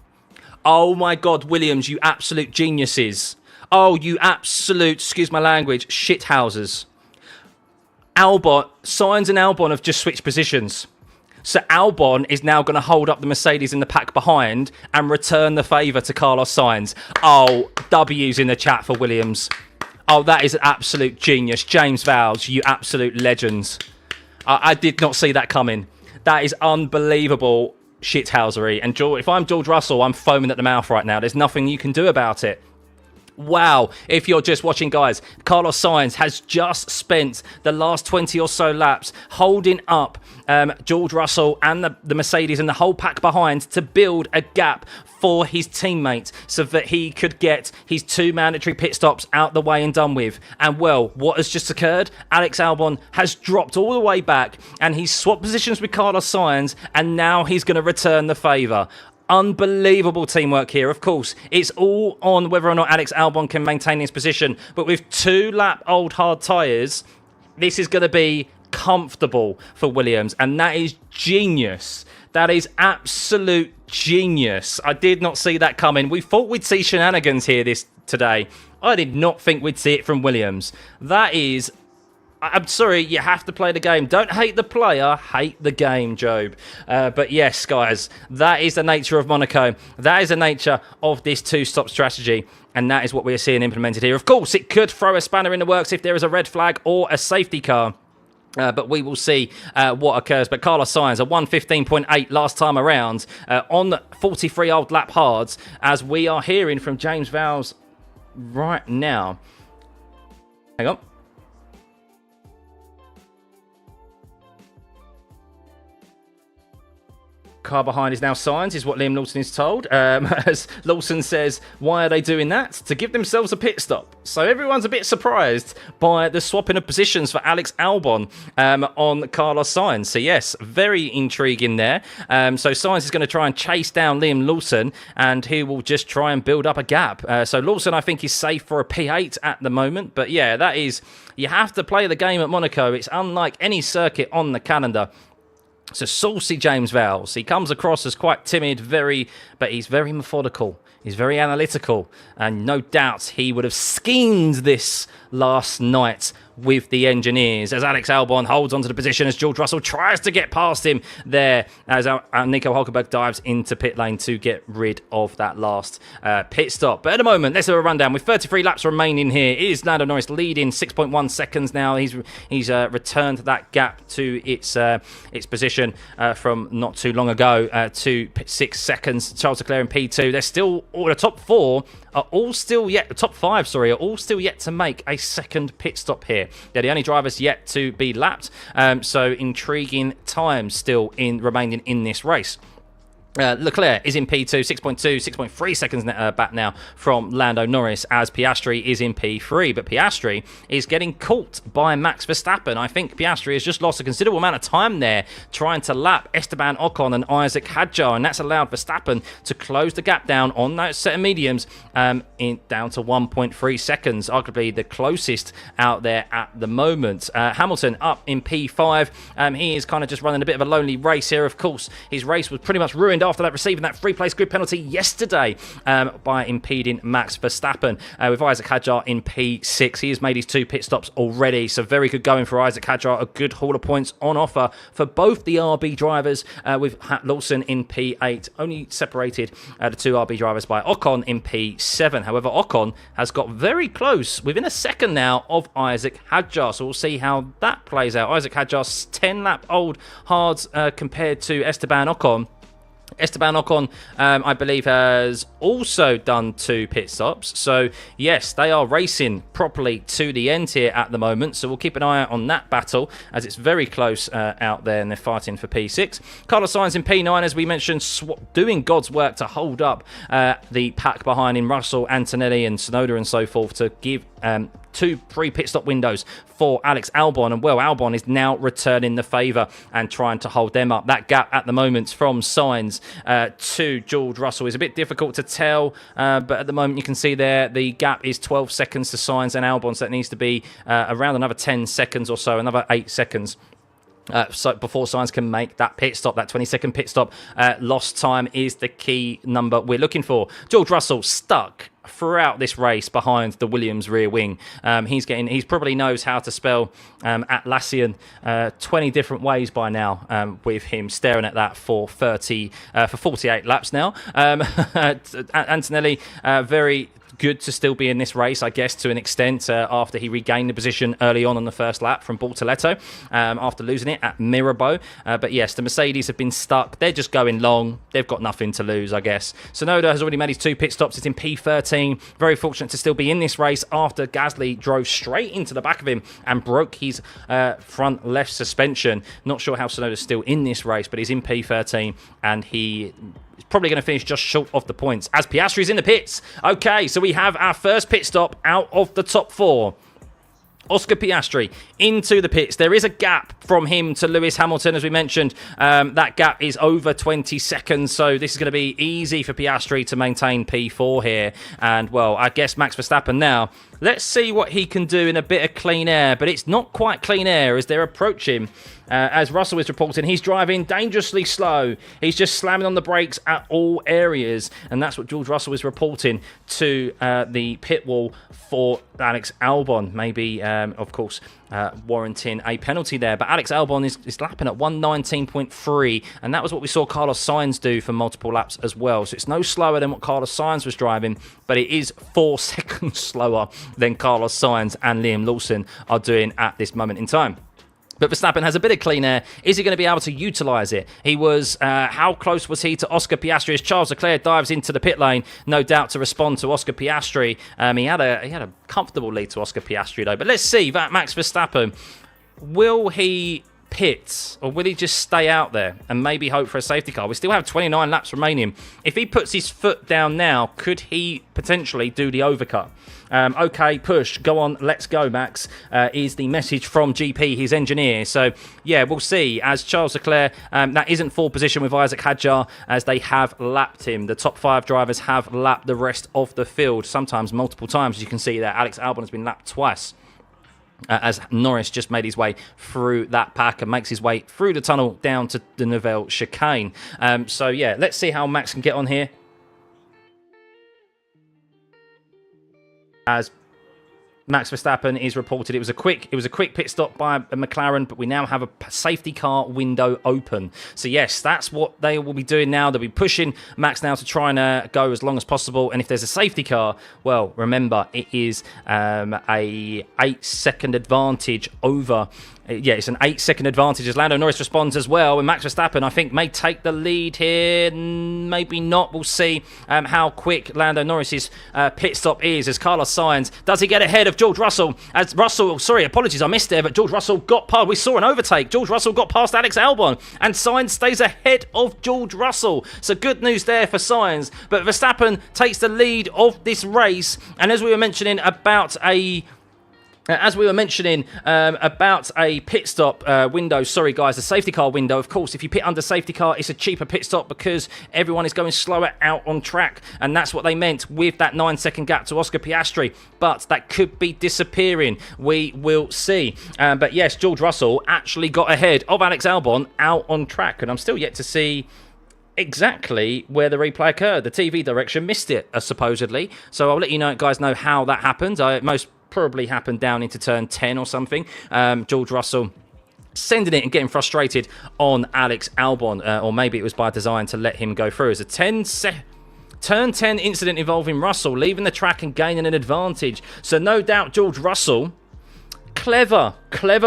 Oh my God, Williams, you absolute geniuses. Oh, you absolute, excuse my language, shithousers. Sainz and Albon have just switched positions. So Albon is now going to hold up the Mercedes in the pack behind and return the favour to Carlos Sainz. Oh, W's in the chat for Williams. Oh, that is an absolute genius. James Vowles, you absolute legends. I did not see that coming. That is unbelievable shithousery. And if I'm George Russell, I'm foaming at the mouth right now. There's nothing you can do about it. Wow, if you're just watching, guys, Carlos Sainz has just spent the last 20 or so laps holding up George Russell and the Mercedes and the whole pack behind to build a gap for his teammate so that he could get his 2 mandatory pit stops out the way and done with. And, well, what has just occurred? Alex Albon has dropped all the way back and he's swapped positions with Carlos Sainz, and now he's going to return the favour. Unbelievable teamwork here. Of course, it's all on whether or not Alex Albon can maintain his position. But with 2 lap old hard tyres, this is going to be comfortable for Williams, and that is genius. That is absolute genius. I did not see that coming. We thought we'd see shenanigans here today. I did not think we'd see it from Williams. That is... I'm sorry, you have to play the game. Don't hate the player, hate the game, Job. But yes, guys, that is the nature of Monaco. That is the nature of this two-stop strategy, and that is what we're seeing implemented here. Of course, it could throw a spanner in the works if there is a red flag or a safety car. But we will see what occurs. But Carlos Sainz, a 1:15.8 last time around on 43 old lap hards, as we are hearing from James Vowles right now. Hang on. Car behind is now Sainz, is what Liam Lawson is told. As Lawson says, why are they doing that? To give themselves a pit stop. So everyone's a bit surprised by the swapping of positions for Alex Albon on Carlos Sainz. So yes, very intriguing there. So Sainz is going to try and chase down Liam Lawson, and he will just try and build up a gap. So Lawson, I think, is safe for a P8 at the moment. But yeah, that is, you have to play the game at Monaco. It's unlike any circuit on the calendar. So saucy James Vowles. He comes across as quite timid, but he's very methodical. He's very analytical, and no doubt he would have schemed this last night with the engineers, as Alex Albon holds onto the position as George Russell tries to get past him there, as Nico Hulkenberg dives into pit lane to get rid of that last pit stop. But at the moment, let's have a rundown. With 33 laps remaining here, is Lando Norris leading 6.1 seconds now. He's returned that gap to its position from not too long ago to 6 seconds. Charles Leclerc in P2. They're still, all the top four are all still yet, the top five, sorry, are all still yet to make a second pit stop here. They're the only drivers yet to be lapped. So intriguing times still remaining in this race. Leclerc is in P2, 6.3 seconds back now from Lando Norris, as Piastri is in P3. But Piastri is getting caught by Max Verstappen. I think Piastri has just lost a considerable amount of time there trying to lap Esteban Ocon and Isaac Hadjar, and that's allowed Verstappen to close the gap down on that set of mediums down to 1.3 seconds, arguably the closest out there at the moment. Hamilton up in P5. He is kind of just running a bit of a lonely race here. Of course, his race was pretty much ruined after that, receiving that free-place grid penalty yesterday by impeding Max Verstappen. With Isaac Hadjar in P6, he has made his 2 pit stops already, so very good going for Isaac Hadjar. A good haul of points on offer for both the RB drivers, with Lawson in P8, only separated the 2 RB drivers by Ocon in P7. However, Ocon has got very close, within a second now, of Isaac Hadjar, so we'll see how that plays out. Isaac Hadjar's 10-lap-old hards compared to Esteban Ocon. Esteban Ocon, I believe, has also done 2 pit stops. So, yes, they are racing properly to the end here at the moment. So, we'll keep an eye out on that battle, as it's very close out there, and they're fighting for P6. Carlos Sainz in P9, as we mentioned, doing God's work to hold up the pack behind in Russell, Antonelli and Tsunoda and so forth, to give 2 free pit stop windows for Alex Albon. And, well, Albon is now returning the favour and trying to hold them up. That gap at the moment from Sainz to George Russell is a bit difficult to tell, but at the moment you can see there the gap is 12 seconds to Sainz and Albon, so that needs to be around another 10 seconds or so, another 8 seconds. So before Sainz can make that pit stop, that 20-second pit stop. Lost time is the key number we're looking for. George Russell stuck throughout this race behind the Williams rear wing. He probably knows how to spell Atlassian 20 different ways by now, with him staring at that for 48 laps now. Antonelli, very good to still be in this race, I guess, to an extent, after he regained the position early on the first lap from Bortoletto, after losing it at Mirabeau. But yes, the Mercedes have been stuck. They're just going long. They've got nothing to lose, I guess. Tsunoda has already made his 2 pit stops. It's in P13. Very fortunate to still be in this race after Gasly drove straight into the back of him and broke his front left suspension. Not sure how Tsunoda's still in this race, but he's in P13, and he is probably going to finish just short of the points, as Piastri's in the pits. Okay, so we have our first pit stop out of the top 4. Oscar Piastri into the pits. There is a gap from him to Lewis Hamilton, as we mentioned. That gap is over 20 seconds, so this is going to be easy for Piastri to maintain P4 here. And, well, I guess Max Verstappen now, let's see what he can do in a bit of clean air, but it's not quite clean air as they're approaching. As Russell is reporting, he's driving dangerously slow. He's just slamming on the brakes at all areas, and that's what George Russell is reporting to the pit wall for Alex Albon. Maybe, of course, warranting a penalty there. But Alex Albon is lapping at 119.3, and that was what we saw Carlos Sainz do for multiple laps as well. So it's no slower than what Carlos Sainz was driving, but it is 4 seconds slower than Carlos Sainz and Liam Lawson are doing at this moment in time. But Verstappen has a bit of clean air. Is he going to be able to utilise it? He was, how close was he to Oscar Piastri as Charles Leclerc dives into the pit lane, no doubt to respond to Oscar Piastri. He had a comfortable lead to Oscar Piastri though. But let's see, that Max Verstappen, will he pit or will he just stay out there and maybe hope for a safety car? We still have 29 laps remaining. If he puts his foot down now, could he potentially do the overcut? Okay, push, go on, let's go, Max, is the message from GP, his engineer. So, yeah, we'll see. As Charles Leclerc, that isn't full position with Isaac Hadjar, as they have lapped him. The top 5 drivers have lapped the rest of the field, sometimes multiple times, as you can see there. Alex Albon has been lapped twice. As Norris just made his way through that pack and makes his way through the tunnel down to the Nivelle chicane. So, yeah, let's see how Max can get on here. As Max Verstappen is reported, it was a quick pit stop by McLaren, but we now have a safety car window open. So yes, that's what they will be doing now. They'll be pushing Max now to try and go as long as possible. And if there's a safety car, well, remember it is a 8-second advantage over. Yeah, it's an 8-second advantage as Lando Norris responds as well. And Max Verstappen, I think, may take the lead here. Maybe not. We'll see how quick Lando Norris's pit stop is as Carlos Sainz. Does he get ahead of George Russell? As Russell, sorry, apologies, I missed there, but George Russell got past. We saw an overtake. George Russell got past Alex Albon, and Sainz stays ahead of George Russell. So good news there for Sainz. But Verstappen takes the lead of this race. And as we were mentioning about a pit stop window, sorry guys, the safety car window, of course, if you pit under safety car, it's a cheaper pit stop because everyone is going slower out on track, and that's what they meant with that 9-second gap to Oscar Piastri, but that could be disappearing. We will see. But yes, George Russell actually got ahead of Alex Albon out on track, and I'm still yet to see exactly where the replay occurred. The TV direction missed it, supposedly, so I'll let you guys know how that happened. Most probably happened down into turn 10 or something. George Russell sending it and getting frustrated on Alex Albon, or maybe it was by design to let him go through. As a turn 10 incident involving Russell leaving the track and gaining an advantage. So no doubt George Russell, clever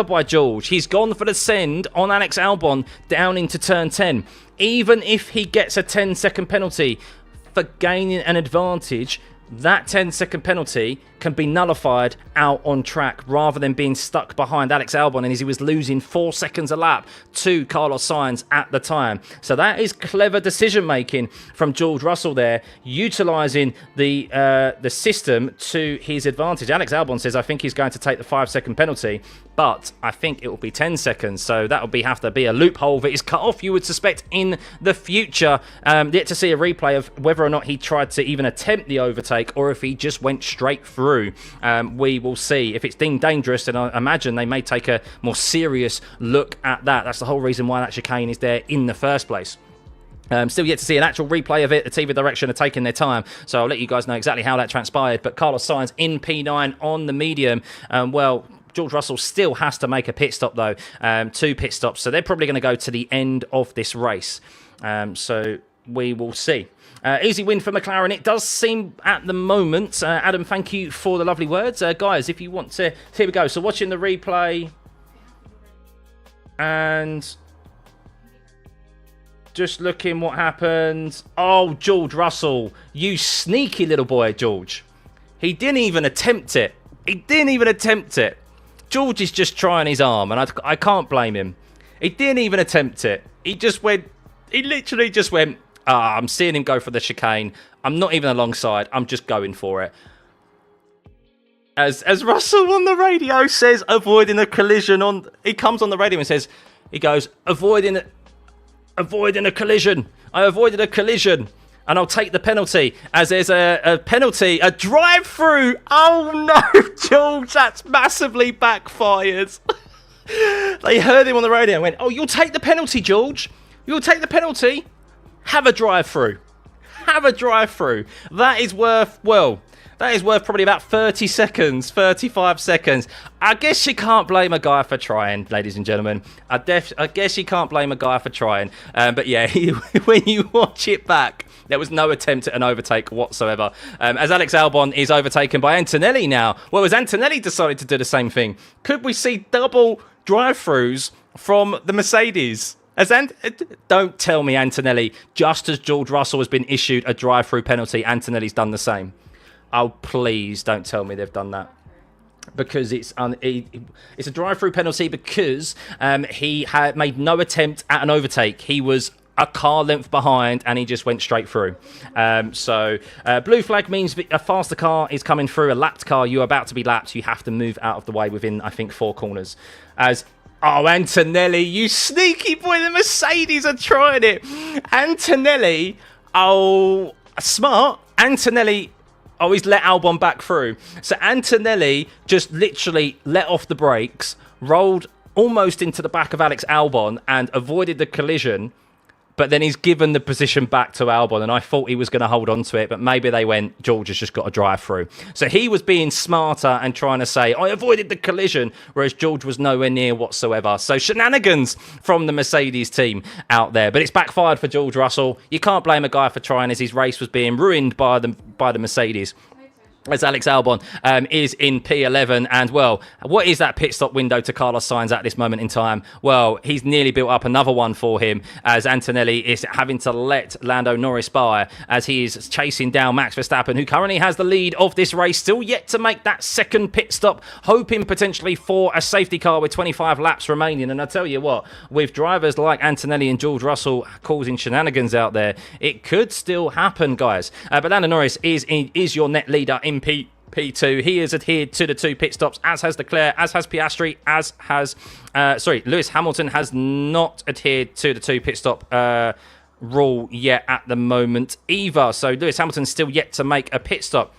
by George. He's gone for the send on Alex Albon down into turn 10. Even if he gets a 10-second penalty for gaining an advantage, that 10-second penalty can be nullified out on track rather than being stuck behind Alex Albon, and as he was losing 4 seconds a lap to Carlos Sainz at the time. So that is clever decision making from George Russell there, utilising the system to his advantage. Alex Albon says, I think he's going to take the 5-second penalty, but I think it will be 10 seconds. So that will have to be a loophole that is cut off, you would suspect, in the future. Yet to see a replay of whether or not he tried to even attempt the overtake or if he just went straight through. We will see. If it's deemed dangerous, then I imagine they may take a more serious look at that. That's the whole reason why that chicane is there in the first place. Still yet to see an actual replay of it. The TV direction are taking their time, so I'll let you guys know exactly how that transpired. But Carlos Sainz in P9 on the medium. Well, George Russell still has to make a pit stop, though. 2 pit stops, so they're probably going to go to the end of this race. So we will see. Easy win for McLaren, it does seem at the moment. Adam, thank you for the lovely words. Guys, if you want to... Here we go. So watching the replay. And just looking what happened. Oh, George Russell. You sneaky little boy, George. He didn't even attempt it. George is just trying his arm, and I can't blame him. He didn't even attempt it. He literally just went... I'm seeing him go for the chicane. I'm not even alongside. I'm just going for it. As Russell on the radio says, avoiding a collision on... He comes on the radio and says, he goes, avoiding a collision. I avoided a collision. And I'll take the penalty, as there's a penalty, a drive-through. Oh, no, George, that's massively backfired. They heard him on the radio and went, oh, you'll take the penalty, George. You'll take the penalty. Have a drive-through. Have a drive-through. That is worth, well, that is worth probably about 30 seconds, 35 seconds. I guess you can't blame a guy for trying, ladies and gentlemen. I guess you can't blame a guy for trying. But yeah, when you watch it back, there was no attempt at an overtake whatsoever. As Alex Albon is overtaken by Antonelli now. Well, as Antonelli decided to do the same thing, could we see double drive-throughs from the Mercedes? Don't tell me Antonelli, just as George Russell has been issued a drive-through penalty, Antonelli's done the same. Oh, please don't tell me they've done that. Because it's a drive-through penalty because he had made no attempt at an overtake. He was a car length behind and he just went straight through. Blue flag means that a faster car is coming through. A lapped car, you're about to be lapped. You have to move out of the way within, I think, 4 corners. Oh, Antonelli, you sneaky boy. The Mercedes are trying it. Antonelli, oh, smart. Antonelli, oh, he's let Albon back through. So Antonelli just literally let off the brakes, rolled almost into the back of Alex Albon and avoided the collision. But then he's given the position back to Albon, and I thought he was going to hold on to it, but maybe they went, George has just got to drive through. So he was being smarter and trying to say, I avoided the collision, whereas George was nowhere near whatsoever. So shenanigans from the Mercedes team out there. But it's backfired for George Russell. You can't blame a guy for trying, as his race was being ruined by the Mercedes. As Alex Albon is in P11. And, well, what is that pit stop window to Carlos Sainz at this moment in time? Well, he's nearly built up another one for him, as Antonelli is having to let Lando Norris by as he is chasing down Max Verstappen, who currently has the lead of this race, still yet to make that second pit stop, hoping potentially for a safety car with 25 laps remaining. And I tell you what, with drivers like Antonelli and George Russell causing shenanigans out there, it could still happen, guys. But Lando Norris is your net leader in P2. He has adhered to the 2 pit stops, as has Leclerc, as has Piastri, as has Lewis Hamilton has not adhered to the 2 pit stop rule yet at the moment either. So Lewis Hamilton's still yet to make a pit stop.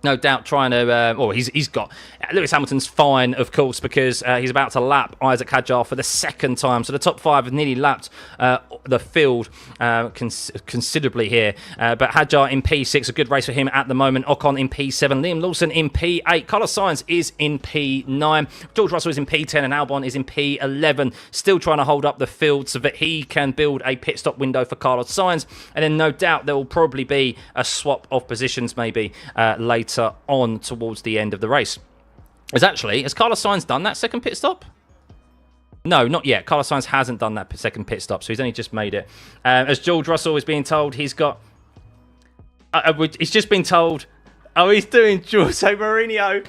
No doubt trying to... he's got... Lewis Hamilton's fine, of course, because he's about to lap Isaac Hadjar for the second time. So the top 5 have nearly lapped the field considerably here. But Hadjar in P6, a good race for him at the moment. Ocon in P7. Liam Lawson in P8. Carlos Sainz is in P9. George Russell is in P10 and Albon is in P11. Still trying to hold up the field so that he can build a pit stop window for Carlos Sainz. And then no doubt there will probably be a swap of positions maybe later on towards the end of the race. Has Carlos Sainz done that second pit stop? No, not yet. Carlos Sainz hasn't done that second pit stop, so he's only just made it. As George Russell is being told, he's got... he's just been told... Oh, he's doing Jose Mourinho.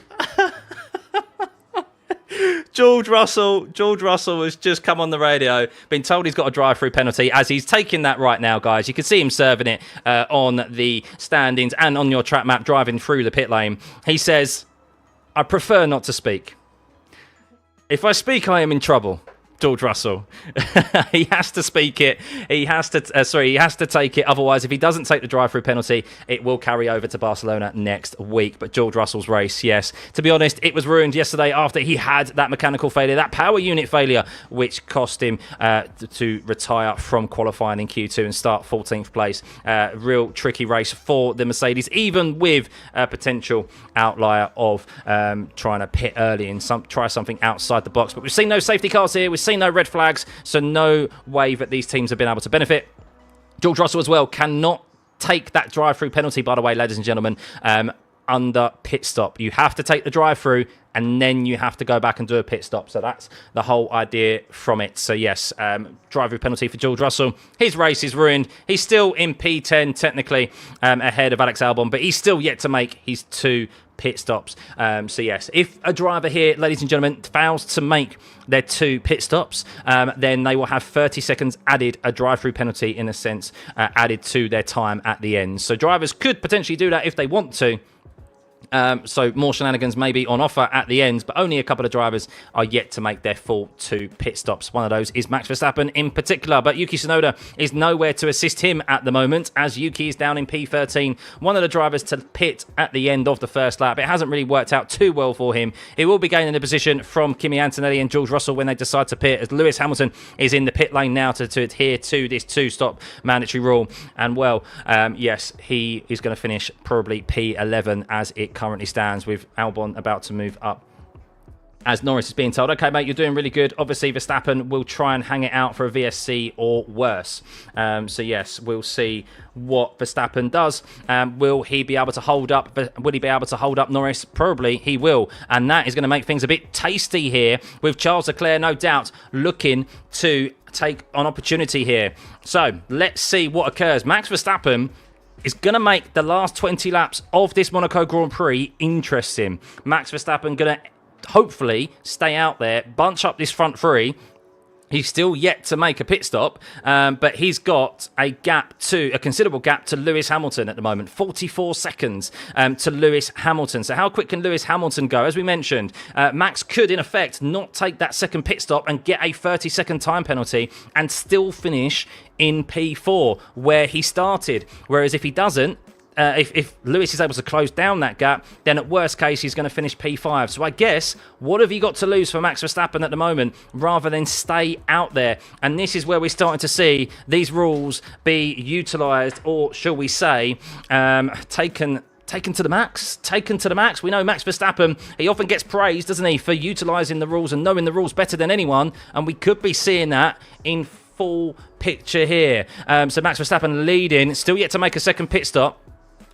George Russell has just come on the radio, been told he's got a drive-through penalty, as he's taking that right now, guys. You can see him serving it on the standings and on your track map driving through the pit lane. He says, I prefer not to speak. If I speak, I am in trouble. George Russell. He has to speak it. He has to take it. Otherwise, if he doesn't take the drive-through penalty, it will carry over to Barcelona next week. But George Russell's race, yes. To be honest, it was ruined yesterday after he had that mechanical failure, that power unit failure, which cost him to retire from qualifying in Q2 and start 14th place. Real tricky race for the Mercedes, even with a potential outlier of trying to pit early and try something outside the box. But we've seen no safety cars here. We've seen no red flags, so no way that these teams have been able to benefit. George Russell as well cannot take that drive-through penalty, by the way, ladies and gentlemen, under pit stop. You have to take the drive-through and then you have to go back and do a pit stop. So that's the whole idea from it. So yes, drive-through penalty for George Russell. His race is ruined. He's still in P10 technically ahead of Alex Albon, but he's still yet to make his 2 pit stops. So yes, if a driver here, ladies and gentlemen, fails to make their 2 pit stops, then they will have 30 seconds added, a drive-through penalty in a sense, added to their time at the end. So drivers could potentially do that if they want to. So more shenanigans may be on offer at the end, but only a couple of drivers are yet to make their full 2 pit stops. One of those is Max Verstappen in particular, but Yuki Tsunoda is nowhere to assist him at the moment, as Yuki is down in P13. One of the drivers to pit at the end of the first lap. It hasn't really worked out too well for him. He will be gaining a position from Kimi Antonelli and George Russell when they decide to pit, as Lewis Hamilton is in the pit lane now to adhere to this 2-stop mandatory rule. And well, yes, he is going to finish probably P11 as it currently stands, with Albon about to move up, as Norris is being told, okay, mate, you're doing really good. Obviously, Verstappen will try and hang it out for a VSC or worse. So, yes, we'll see what Verstappen does. Will he be able to hold up? Will he be able to hold up Norris? Probably he will. And that is going to make things a bit tasty here, with Charles Leclerc, no doubt, looking to take an opportunity here. So, let's see what occurs. Max Verstappen is going to make the last 20 laps of this Monaco Grand Prix interesting. Max Verstappen going to hopefully stay out there, bunch up this front 3. He's still yet to make a pit stop, but he's got a considerable gap to Lewis Hamilton at the moment. 44 seconds to Lewis Hamilton. So how quick can Lewis Hamilton go? As we mentioned, Max could, in effect, not take that second pit stop and get a 30-second time penalty and still finish in P4, where he started. Whereas if he doesn't, if Lewis is able to close down that gap, then at worst case, he's going to finish P5. So I guess, what have you got to lose for Max Verstappen at the moment, rather than stay out there? And this is where we're starting to see these rules be utilised, or shall we say, taken to the max. We know Max Verstappen, he often gets praised, doesn't he, for utilising the rules and knowing the rules better than anyone. And we could be seeing that in full picture here. So Max Verstappen leading, still yet to make a second pit stop.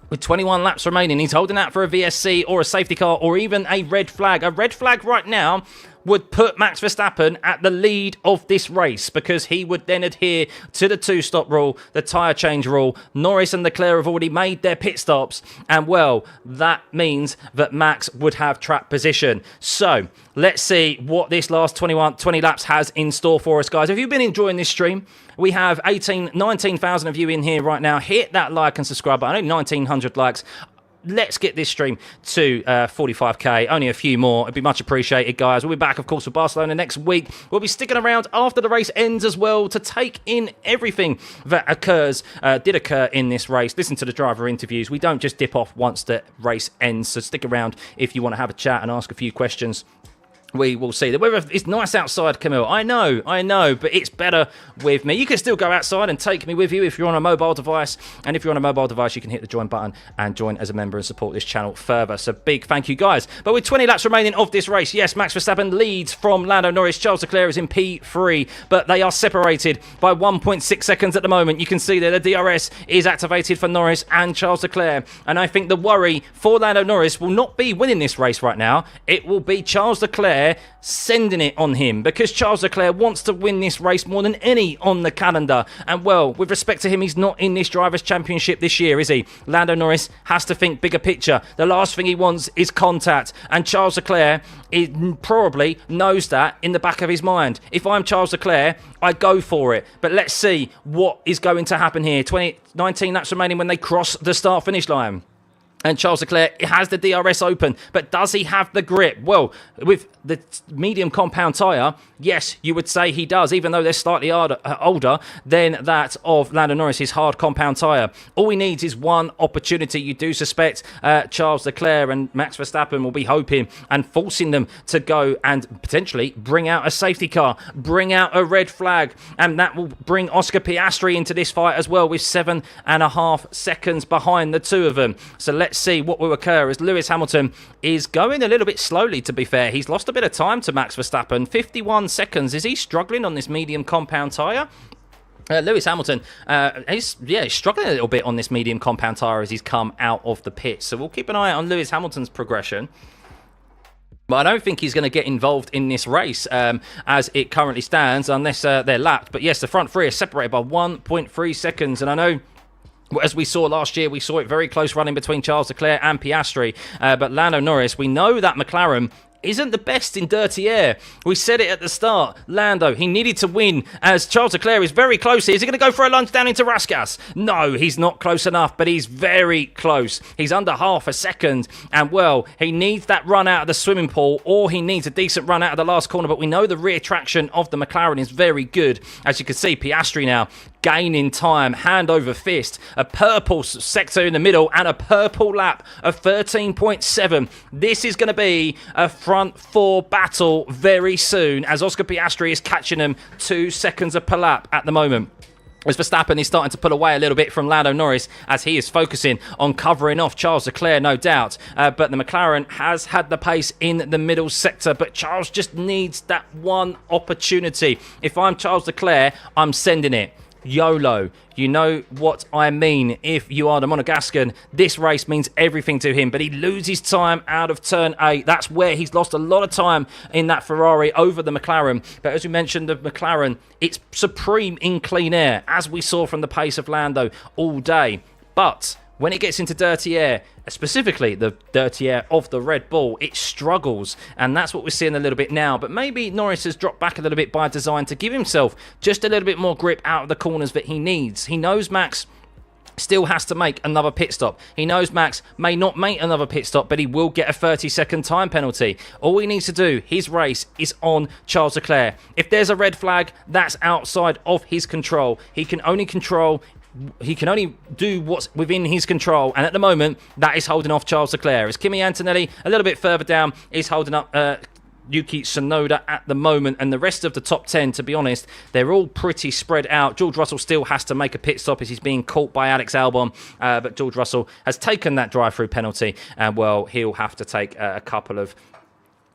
With 21 laps remaining, he's holding out for a VSC or a safety car or even a red flag. A red flag right now would put Max Verstappen at the lead of this race, because he would then adhere to the 2-stop rule, the tyre change rule. Norris and Leclerc have already made their pit stops, and well, that means that Max would have track position. So let's see what this last 20 laps has in store for us, guys. Have you been enjoying this stream? We have 19,000 of you in here right now. Hit that like and subscribe button. Only 1,900 likes. Let's get this stream to 45k. Only a few more. It'd be much appreciated, guys. We'll be back, of course, for Barcelona next week. We'll be sticking around after the race ends as well to take in everything that did occur in this race. Listen to the driver interviews. We don't just dip off once the race ends. So stick around if you want to have a chat and ask a few questions. We will see. The weather is nice outside, Camille. I know, but it's better with me. You can still go outside and take me with you if you're on a mobile device. And if you're on a mobile device, you can hit the join button and join as a member and support this channel further. So big thank you, guys. But with 20 laps remaining of this race, yes, Max Verstappen leads from Lando Norris. Charles Leclerc is in P3, but they are separated by 1.6 seconds at the moment. You can see that the DRS is activated for Norris and Charles Leclerc. And I think the worry for Lando Norris will not be winning this race right now. It will be Charles Leclerc sending it on him, because Charles Leclerc wants to win this race more than any on the calendar. And well, with respect to him, he's not in this Drivers' Championship this year, is he? Lando Norris has to think bigger picture. The last thing he wants is contact, and Charles Leclerc probably knows that in the back of his mind. If I'm Charles Leclerc, I go for it. But let's see what is going to happen here. 19 laps remaining when they cross the start-finish line. And Charles Leclerc has the DRS open, but does he have the grip? Well, with the medium compound tyre, yes, you would say he does, even though they're slightly older than that of Lando Norris, his hard compound tyre. All he needs is one opportunity. You do suspect Charles Leclerc and Max Verstappen will be hoping and forcing them to go and potentially bring out a safety car, bring out a red flag, and that will bring Oscar Piastri into this fight as well, with 7.5 seconds behind the two of them. So let's see what will occur, as Lewis Hamilton is going a little bit slowly, to be fair. He's lost a bit of time to Max Verstappen. 51 seconds. Is he struggling on this medium compound tyre? Lewis Hamilton, he's struggling a little bit on this medium compound tyre as he's come out of the pit. So we'll keep an eye on Lewis Hamilton's progression. But I don't think he's going to get involved in this race as it currently stands, unless they're lapped. But yes, the front three are separated by 1.3 seconds. And I know, as we saw last year, we saw it very close running between Charles Leclerc and Piastri. But Lando Norris, we know that McLaren isn't the best in dirty air. We said it at the start. Lando, he needed to win as Charles Leclerc is very close here. Is he going to go for a lunge down into Raskas? No, he's not close enough, but he's very close. He's under half a second, and well, he needs that run out of the swimming pool, or he needs a decent run out of the last corner, but we know the rear traction of the McLaren is very good. As you can see, Piastri now gaining time, hand over fist, a purple sector in the middle, and a purple lap of 13.7. This is going to be a front four battle very soon, as Oscar Piastri is catching him 2 seconds per lap at the moment. As Verstappen is starting to pull away a little bit from Lando Norris as he is focusing on covering off Charles Leclerc, no doubt. But the McLaren has had the pace in the middle sector, but Charles just needs that one opportunity. If I'm Charles Leclerc, I'm sending it. YOLO. You know what I mean. If you are the Monegascan, this race means everything to him, but he loses time out of turn 8. That's where he's lost a lot of time in that Ferrari over the McLaren. But as we mentioned, the McLaren, it's supreme in clean air, as we saw from the pace of Lando all day. But when it gets into dirty air, specifically the dirty air of the Red Bull, it struggles, and that's what we're seeing a little bit now. But maybe Norris has dropped back a little bit by design to give himself just a little bit more grip out of the corners that he needs. He knows Max still has to make another pit stop. He knows Max may not make another pit stop, but he will get a 30-second time penalty. All he needs to do, his race, is on Charles Leclerc. If there's a red flag, that's outside of his control. He can only do what's within his control, and at the moment that is holding off Charles Leclerc. As Kimi Antonelli a little bit further down is holding up Yuki Tsunoda at the moment, and the rest of the top 10, to be honest, they're all pretty spread out. George Russell still has to make a pit stop as he's being caught by Alex Albon, but George Russell has taken that drive-through penalty, and well, he'll have to take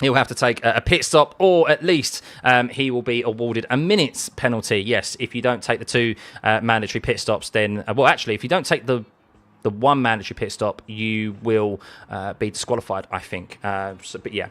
He'll have to take a pit stop, or at least he will be awarded a minute's penalty. Yes, if you don't take the 2 mandatory pit stops, then... well, actually, if you don't take the 1 mandatory pit stop, you will be disqualified, I think. But yeah,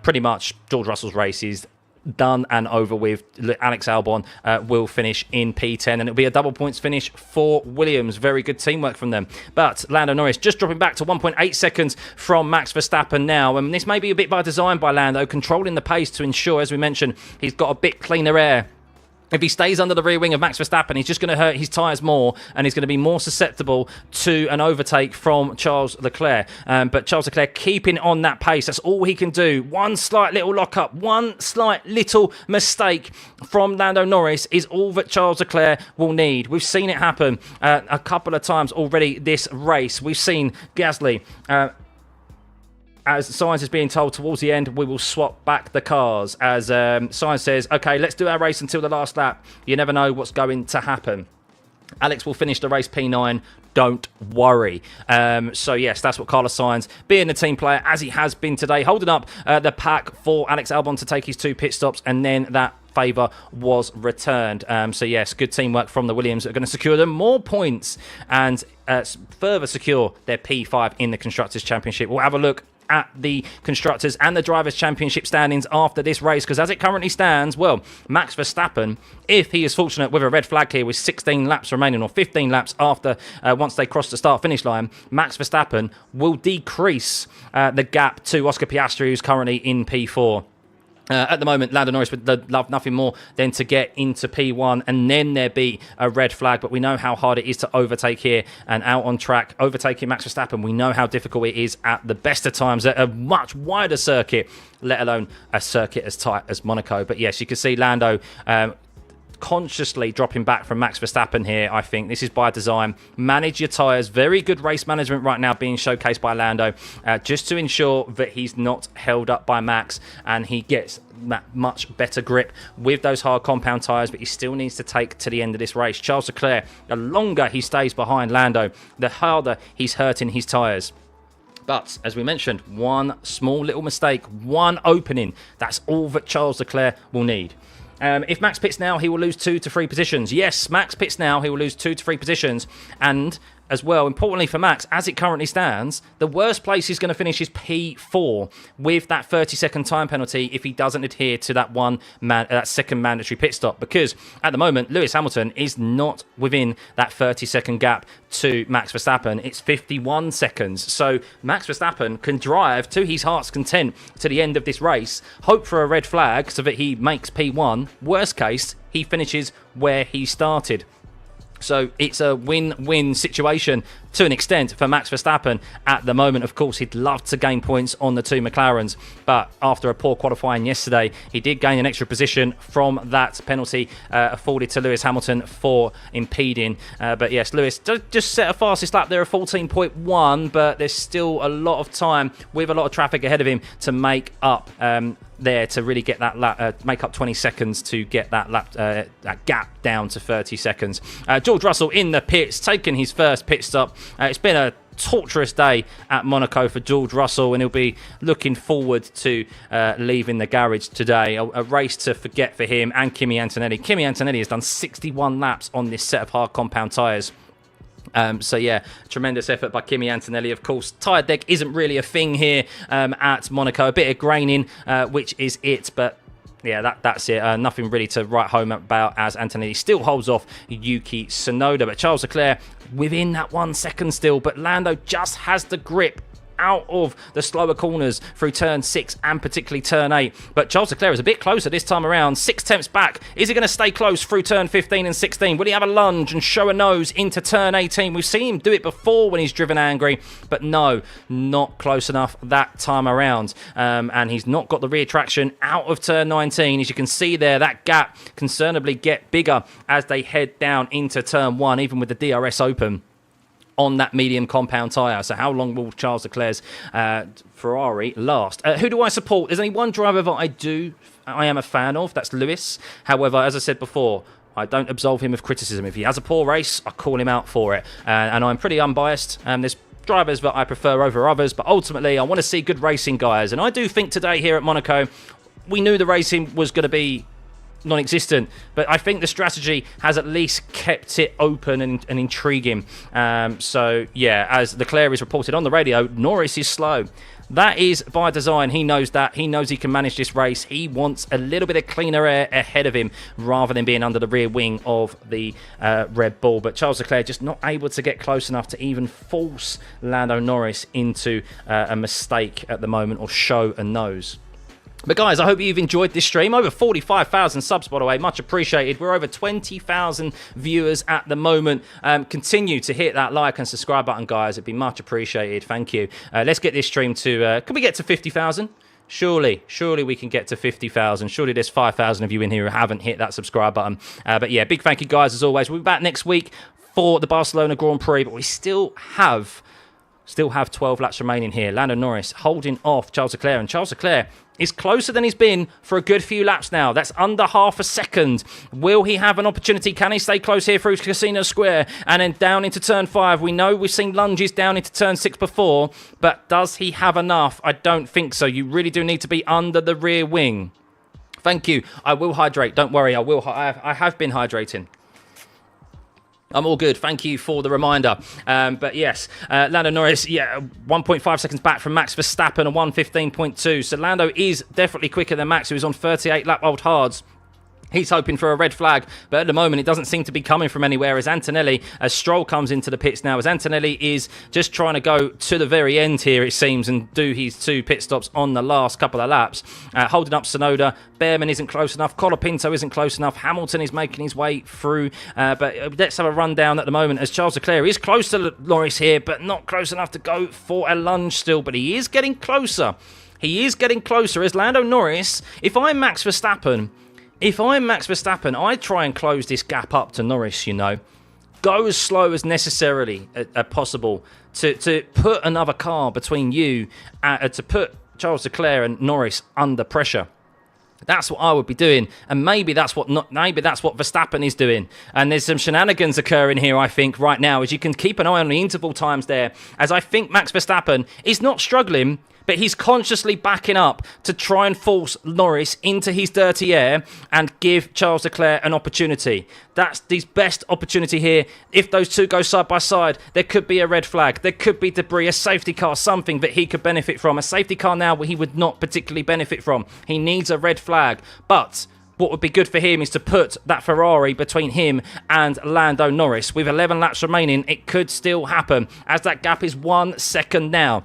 pretty much George Russell's race is done and over with. Alex Albon will finish in P10, and it'll be a double points finish for Williams. Very good teamwork from them. But Lando Norris just dropping back to 1.8 seconds from Max Verstappen now, and this may be a bit by design by Lando, controlling the pace to ensure, as we mentioned, he's got a bit cleaner air. If he stays under the rear wing of Max Verstappen, he's just going to hurt his tyres more, and he's going to be more susceptible to an overtake from Charles Leclerc. But Charles Leclerc keeping on that pace, that's all he can do. One slight little lock-up, one slight little mistake from Lando Norris is all that Charles Leclerc will need. We've seen it happen a couple of times already this race. We've seen Gasly... as Sainz is being told towards the end, we will swap back the cars. As Sainz says, okay, let's do our race until the last lap. You never know what's going to happen. Alex will finish the race P9. Don't worry. So yes, that's what Carlos Sainz, being the team player as he has been today, holding up the pack for Alex Albon to take his 2 pit stops, and then that favour was returned. So yes, good teamwork from the Williams that are going to secure them more points and further secure their P5 in the Constructors' Championship. We'll have a look at the Constructors and the Drivers' Championship standings after this race, because as it currently stands, well, Max Verstappen, if he is fortunate with a red flag here with 16 laps remaining, or 15 laps after once they cross the start-finish line, Max Verstappen will decrease the gap to Oscar Piastri, who's currently in P4. At the moment, Lando Norris would love nothing more than to get into P1 and then there be a red flag. But we know how hard it is to overtake here, and out on track, overtaking Max Verstappen, we know how difficult it is at the best of times at a much wider circuit, let alone a circuit as tight as Monaco. But yes, you can see Lando consciously dropping back from Max Verstappen here. I think this is by design. Manage your tyres. Very good race management right now being showcased by Lando, just to ensure that he's not held up by Max and he gets that much better grip with those hard compound tyres, but he still needs to take to the end of this race. Charles Leclerc, the longer he stays behind Lando, the harder he's hurting his tyres. But, as we mentioned, one small little mistake, one opening, that's all that Charles Leclerc will need. If Max pits now, he will lose 2 to 3 positions. Yes, Max pits now, he will lose 2 to 3 positions. And as well, importantly for Max, as it currently stands, the worst place he's going to finish is P4 with that 30-second time penalty if he doesn't adhere to that second mandatory pit stop, because at the moment Lewis Hamilton is not within that 30-second gap to Max Verstappen. It's 51 seconds. So Max Verstappen can drive to his heart's content to the end of this race, hope for a red flag so that he makes P1. Worst case, he finishes where he started. So it's a win-win situation to an extent for Max Verstappen at the moment. Of course, he'd love to gain points on the two McLarens, but after a poor qualifying yesterday, he did gain an extra position from that penalty afforded to Lewis Hamilton for impeding. But yes, Lewis just set a fastest lap there of 14.1, but there's still a lot of time with a lot of traffic ahead of him to make up there to really get that lap, make up 20 seconds to get that lap, that gap down to 30 seconds. George Russell in the pits, taking his first pit stop. It's been a torturous day at Monaco for George Russell, and he'll be looking forward to leaving the garage today. A race to forget for him and Kimi Antonelli. Kimi Antonelli has done 61 laps on this set of hard compound tyres. So yeah, tremendous effort by Kimi Antonelli. Of course, tyre deck isn't really a thing here at Monaco. A bit of graining, which is it, but yeah, that's it. Nothing really to write home about, as Antonelli still holds off Yuki Tsunoda. But Charles Leclerc within that 1 second still, but Lando just has the grip out of the slower corners through turn 6 and particularly turn 8. But Charles Leclerc is a bit closer this time around, 6/10 back. Is he going to stay close through turn 15 and 16? Will he have a lunge and show a nose into turn 18? We've seen him do it before when he's driven angry, but no, not close enough that time around. And he's not got the rear traction out of turn 19. As you can see there, that gap concernably get bigger as they head down into turn 1, even with the DRS open on that medium compound tyre. So how long will Charles Leclerc's Ferrari last? Who do I support? There's only one driver that I am a fan of. That's Lewis. However, as I said before, I don't absolve him of criticism. If he has a poor race, I call him out for it. And I'm pretty unbiased. There's drivers that I prefer over others, but ultimately I want to see good racing, guys. And I do think today here at Monaco, we knew the racing was going to be non-existent, but I think the strategy has at least kept it open and intriguing. So yeah, as Leclerc is reported on the radio, Norris is slow. That is by design. He knows that. He knows he can manage this race. He wants a little bit of cleaner air ahead of him rather than being under the rear wing of the Red Bull. But Charles Leclerc just not able to get close enough to even force Lando Norris into a mistake at the moment or show a nose. But guys, I hope you've enjoyed this stream. Over 45,000 subs, by the way. Much appreciated. We're over 20,000 viewers at the moment. Continue to hit that like and subscribe button, guys. It'd be much appreciated. Thank you. Let's get this stream to... can we get to 50,000? Surely we can get to 50,000. Surely there's 5,000 of you in here who haven't hit that subscribe button. But yeah, big thank you, guys, as always. We'll be back next week for the Barcelona Grand Prix, but we still have 12 laps remaining here. Lando Norris holding off Charles Leclerc, and Charles Leclerc is closer than he's been for a good few laps now. That's under half a second. Will he have an opportunity? Can he stay close here through Casino Square and then down into turn 5? We know we've seen lunges down into turn 6 before, but does he have enough? I don't think so. You really do need to be under the rear wing. Thank you. I will hydrate. Don't worry. I have been hydrating. I'm all good. Thank you for the reminder. But yes, Lando Norris, 1.5 seconds back from Max Verstappen, a 1:15.2. So Lando is definitely quicker than Max, who is on 38 lap old hards. He's hoping for a red flag, but at the moment it doesn't seem to be coming from anywhere as Antonelli, as Stroll comes into the pits now, as Antonelli is just trying to go to the very end here, it seems, and do his 2 pit stops on the last couple of laps. Holding up Tsunoda, Behrman isn't close enough, Colapinto isn't close enough, Hamilton is making his way through, but let's have a rundown at the moment as Charles Leclerc is close to Norris here, but not close enough to go for a lunge still, but he is getting closer. He is getting closer as Lando Norris. If I'm Max Verstappen, I try and close this gap up to Norris, Go as slow as necessarily possible to put another car between you, to put Charles Leclerc and Norris under pressure. That's what I would be doing, and maybe that's what Verstappen is doing. And there's some shenanigans occurring here, I think, right now, as you can keep an eye on the interval times there, as I think Max Verstappen is not struggling, but he's consciously backing up to try and force Norris into his dirty air and give Charles Leclerc an opportunity. That's his best opportunity here. If those two go side by side, there could be a red flag. There could be debris, a safety car, something that he could benefit from. A safety car now he would not particularly benefit from. He needs a red flag. But what would be good for him is to put that Ferrari between him and Lando Norris. With 11 laps remaining, it could still happen, as that gap is 1 second now.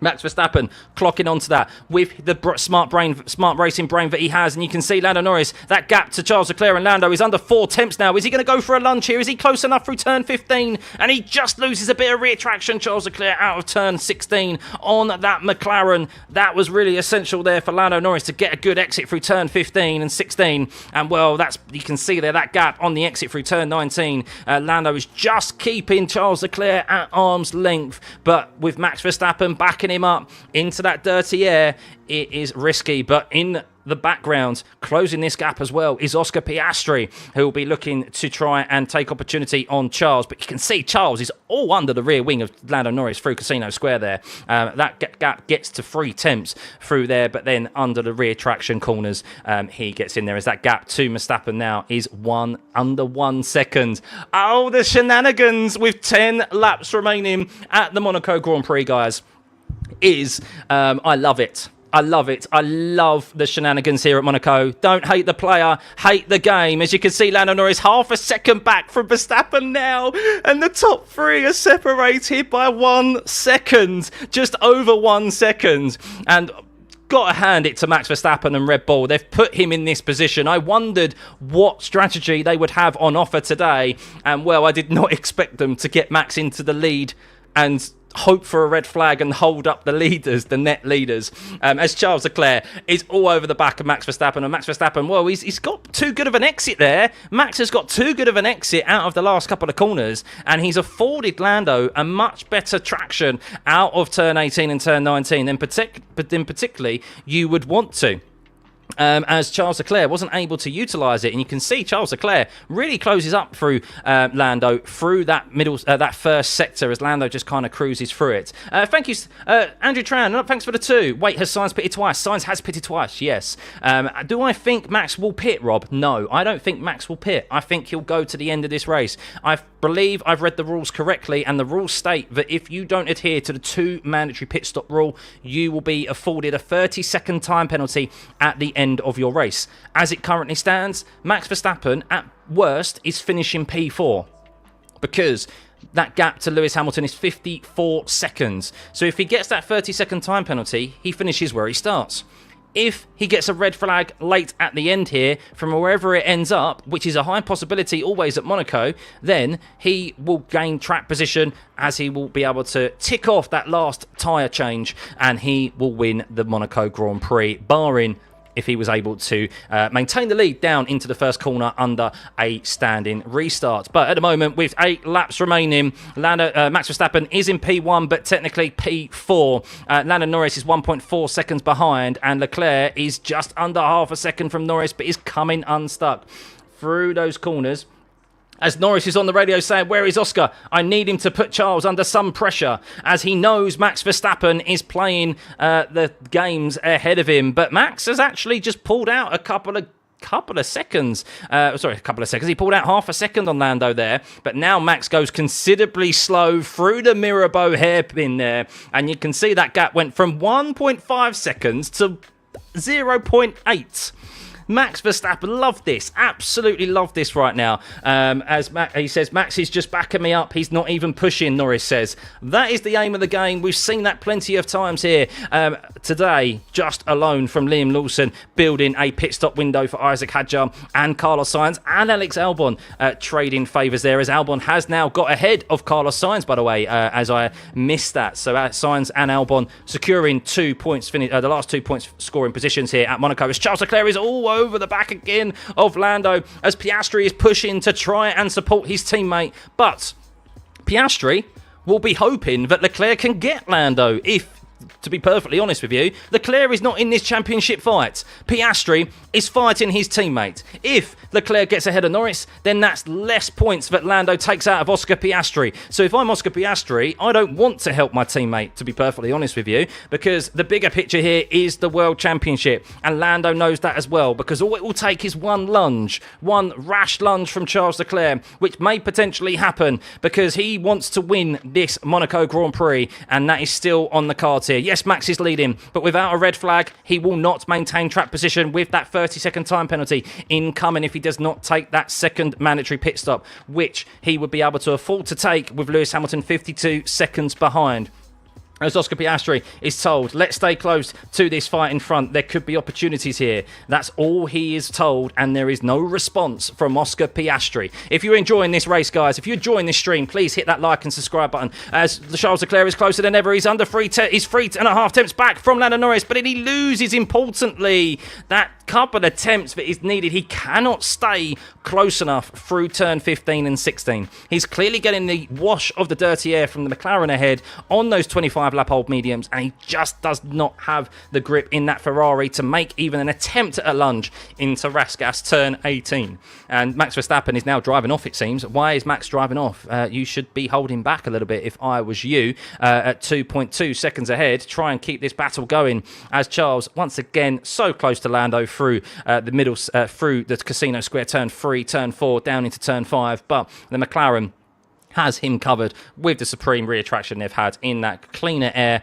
Max Verstappen clocking onto that with the smart racing brain that he has, and you can see Lando Norris, that gap to Charles Leclerc and Lando is under 4 tenths now. Is he going to go for a lunge here? Is he close enough through turn 15? And he just loses a bit of rear traction, Charles Leclerc, out of turn 16 on that McLaren. That was really essential there for Lando Norris to get a good exit through turn 15 and 16. And well, you can see there that gap on the exit through turn 19. Lando is just keeping Charles Leclerc at arm's length, but with Max Verstappen backing him up into that dirty air, it is risky. But in the background, closing this gap as well, is Oscar Piastri, who will be looking to try and take opportunity on Charles. But you can see Charles is all under the rear wing of Lando Norris through Casino Square there. That gap gets to 3 tenths through there, but then under the rear traction corners, he gets in there, as that gap to Verstappen now is under 1 second. Oh, the shenanigans with 10 laps remaining at the Monaco Grand Prix, guys. I love it. I love it. I love the shenanigans here at Monaco. Don't hate the player, hate the game. As you can see, Lando Norris half a second back from Verstappen now, and the top 3 are separated by 1 second, just over 1 second. And got to hand it to Max Verstappen and Red Bull. They've put him in this position. I wondered what strategy they would have on offer today, and well, I did not expect them to get Max into the lead and hope for a red flag and hold up the leaders, the net leaders, as Charles Leclerc is all over the back of Max Verstappen. And Max Verstappen, well, he's got too good of an exit there. Max has got too good of an exit out of the last couple of corners, and he's afforded Lando a much better traction out of turn 18 and turn 19 than particularly you would want to. As Charles Leclerc wasn't able to utilise it, and you can see Charles Leclerc really closes up through Lando through that that first sector, as Lando just kind of cruises through it. Thank you, Andrew Tran. Thanks for the 2. Wait, has Sainz pitted twice? Sainz has pitted twice, yes. Do I think Max will pit, Rob? No, I don't think Max will pit. I think he'll go to the end of this race. I believe I've read the rules correctly, and the rules state that if you don't adhere to the 2 mandatory pit stop rule, you will be afforded a 30-second time penalty at the end of your race. As it currently stands, Max Verstappen at worst is finishing P4, because that gap to Lewis Hamilton is 54 seconds. So if he gets that 30-second time penalty, he finishes where he starts. If he gets a red flag late at the end here, from wherever it ends up, which is a high possibility always at Monaco, then he will gain track position, as he will be able to tick off that last tyre change, and he will win the Monaco Grand Prix, barring if he was able to maintain the lead down into the first corner under a standing restart. But at the moment, with 8 laps remaining, Max Verstappen is in P1, but technically P4. Lando Norris is 1.4 seconds behind, and Leclerc is just under half a second from Norris, but is coming unstuck through those corners. As Norris is on the radio saying, where is Oscar? I need him to put Charles under some pressure, as he knows Max Verstappen is playing the games ahead of him. But Max has actually just pulled out a couple of seconds. He pulled out half a second on Lando there. But now Max goes considerably slow through the Mirabeau hairpin there. And you can see that gap went from 1.5 seconds to 0.8. Max Verstappen, love this. Absolutely love this right now. As he says, Max is just backing me up. He's not even pushing, Norris says. That is the aim of the game. We've seen that plenty of times here today, just alone from Liam Lawson, building a pit stop window for Isaac Hadjar and Carlos Sainz and Alex Albon, trading favours there, as Albon has now got ahead of Carlos Sainz, by the way, as I missed that. So Sainz and Albon securing 2 points, the last 2 points scoring positions here at Monaco, as Charles Leclerc is all over the back again of Lando, as Piastri is pushing to try and support his teammate. But Piastri will be hoping that Leclerc can get Lando if to be perfectly honest with you, Leclerc is not in this championship fight. Piastri is fighting his teammate. If Leclerc gets ahead of Norris, then that's less points that Lando takes out of Oscar Piastri. So if I'm Oscar Piastri, I don't want to help my teammate, to be perfectly honest with you, because the bigger picture here is the World Championship, and Lando knows that as well, because all it will take is one lunge, one rash lunge from Charles Leclerc, which may potentially happen because he wants to win this Monaco Grand Prix, and that is still on the cards here. Yes, Max is leading, but without a red flag, he will not maintain track position with that 30-second time penalty incoming if he does not take that second mandatory pit stop, which he would be able to afford to take with Lewis Hamilton 52 seconds behind. As Oscar Piastri is told, let's stay close to this fight in front. There could be opportunities here. That's all he is told, and there is no response from Oscar Piastri. If you're enjoying this race, guys, if you're enjoying this stream, please hit that like and subscribe button. As Charles Leclerc is closer than ever, he's under he's 3.5 attempts back from Lando Norris, but he loses, importantly, that couple of attempts that is needed. He cannot stay close enough through turn 15 and 16. He's clearly getting the wash of the dirty air from the McLaren ahead on those 25 lap old mediums, and he just does not have the grip in that Ferrari to make even an attempt at a lunge into Rasgas turn 18. And Max Verstappen is now driving off, it seems. Why is Max driving off? You should be holding back a little bit if I was you, at 2.2 seconds ahead. Try and keep this battle going, as Charles, once again, so close to Lando through the middle, through the Casino Square, turn 3, turn 4, down into turn 5. But the McLaren has him covered with the supreme rear traction they've had in that cleaner air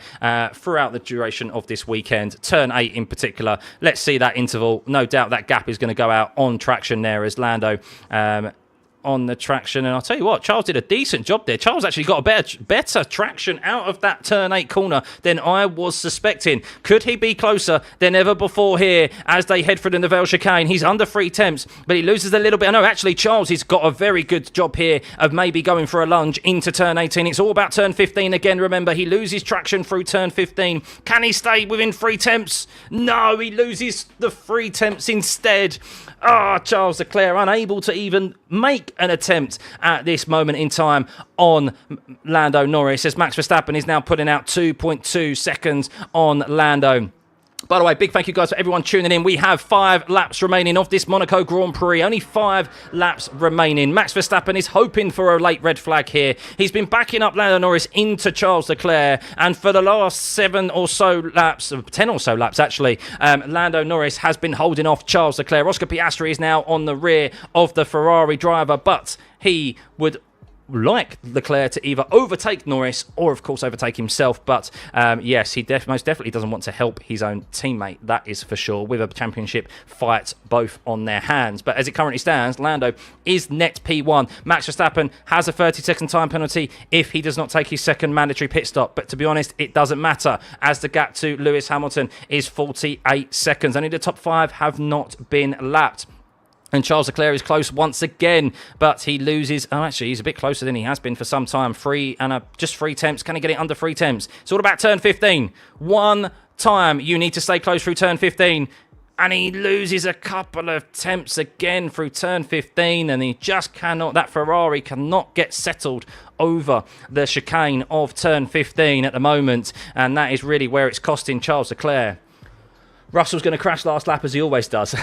throughout the duration of this weekend. Turn 8 in particular. Let's see that interval. No doubt that gap is going to go out on traction there as Lando on the traction. And I'll tell you what, Charles did a decent job there. Charles actually got a better traction out of that turn 8 corner than I was suspecting. Could he be closer than ever before here as they head for the Neville chicane? He's under 3 attempts, but he loses a little bit. I know, actually, Charles has got a very good job here of maybe going for a lunge into turn 18. It's all about turn 15 again. Remember, he loses traction through turn 15. Can he stay within 3 attempts? No, he loses the 3 attempts instead. Charles Leclerc unable to even make an attempt at this moment in time on Lando Norris, as Max Verstappen is now putting out 2.2 seconds on Lando. By the way, big thank you guys for everyone tuning in. We have 5 laps remaining of this Monaco Grand Prix. Only 5 laps remaining. Max Verstappen is hoping for a late red flag here. He's been backing up Lando Norris into Charles Leclerc, and for the last 7 or so laps, 10 or so laps actually, Lando Norris has been holding off Charles Leclerc. Oscar Piastri is now on the rear of the Ferrari driver, but he would like Leclerc to either overtake Norris or, of course, overtake himself. But yes, he most definitely doesn't want to help his own teammate, that is for sure, with a championship fight both on their hands. But as it currently stands, Lando is net P1. Max Verstappen has a 30-second time penalty if he does not take his second mandatory pit stop. But to be honest, it doesn't matter, as the gap to Lewis Hamilton is 48 seconds. Only the top 5 have not been lapped. And Charles Leclerc is close once again, but he loses. Oh, actually, he's a bit closer than he has been for some time. Just 3 attempts. Can he get it under 3 attempts? It's all about turn 15. One time you need to stay close through turn 15. And he loses a couple of attempts again through turn 15, and he just cannot, that Ferrari cannot get settled over the chicane of turn 15 at the moment. And that is really where it's costing Charles Leclerc. Russell's going to crash last lap, as he always does.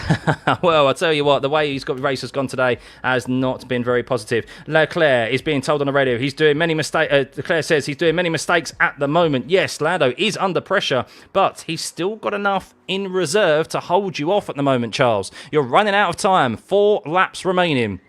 Well, I'll tell you what, the way the race has gone today has not been very positive. Leclerc is being told on the radio he's doing many mistakes. Leclerc says he's doing many mistakes at the moment. Yes, Lando is under pressure, but he's still got enough in reserve to hold you off at the moment, Charles. You're running out of time. 4 laps remaining.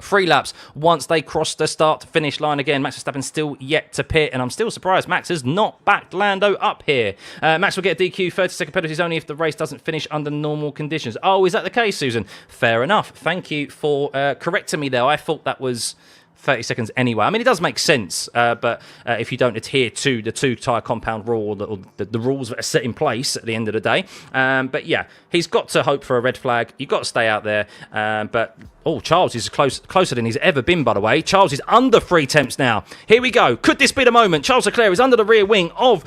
3 laps once they cross the start-to-finish line again. Max Verstappen still yet to pit, and I'm still surprised Max has not backed Lando up here. Max will get a DQ, 30-second penalties only if the race doesn't finish under normal conditions. Oh, is that the case, Susan? Fair enough. Thank you for correcting me there. I thought that was 30 seconds anyway. I mean, it does make sense, but if you don't adhere to the 2-tyre compound rule, or the rules that are set in place at the end of the day. But yeah, he's got to hope for a red flag. You've got to stay out there. But Charles is closer than he's ever been, by the way. Charles is under 3 attempts now. Here we go. Could this be the moment? Charles Leclerc is under the rear wing of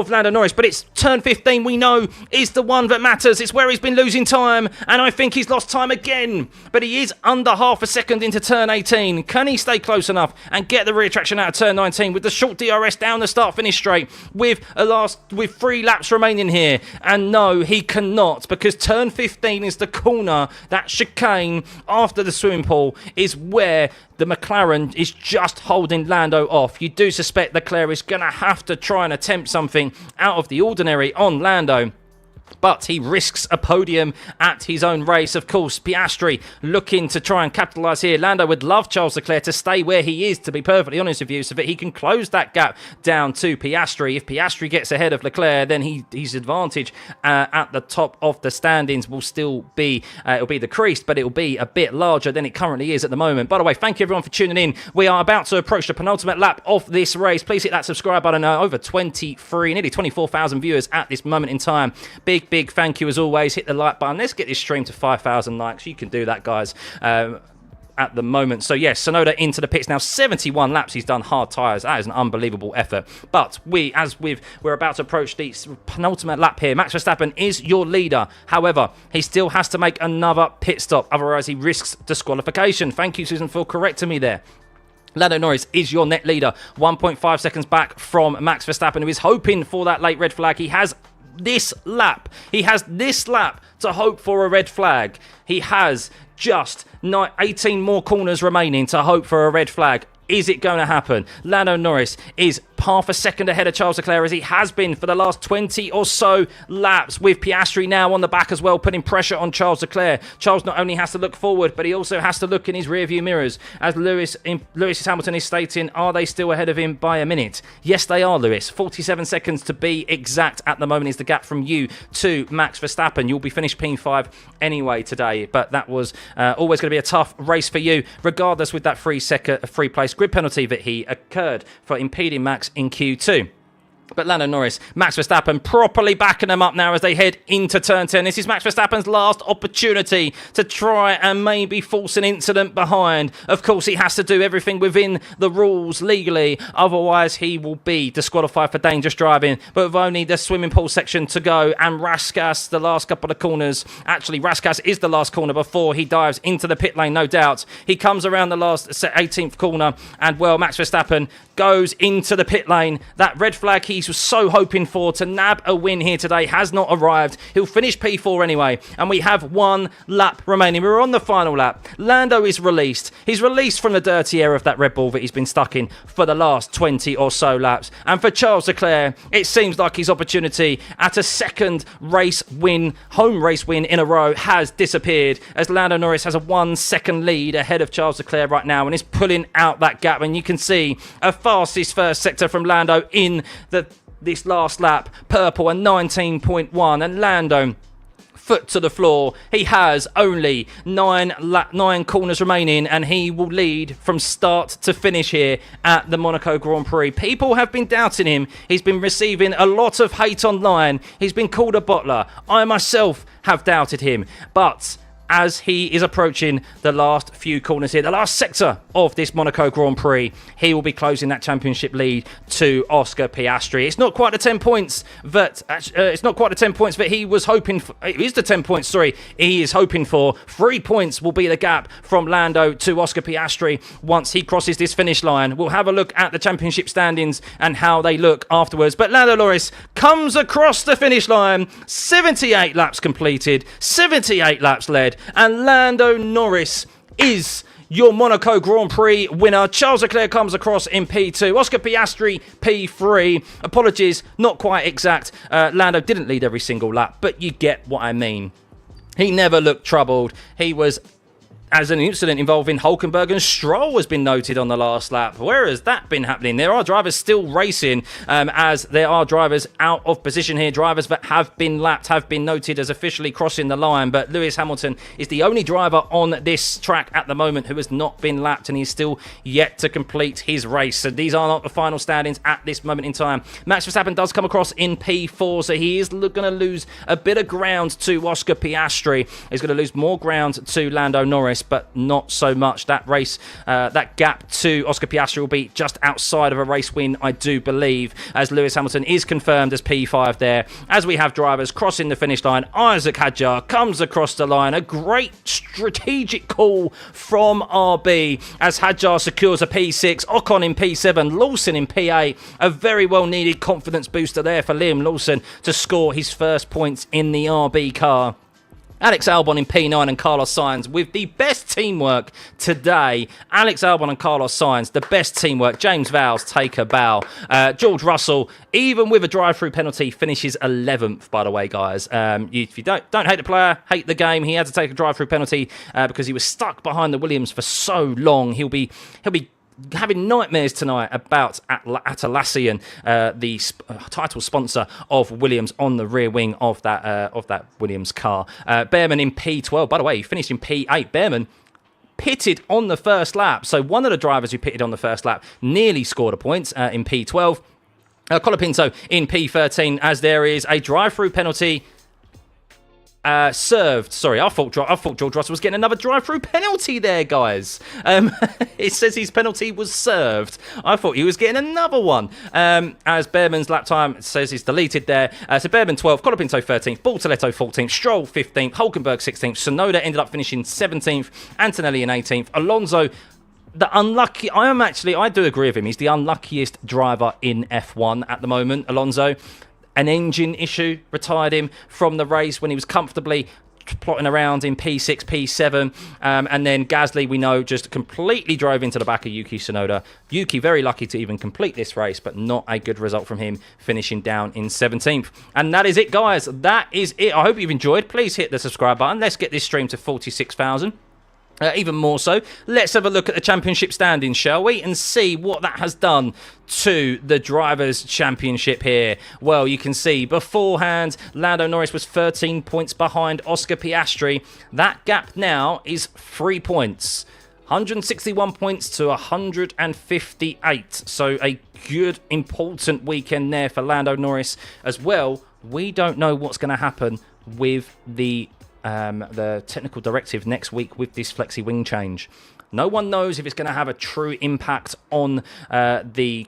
Lando Norris, but it's turn 15 we know is the one that matters. It's where he's been losing time, and I think he's lost time again. But he is under half a second into turn 18. Can he stay close enough and get the rear traction out of turn 19 with the short DRS down the start-finish straight with 3 laps remaining here? And no, he cannot, because turn 15 is the corner. That chicane after the swimming pool is where the McLaren is just holding Lando off. You do suspect Leclerc is going to have to try and attempt something out of the ordinary on Lando, but he risks a podium at his own race. Of course, Piastri looking to try and capitalise here. Lando would love Charles Leclerc to stay where he is, to be perfectly honest with you, so that he can close that gap down to Piastri. If Piastri gets ahead of Leclerc, then his advantage at the top of the standings will still be, it'll be decreased, but it'll be a bit larger than it currently is at the moment. By the way, thank you everyone for tuning in. We are about to approach the penultimate lap of this race. Please hit that subscribe button. Over 23, nearly 24,000 viewers at this moment in time. Big thank you as always. Hit the like button. Let's get this stream to 5,000 likes. You can do that, guys, at the moment. So yes, Tsunoda into the pits now. 71 laps he's done, hard tyres. That is an unbelievable effort. But we're about to approach the penultimate lap here. Max Verstappen is your leader. However, he still has to make another pit stop. Otherwise, he risks disqualification. Thank you, Susan, for correcting me there. Lando Norris is your net leader. 1.5 seconds back from Max Verstappen, who is hoping for that late red flag. He has this lap to hope for a red flag. He has just 18 more corners remaining to hope for a red flag. Is it going to happen? Lando Norris is half a second ahead of Charles Leclerc, as he has been for the last 20 or so laps, with Piastri now on the back as well, putting pressure on Charles Leclerc. Charles not only has to look forward, but he also has to look in his rearview mirrors. As Lewis Hamilton is stating, are they still ahead of him by a minute? Yes, they are, Lewis. 47 seconds to be exact at the moment is the gap from you to Max Verstappen. You'll be finished P5 anyway today, but that was always going to be a tough race for you, regardless, with that free place grid penalty that he occurred for impeding Max in Q2. But Lando Norris, Max Verstappen properly backing them up now as they head into turn 10. This is Max Verstappen's last opportunity to try and maybe force an incident behind. Of course, he has to do everything within the rules legally. Otherwise, he will be disqualified for dangerous driving. But with only the swimming pool section to go, and Raskas, the last couple of corners. Actually, Raskas is the last corner before he dives into the pit lane, no doubt. He comes around the last 18th corner, and, well, Max Verstappen goes into the pit lane. That red flag he was so hoping for to nab a win here today has not arrived. He'll finish P4 anyway, and we have 1 lap remaining. We're on the final lap. Lando is released. He's released from the dirty air of that Red Bull that he's been stuck in for the last 20 or so laps. And for Charles Leclerc, it seems like his opportunity at a second race win, home race win in a row, has disappeared, as Lando Norris has a 1 second lead ahead of Charles Leclerc right now and is pulling out that gap. And you can see a fastest first sector from Lando in this last lap, purple, and 19.1, and Lando foot to the floor. He has only 9 corners remaining, and he will lead from start to finish here at the Monaco Grand Prix. People have been doubting him. He's been receiving a lot of hate online. He's been called a bottler. I myself have doubted him, but as he is approaching the last few corners here, the last sector of this Monaco Grand Prix, he will be closing that championship lead to Oscar Piastri. It's not quite the 10 points that he was hoping for. It is the 10 points, sorry, he is hoping for. 3 points will be the gap from Lando to Oscar Piastri once he crosses this finish line. We'll have a look at the championship standings and how they look afterwards. But Lando Norris comes across the finish line. 78 laps completed, 78 laps led, and Lando Norris is your Monaco Grand Prix winner. Charles Leclerc comes across in P2. Oscar Piastri, P3. Apologies, not quite exact. Lando didn't lead every single lap, but you get what I mean. He never looked troubled. He was, as an incident involving Hülkenberg and Stroll has been noted on the last lap. Where has that been happening? There are drivers still racing, as there are drivers out of position here. Drivers that have been lapped have been noted as officially crossing the line. But Lewis Hamilton is the only driver on this track at the moment who has not been lapped, and he's still yet to complete his race. So these are not the final standings at this moment in time. Max Verstappen does come across in P4, so he is going to lose a bit of ground to Oscar Piastri. He's going to lose more ground to Lando Norris. race, but not so much. That race, that gap to Oscar Piastri will be just outside of a race win, I do believe, as Lewis Hamilton is confirmed as P5 there. As we have drivers crossing the finish line, Isaac Hadjar comes across the line. A great strategic call from RB as Hadjar secures a P6, Ocon in P7, Lawson in P8. A very well needed confidence booster there for Liam Lawson to score his first points in the RB car. Alex Albon in P9 and Carlos Sainz with the best teamwork today. Alex Albon and Carlos Sainz, the best teamwork. James Vowles, take a bow. George Russell, even with a drive-through penalty, finishes 11th, by the way, guys. If you don't hate the player, hate the game. He had to take a drive-through penalty because he was stuck behind the Williams for so long. He'll be having nightmares tonight about Atlassian, the title sponsor of Williams, on the rear wing of that Williams car. Behrman in P12. By the way, he finished in P8. Behrman pitted on the first lap. So one of the drivers who pitted on the first lap nearly scored a point in P12. Colapinto in P13 as there is a drive-through penalty served. Sorry, I thought George Russell was getting another drive-through penalty there, guys. It says his penalty was served. I thought he was getting another one. As Behrman's lap time says is deleted there. So Behrman 12th, Colapinto 13th, Bortoletto 14th, Stroll 15th, Hulkenberg 16th, Tsunoda ended up finishing 17th, Antonelli in 18th, Alonso. I do agree with him. He's the unluckiest driver in F1 at the moment, Alonso. An engine issue retired him from the race when he was comfortably plotting around in P6, P7. And then Gasly, we know, just completely drove into the back of Yuki Tsunoda. Yuki very lucky to even complete this race, but not a good result from him, finishing down in 17th. And that is it, guys. That is it. I hope you've enjoyed. Please hit the subscribe button. Let's get this stream to 46,000. Even more so, let's have a look at the championship standings, shall we? And see what that has done to the Drivers' Championship here. Well, you can see beforehand, Lando Norris was 13 points behind Oscar Piastri. That gap now is 3 points. 161 points to 158. So a good, important weekend there for Lando Norris as well. We don't know what's going to happen with the technical directive next week with this flexi wing change. No one knows if it's going to have a true impact on the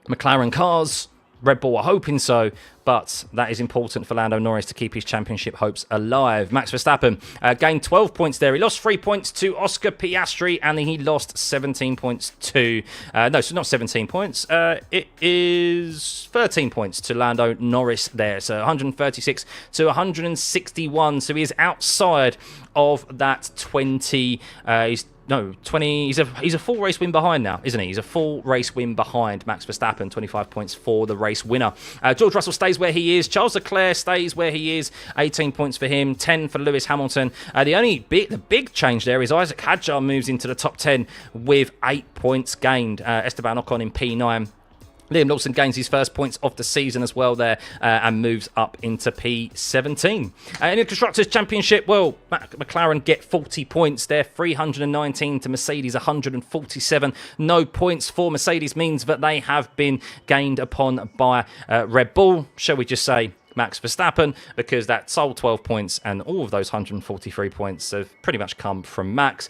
McLaren cars. Red Bull are hoping so, but that is important for Lando Norris to keep his championship hopes alive. Max Verstappen gained 12 points there. He lost 3 points to Oscar Piastri, and he lost 17 points to... no, so not 17 points. It is 13 points to Lando Norris there. So 136 to 161. So he is outside of that 20... 20. He's a full race win behind now, isn't he? He's a full race win behind Max Verstappen. 25 points for the race winner. George Russell stays where he is. Charles Leclerc stays where he is. 18 points for him. 10 for Lewis Hamilton. The big change there is Isaac Hadjar moves into the top 10 with 8 points gained. Esteban Ocon in P9. Liam Lawson gains his first points of the season as well there and moves up into P17. In the Constructors' Championship, well, McLaren get 40 points there, 319 to Mercedes, 147. No points for Mercedes means that they have been gained upon by Red Bull, shall we just say, Max Verstappen, because that sold 12 points and all of those 143 points have pretty much come from Max.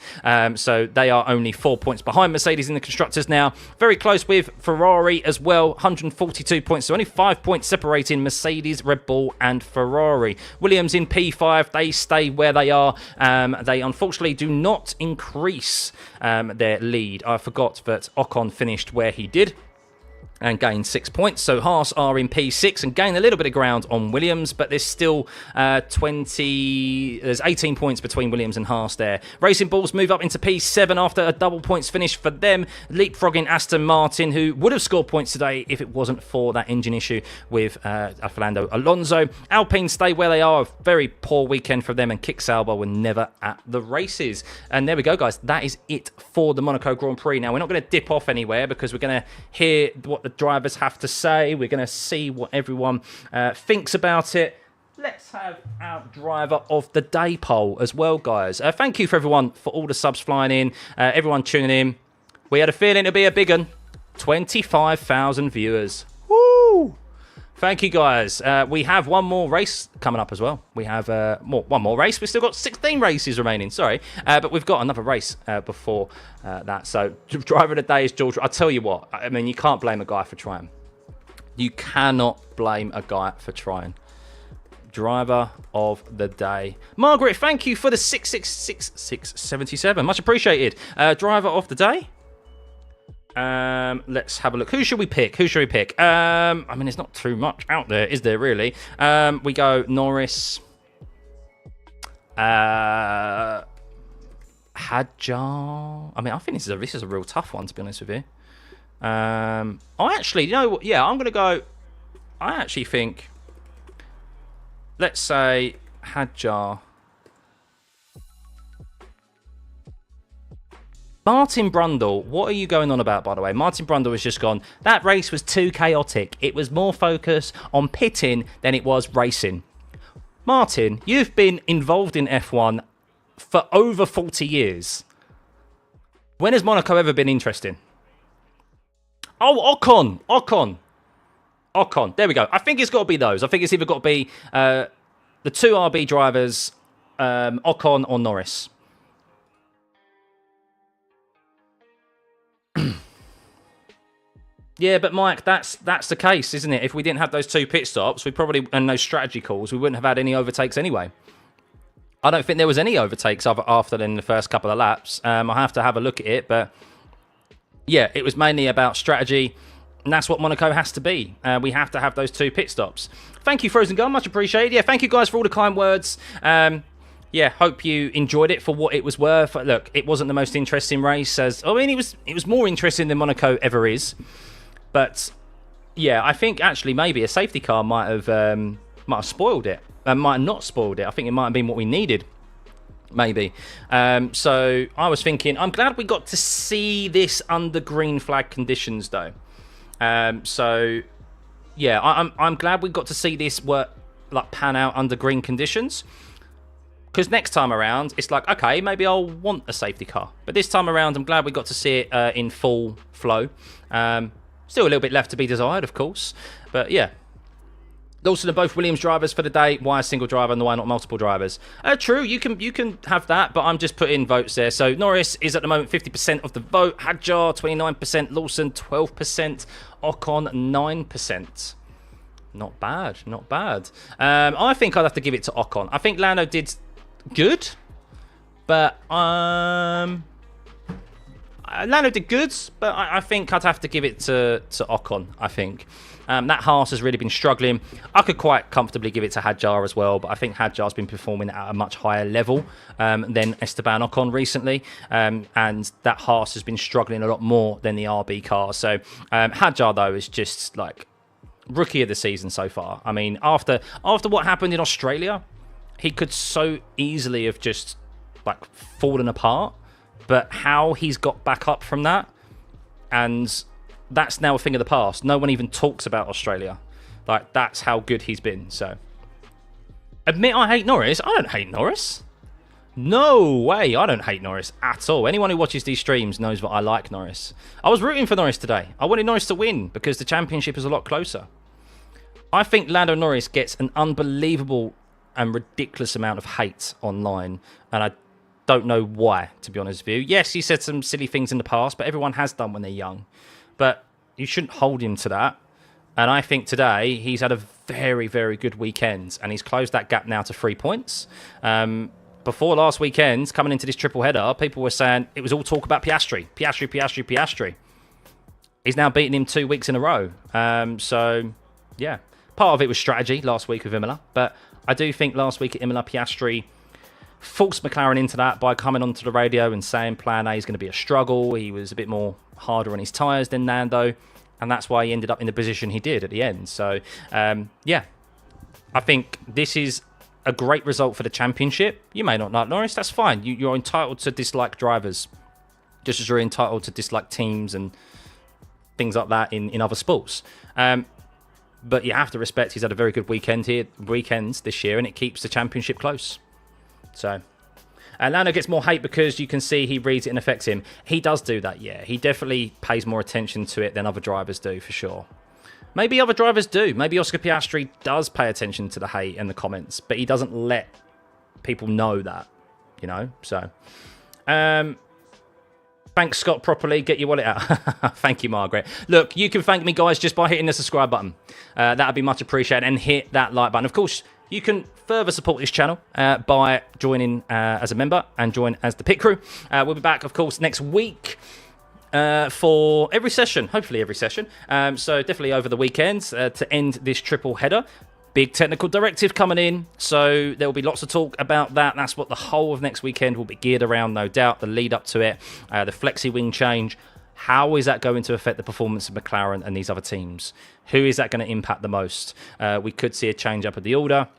So they are only 4 points behind Mercedes in the Constructors now. Very close with Ferrari as well, 142 points. So only 5 points separating Mercedes, Red Bull and Ferrari. Williams in P5, they stay where they are. They unfortunately do not increase their lead. I forgot that Ocon finished where he did and gained 6 points. So Haas are in P6 and gain a little bit of ground on Williams, but there's still there's 18 points between Williams and Haas there. Racing Bulls move up into P7 after a double points finish for them, leapfrogging Aston Martin, who would have scored points today if it wasn't for that engine issue with Fernando Alonso. Alpine stay where they are, a very poor weekend for them, and Kick Sauber were never at the races. And there we go, guys. That is it for the Monaco Grand Prix. Now, we're not going to dip off anywhere because we're going to hear what the drivers have to say. We're going to see what everyone thinks about it. Let's have our driver of the day poll as well, guys. Thank you for everyone for all the subs flying in, everyone tuning in. We had a feeling it'd be a big one. 25,000 viewers. Woo! Thank you, guys. We have one more race coming up as well. We have one more race. We've still got 16 races remaining, sorry. But we've got another race before that. So, driver of the day is George. I'll tell you what. I mean, you can't blame a guy for trying. You cannot blame a guy for trying. Driver of the day. Margaret, thank you for the 677. Much appreciated. Driver of the day. Let's have a look. Who should we pick? I mean, there's not too much out there, is there really? We go Norris, Hadjar. I mean, I think this is a real tough one, to be honest with you. I actually, you know what? Yeah, I'm gonna go. I actually think, let's say Hadjar. Martin Brundle, what are you going on about, by the way? Martin Brundle has just gone, that race was too chaotic. It was more focus on pitting than it was racing. Martin, you've been involved in F1 for over 40 years. When has Monaco ever been interesting? Oh, Ocon. There we go. I think it's got to be those. I think it's either got to be the two RB drivers, Ocon or Norris. Yeah, but Mike, that's the case, isn't it? If we didn't have those two pit stops, and those strategy calls, we wouldn't have had any overtakes anyway. I don't think there was any overtakes after then the first couple of laps. I'll have to have a look at it, but yeah, it was mainly about strategy, and that's what Monaco has to be. We have to have those two pit stops. Thank you, Frozen Gun, much appreciated. Yeah, thank you guys for all the kind words. Yeah, hope you enjoyed it for what it was worth. Look, it wasn't the most interesting race. It was more interesting than Monaco ever is. But yeah, I think actually maybe a safety car might have spoiled it. Might have not spoiled it. I think it might have been what we needed. Maybe. So I was thinking, I'm glad we got to see this under green flag conditions though. So yeah, I'm glad we got to see this pan out under green conditions. Because next time around, it's like, okay, maybe I'll want a safety car. But this time around, I'm glad we got to see it in full flow. Still a little bit left to be desired, of course. But yeah. Lawson are both Williams drivers for the day. Why a single driver and why not multiple drivers? True, you can have that, but I'm just putting votes there. So Norris is at the moment 50% of the vote. Hadjar 29%. Lawson 12%. Ocon 9%. Not bad, not bad. I think I'd have to give it to Ocon. I think Lando did good, but Lando did good, but I think I'd have to give it to Ocon, I think. That Haas has really been struggling. I could quite comfortably give it to Hadjar as well, but I think Hadjar's been performing at a much higher level than Esteban Ocon recently. And that Haas has been struggling a lot more than the RB car. So Hadjar, though, is just like rookie of the season so far. I mean, after what happened in Australia, he could so easily have just like fallen apart. But how he's got back up from that, and that's now a thing of the past. No one even talks about Australia. Like, that's how good he's been. So, admit I hate Norris. I don't hate Norris. No way. I don't hate Norris at all. Anyone who watches these streams knows that I like Norris. I was rooting for Norris today. I wanted Norris to win because the championship is a lot closer. I think Lando Norris gets an unbelievable and ridiculous amount of hate online, and I don't know why, to be honest with you. Yes, he said some silly things in the past, but everyone has done when they're young. But you shouldn't hold him to that. And I think today he's had a very, very good weekend, and he's closed that gap now to 3 points. Before last weekend, coming into this triple header, people were saying it was all talk about Piastri. He's now beaten him 2 weeks in a row. So, yeah. Part of it was strategy last week with Imola, but I do think last week at Imola, Piastri forced McLaren into that by coming onto the radio and saying Plan A is going to be a struggle. He was a bit more harder on his tyres than Lando, and that's why he ended up in the position he did at the end. So, yeah, I think this is a great result for the championship. You may not like Norris, that's fine. You're entitled to dislike drivers, just as you're entitled to dislike teams and things like that in other sports. But you have to respect he's had a very good weekends this year, and it keeps the championship close. So, Lando gets more hate because you can see he reads it and affects him. He does do that, yeah. He definitely pays more attention to it than other drivers do, for sure. Maybe other drivers do. Maybe Oscar Piastri does pay attention to the hate and the comments, but he doesn't let people know that, you know? So, thanks, Scott, properly. Get your wallet out. Thank you, Margaret. Look, you can thank me, guys, just by hitting the subscribe button. That would be much appreciated. And hit that like button. Of course, you can further support this channel by joining as a member and join as the pit crew. We'll be back, of course, next week. For every session, hopefully every session. So definitely over the weekends to end this triple header. Big technical directive coming in, so there will be lots of talk about that. That's what the whole of next weekend will be geared around, no doubt. The lead up to it, the flexi wing change. How is that going to affect the performance of McLaren and these other teams? Who is that going to impact the most? We could see a change up of the order.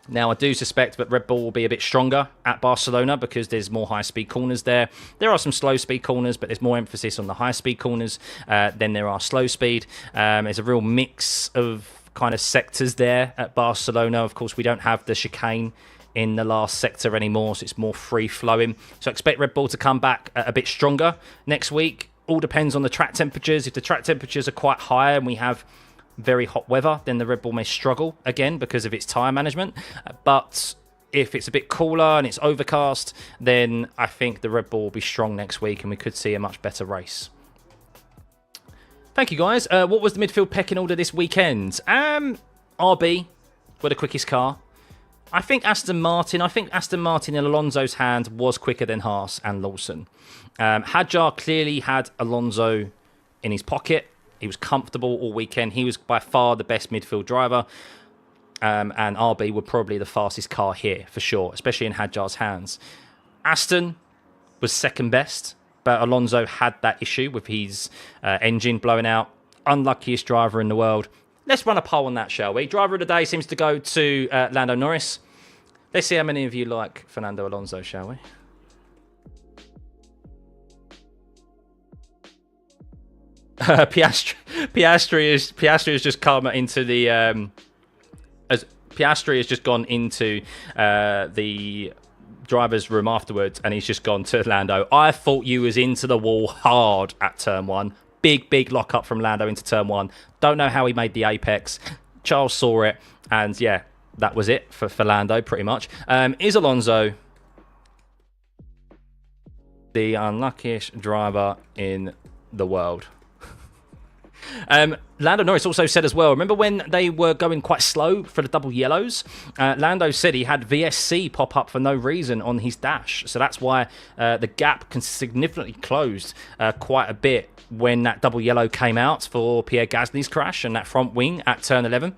Now, I do suspect that Red Bull will be a bit stronger at Barcelona because there's more high-speed corners there. There are some slow-speed corners, but there's more emphasis on the high-speed corners than there are slow-speed. There's a real mix of kind of sectors there at Barcelona. Of course, we don't have the chicane in the last sector anymore, so it's more free-flowing. So I expect Red Bull to come back a bit stronger next week. All depends on the track temperatures. If the track temperatures are quite high and we have very hot weather, then the Red Bull may struggle again because of its tyre management. But if it's a bit cooler and it's overcast, then I think the Red Bull will be strong next week and we could see a much better race. Thank you, guys. What was the midfield pecking order this weekend? RB were the quickest car. I think Aston Martin in Alonso's hand was quicker than Haas and Lawson. Hadjar clearly had Alonso in his pocket. He was comfortable all weekend. He was by far the best midfield driver. And RB were probably the fastest car here, for sure, especially in Hadjar's hands. Aston was second best, but Alonso had that issue with his engine blowing out. Unluckiest driver in the world. Let's run a poll on that, shall we? Driver of the day seems to go to Lando Norris. Let's see how many of you like Fernando Alonso, shall we? Piastri has just come into the as Piastri has just gone into the driver's room afterwards, and he's just gone to Lando. I thought you was into the wall hard at turn 1. Big lock up from Lando into turn 1. Don't know how he made the apex. Charles saw it, and yeah, that was it for Lando pretty much. Is Alonso the unluckiest driver in the world? Lando Norris also said as well, remember when they were going quite slow for the double yellows? Lando said he had VSC pop up for no reason on his dash. So that's why the gap significantly closed quite a bit when that double yellow came out for Pierre Gasly's crash and that front wing at turn 11.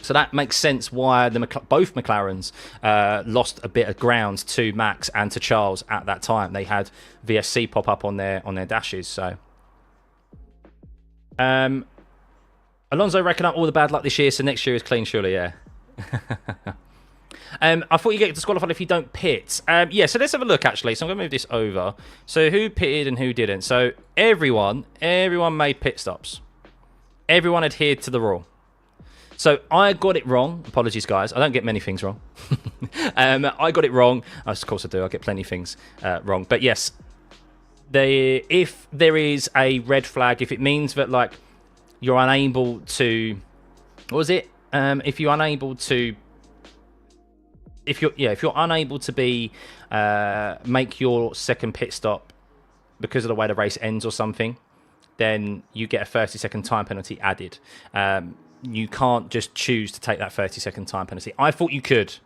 So that makes sense why both McLarens lost a bit of ground to Max and to Charles at that time. They had VSC pop up on their dashes, so... Alonso racking up all the bad luck this year, so next year is clean, surely, yeah. I thought you get disqualified if you don't pit. Yeah, so let's have a look, actually. So I'm going to move this over. So who pitted and who didn't? So everyone made pit stops. Everyone adhered to the rule. So I got it wrong. Apologies, guys. I don't get many things wrong. I got it wrong. Of course I do. I get plenty of things wrong. But yes, if there is a red flag, if it means that like you're unable to, what was it? If you're unable to be make your second pit stop because of the way the race ends or something, then you get a 30-second time penalty added. You can't just choose to take that 30-second time penalty. I thought you could,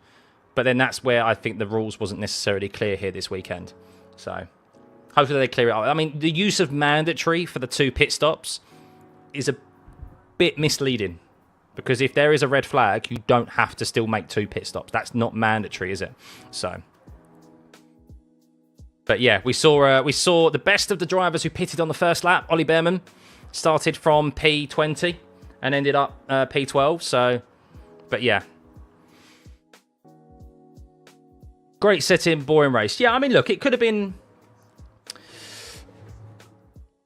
but then that's where I think the rules wasn't necessarily clear here this weekend. So hopefully they clear it up. I mean, the use of mandatory for the 2 pit stops is a bit misleading, because if there is a red flag, you don't have to still make 2 pit stops. That's not mandatory, is it? So, but yeah, we saw the best of the drivers who pitted on the first lap. Ollie Behrman started from P20 and ended up P12. So, but yeah, great setting, boring race. Yeah, I mean, look, it could have been.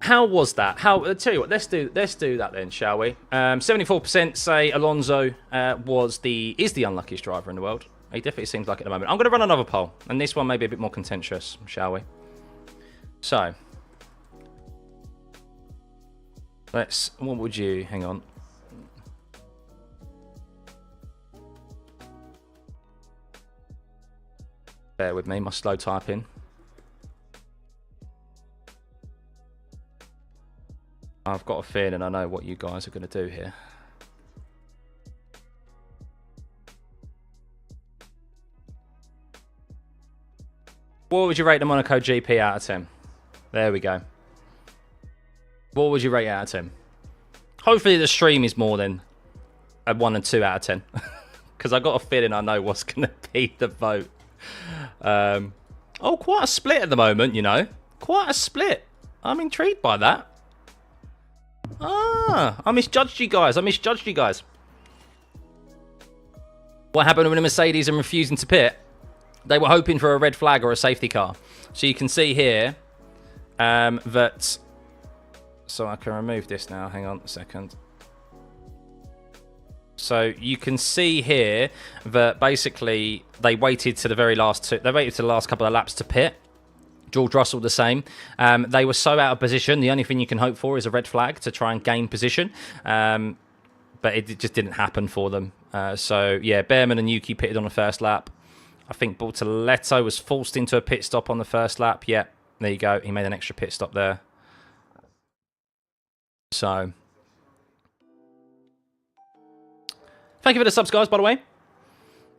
How was that? I'll tell you what, let's do that then, shall we? 74% say Alonso is the unluckiest driver in the world. He definitely seems like it at the moment. I'm going to run another poll, and this one may be a bit more contentious, shall we? So, what would you, hang on. Bear with me, my slow typing. I've got a feeling I know what you guys are going to do here. What would you rate the Monaco GP out of 10? There we go. What would you rate it out of 10? Hopefully the stream is more than a 1 and 2 out of 10. Because I got a feeling I know what's going to be the vote. Oh, quite a split at the moment, you know. Quite a split. I'm intrigued by that. Ah, I misjudged you guys. What happened when a Mercedes and refusing to pit? They were hoping for a red flag or a safety car. So you can see here that... So I can remove this now. Hang on a second. So you can see here that basically they waited to the very last two. They waited to the last couple of laps to pit. George Russell the same. They were so out of position. The only thing you can hope for is a red flag to try and gain position. But it just didn't happen for them. So yeah, Behrman and Yuki pitted on the first lap. I think Bortoletto was forced into a pit stop on the first lap. Yeah, there you go. He made an extra pit stop there. So, thank you for the subs, guys, by the way.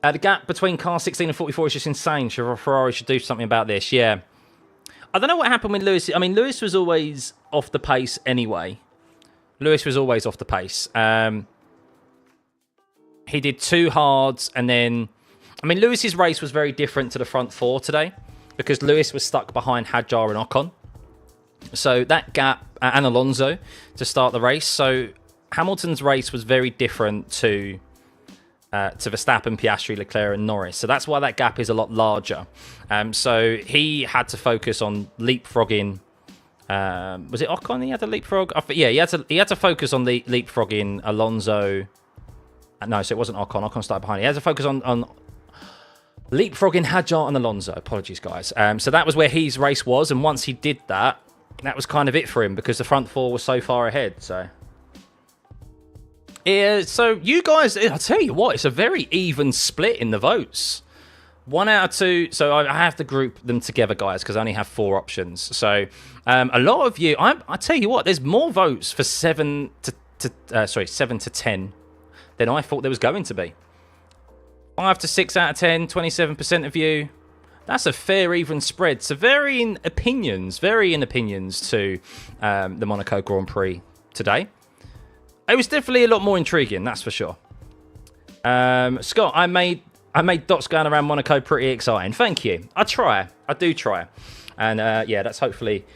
The gap between car 16 and 44 is just insane. Ferrari should do something about this. Yeah. I don't know what happened with Lewis. I mean, Lewis was always off the pace anyway. He did 2 hards and then... I mean, Lewis's race was very different to the front 4 today because Lewis was stuck behind Hadjar and Ocon. So that gap, and Alonso to start the race. So Hamilton's race was very different to Verstappen, Piastri, Leclerc and Norris. So that's why that gap is a lot larger. So he had to focus on leapfrogging. Was it Ocon he had to leapfrog? Yeah, he had to focus on the leapfrogging Alonso. No, so it wasn't Ocon. Ocon started behind. He had to focus on leapfrogging Hadjar and Alonso. Apologies, guys. So that was where his race was. And once he did that, that was kind of it for him because the front 4 was so far ahead. So, yeah, so you guys, I'll tell you what, it's a very even split in the votes. 1 out of 2. So I have to group them together, guys, because I only have 4 options. So a lot of you, I tell you what, there's more votes for 7 to 10 than I thought there was going to be. 5 to 6 out of 10, 27% of you. That's a fair, even spread. So varying opinions to the Monaco Grand Prix today. It was definitely a lot more intriguing, that's for sure. Scott, I made dots going around Monaco pretty exciting. Thank you. I do try, and yeah, that's hopefully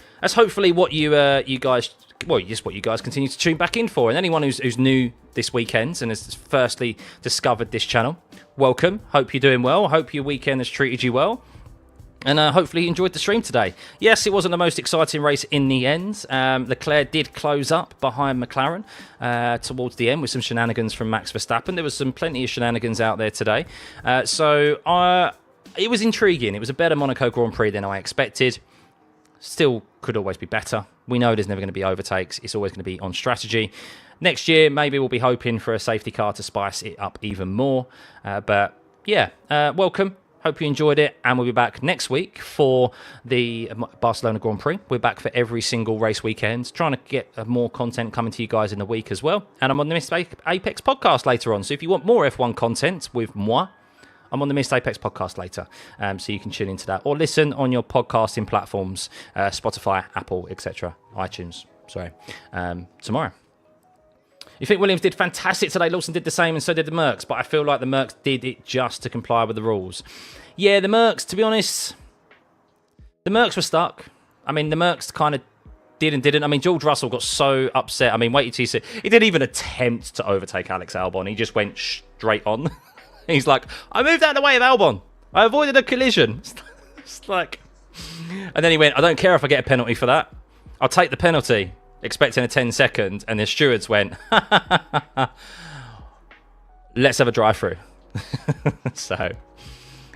what you guys. Well, just what you guys continue to tune back in for. And anyone who's new this weekend and has firstly discovered this channel, welcome. Hope you're doing well. Hope your weekend has treated you well. And hopefully you enjoyed the stream today. Yes, it wasn't the most exciting race in the end. Leclerc did close up behind McLaren towards the end with some shenanigans from Max Verstappen. There was plenty of shenanigans out there today. So it was intriguing. It was a better Monaco Grand Prix than I expected. Still could always be better. We know there's never going to be overtakes. It's always going to be on strategy. Next year, maybe we'll be hoping for a safety car to spice it up even more. But yeah, welcome. Hope you enjoyed it. And we'll be back next week for the Barcelona Grand Prix. We're back for every single race weekend, trying to get more content coming to you guys in the week as well. And I'm on the Missed Apex podcast later on. So if you want more F1 content with moi, I'm on the Missed Apex podcast later, so you can tune into that or listen on your podcasting platforms, Spotify, Apple, etc., iTunes. Sorry, tomorrow. You think Williams did fantastic today? Lawson did the same, and so did the Mercs. But I feel like the Mercs did it just to comply with the rules. Yeah, the Mercs. To be honest, the Mercs were stuck. I mean, the Mercs kind of did and didn't. I mean, George Russell got so upset. I mean, wait till you see. He didn't even attempt to overtake Alex Albon. He just went straight on. He's like, I moved out of the way of Albon. I avoided a collision. It's like... And then he went, I don't care if I get a penalty for that. I'll take the penalty, expecting a 10-second. And the stewards went, let's have a drive-through. So,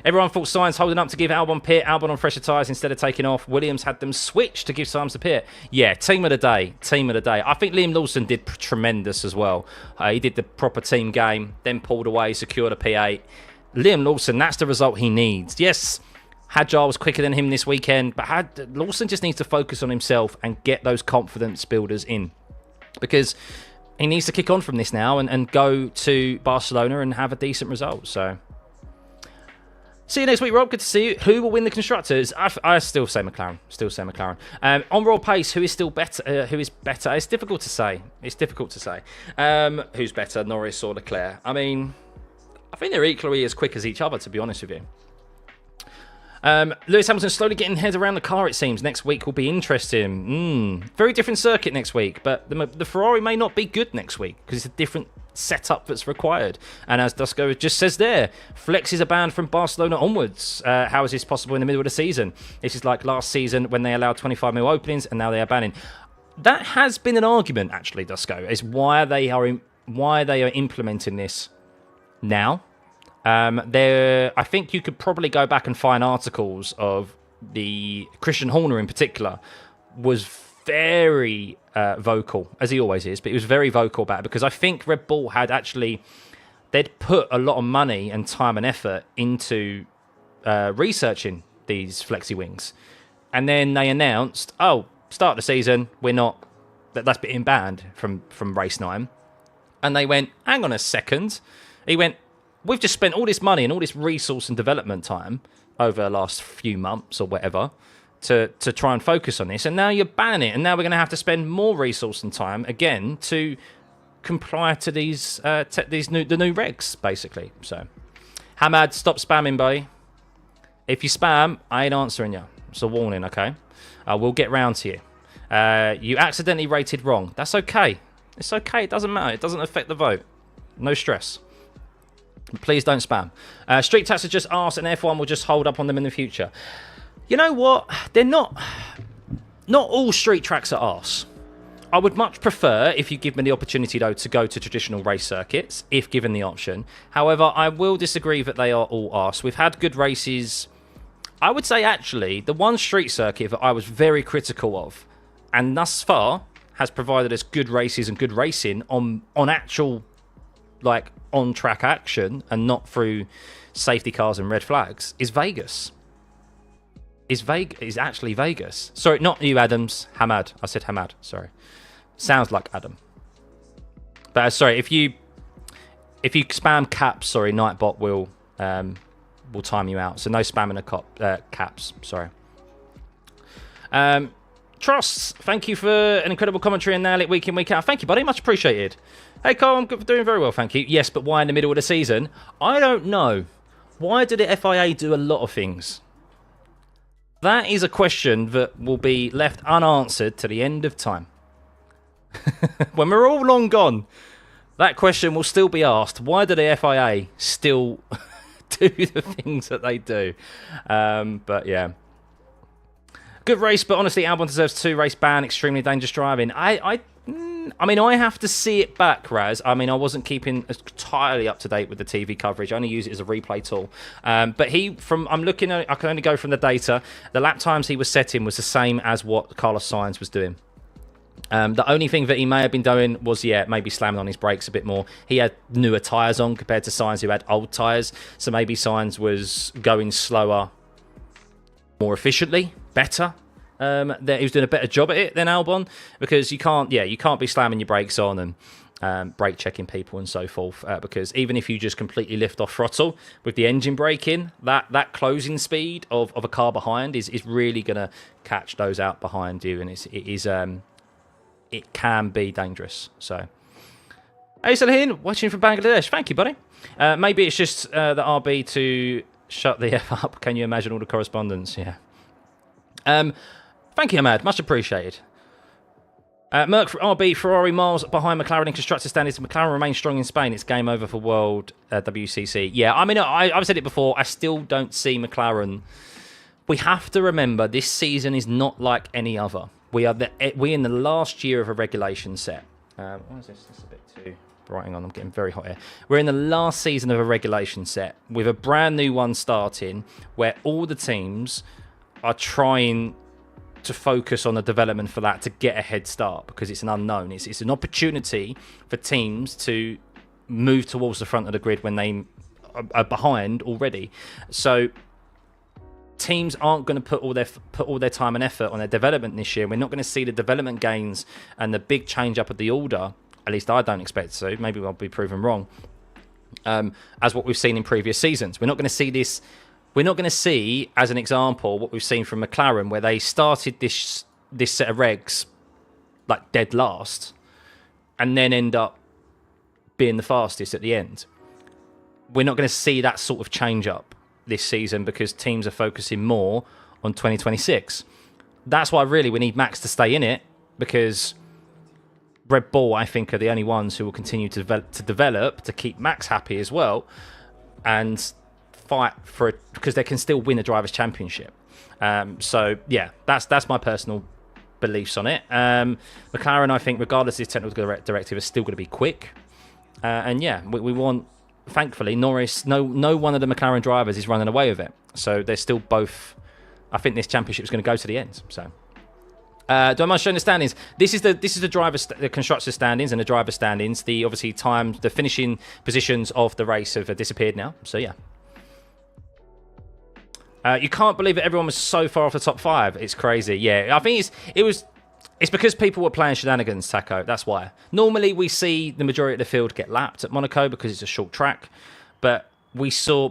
everyone thought Sainz holding up to give Albon pit. Albon on fresher tyres instead of taking off. Williams had them switch to give Sainz the pit. Yeah, team of the day. Team of the day. I think Liam Lawson did tremendous as well. He did the proper team game, then pulled away, secured a P8. Liam Lawson, that's the result he needs. Yes, Hadjar was quicker than him this weekend, but Lawson just needs to focus on himself and get those confidence builders in, because he needs to kick on from this now and go to Barcelona and have a decent result. So, see you next week, Rob. Good to see you. Who will win the constructors? I still say McLaren. Still say McLaren. On raw pace, who is still better? Who is better? It's difficult to say. It's difficult to say. Who's better, Norris or Leclerc? I mean, I think they're equally as quick as each other, to be honest with you. Lewis Hamilton slowly getting head around the car, it seems. Next week will be interesting. Very different circuit next week, but the Ferrari may not be good next week because it's a different setup that's required. And as Dusko just says there, flexes are banned from Barcelona onwards. How is this possible in the middle of the season? This is like last season when they allowed 25mm openings and now they are banning. That has been an argument, actually, Dusko, is why they are implementing this now. I think you could probably go back and find articles of the Christian Horner in particular was very vocal, as he always is, but he was very vocal about it because I think Red Bull they'd put a lot of money and time and effort into researching these flexi wings, and then they announced, start the season, that's being banned from race 9, and they went, hang on a second, we've just spent all this money and all this resource and development time over the last few months or whatever to try and focus on this, and now you're banning it, and now we're going to have to spend more resource and time again to comply to the new regs, basically. So, Hamad, stop spamming, buddy. If you spam, I ain't answering you. It's a warning, okay? We'll get round to you. You accidentally rated wrong. That's okay. It's okay. It doesn't matter. It doesn't affect the vote. No stress. Please don't spam. Street Tax has just asked, and F1 will just hold up on them in the future. You know what? They're not all street tracks are arse. I would much prefer, if you give me the opportunity, though, to go to traditional race circuits, if given the option. However, I will disagree that they are all arse. We've had good races. I would say, actually, the one street circuit that I was very critical of, and thus far has provided us good races and good racing on actual, like, on-track action and not through safety cars and red flags, is Vegas. Is actually Vegas. Sorry, not you, Adams. Hamad. I said Hamad. Sorry. Sounds like Adam. But sorry, if you spam caps, sorry, Nightbot will time you out. So no spamming the caps. Sorry. Trusts, thank you for an incredible commentary and nail it week in, week out. Thank you, buddy. Much appreciated. Hey, Carl, I'm doing very well, thank you. Yes, but why in the middle of the season? I don't know. Why do the FIA do a lot of things? That is a question that will be left unanswered to the end of time. When we're all long gone, that question will still be asked. Why do the FIA still do the things that they do? But yeah. Good race, but honestly, Albon deserves 2 race ban. Extremely dangerous driving. I mean, I have to see it back, Raz. I mean, I wasn't keeping entirely up to date with the TV coverage. I only use it as a replay tool. But I'm looking at, I can only go from the data. The lap times he was setting was the same as what Carlos Sainz was doing. The only thing that he may have been doing was, maybe slamming on his brakes a bit more. He had newer tyres on compared to Sainz, who had old tyres. So maybe Sainz was going slower, more efficiently, better. That he was doing a better job at it than Albon, because you can't be slamming your brakes on and brake checking people and so forth, because even if you just completely lift off throttle with the engine braking, that closing speed of a car behind is really going to catch those out behind you, and it can be dangerous. So, hey Salahin, watching from Bangladesh, thank you, buddy. Maybe it's just the RB to shut the F up. Can you imagine all the correspondence? Yeah. Thank you, Ahmad. Much appreciated. Merc RB Ferrari miles behind McLaren in constructor standards. McLaren remains strong in Spain. It's game over for World WCC. Yeah, I mean, I've said it before. I still don't see McLaren. We have to remember this season is not like any other. We're in the last year of a regulation set. Why is this? This is a bit too bright. Hang on, I'm getting very hot here. We're in the last season of a regulation set with a brand new one starting, where all the teams are trying to focus on the development for that to get a head start, because it's an unknown. It's an opportunity for teams to move towards the front of the grid when they are behind already. So teams aren't going to put all their time and effort on their development this year. We're not going to see the development gains and the big change up of the order. At least I don't expect to. Maybe I'll be proven wrong. As what we've seen in previous seasons, we're not going to see this. We're not going to see, as an example, what we've seen from McLaren, where they started this set of regs like dead last, and then end up being the fastest at the end. We're not going to see that sort of change up this season because teams are focusing more on 2026. That's why really we need Max to stay in it, because Red Bull, I think, are the only ones who will continue to develop to keep Max happy as well, and fight for it because they can still win a drivers' championship. So yeah, that's my personal beliefs on it. McLaren, I think, regardless of this technical directive, is still going to be quick. And yeah, we want, thankfully, Norris. No one of the McLaren drivers is running away with it. So they're still both. I think this championship is going to go to the end. So. Do I mind showing the standings? This is the constructors' standings and the driver standings. The obviously times, the finishing positions of the race have disappeared now. So yeah. You can't believe that everyone was so far off the top 5. It's crazy. Yeah, I think it's because people were playing shenanigans, Taco. That's why. Normally we see the majority of the field get lapped at Monaco because it's a short track, but we saw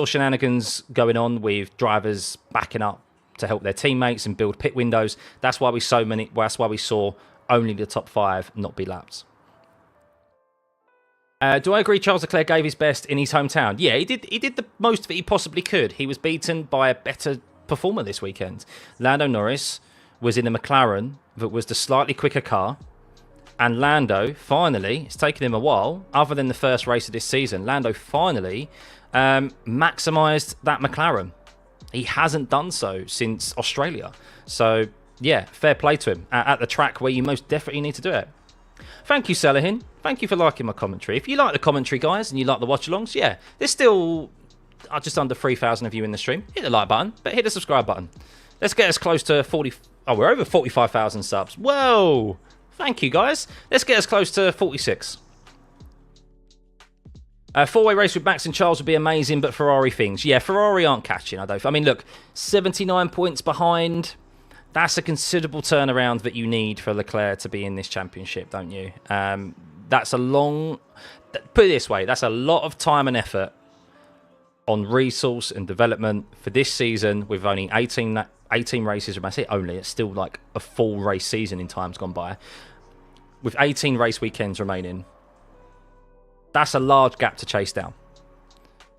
shenanigans going on with drivers backing up to help their teammates and build pit windows. That's why we saw only the top 5 not be lapped. Do I agree Charles Leclerc gave his best in his hometown? Yeah, he did the most that he possibly could. He was beaten by a better performer this weekend. Lando Norris was in a McLaren that was the slightly quicker car. And Lando, finally, it's taken him a while, other than the first race of this season, Lando finally maximised that McLaren. He hasn't done so since Australia. So, yeah, fair play to him at the track where you most definitely need to do it. Thank you, Selahin. Thank you for liking my commentary. If you like the commentary, guys, and you like the watch-alongs, yeah, there's still just under 3,000 of you in the stream. Hit the like button, but hit the subscribe button. Let's get us close to 40... Oh, we're over 45,000 subs. Whoa! Thank you, guys. Let's get us close to 46. A four-way race with Max and Charles would be amazing, but Ferrari things. Yeah, Ferrari aren't catching, I mean, look, 79 points behind... That's a considerable turnaround that you need for Leclerc to be in this championship, don't you? That's a long... Put it this way, that's a lot of time and effort on resource and development for this season with only 18 races. I say only, it's still like a full race season in times gone by. With 18 race weekends remaining, that's a large gap to chase down.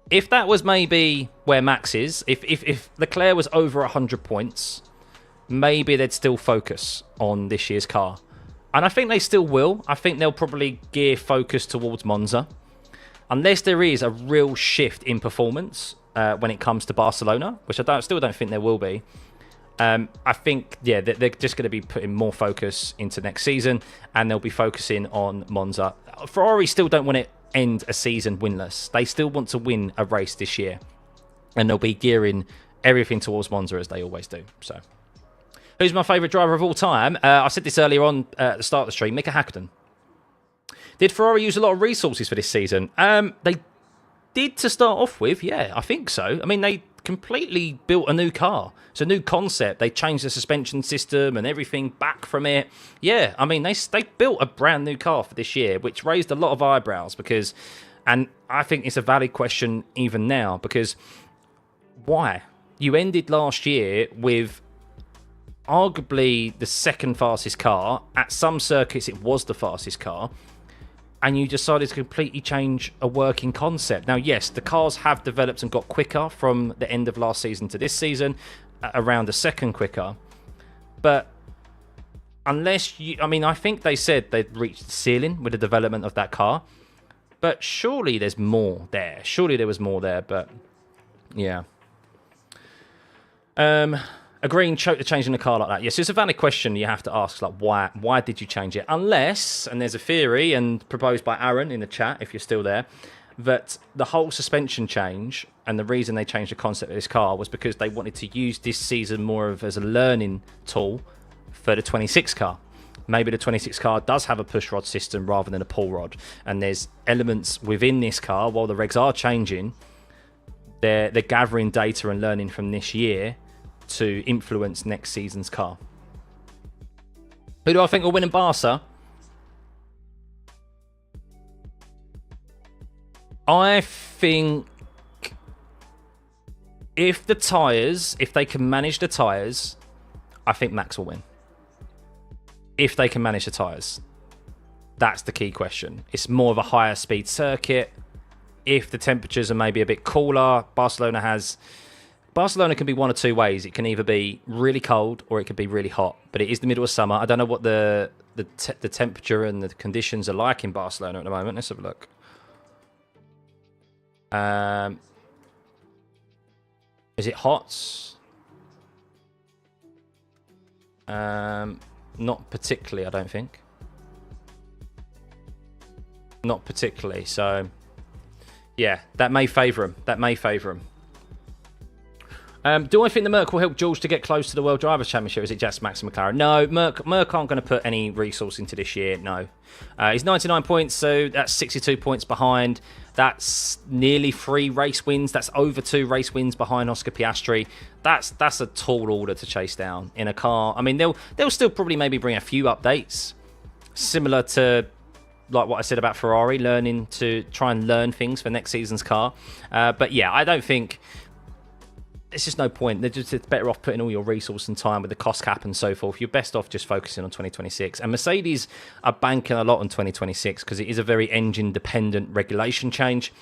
If that was maybe where Max is, if Leclerc was over 100 points... maybe they'd still focus on this year's car. And I think they still will. I think they'll probably gear focus towards Monza. Unless there is a real shift in performance when it comes to Barcelona, which I still don't think there will be. I think, yeah, they're just going to be putting more focus into next season, and they'll be focusing on Monza. Ferrari still don't want to end a season winless. They still want to win a race this year. And they'll be gearing everything towards Monza as they always do. So... Who's my favourite driver of all time? I said this earlier on at the start of the stream. Mika Hakkinen. Did Ferrari use a lot of resources for this season? They did to start off with. Yeah, I think so. I mean, they completely built a new car. It's a new concept. They changed the suspension system and everything back from it. Yeah, I mean, they built a brand new car for this year, which raised a lot of eyebrows because... And I think it's a valid question even now because why? You ended last year with... arguably the second fastest car. At some circuits it was the fastest car, and you decided to completely change a working concept. Now yes, the cars have developed and got quicker from the end of last season to this season, around a second quicker, but unless you... I mean, I think they said they'd reached the ceiling with the development of that car, but surely there's more there. Surely there was more there, but yeah. Agreeing to changing the car like that. Yes, it's a valid question you have to ask, like, why did you change it? Unless, and there's a theory, and proposed by Aaron in the chat, if you're still there, that the whole suspension change and the reason they changed the concept of this car was because they wanted to use this season more of as a learning tool for the 26 car. Maybe the 26 car does have a push rod system rather than a pull rod, and there's elements within this car, while the regs are changing, they're gathering data and learning from this year to influence next season's car. Who do I think will win in Barca? I think if they can manage the tyres, I think Max will win. If they can manage the tyres. That's the key question. It's more of a higher speed circuit. If the temperatures are maybe a bit cooler, Barcelona can be one or two ways. It can either be really cold or it could be really hot. But it is the middle of summer. I don't know what the temperature and the conditions are like in Barcelona at the moment. Let's have a look. Is it hot? Not particularly, I don't think. Not particularly. So, yeah, that may favour him. Do I think the Merc will help George to get close to the World Drivers' Championship? Is it just Max and McLaren? No, Merc aren't going to put any resource into this year, no. He's 99 points, so that's 62 points behind. That's nearly 3 race wins. That's over 2 race wins behind Oscar Piastri. That's a tall order to chase down in a car. I mean, they'll still probably maybe bring a few updates, similar to like what I said about Ferrari, learning to try and learn things for next season's car. But yeah, I don't think... It's just no point. They're just better off putting all your resource and time with the cost cap and so forth. You're best off just focusing on 2026. And Mercedes are banking a lot on 2026 because it is a very engine-dependent regulation change.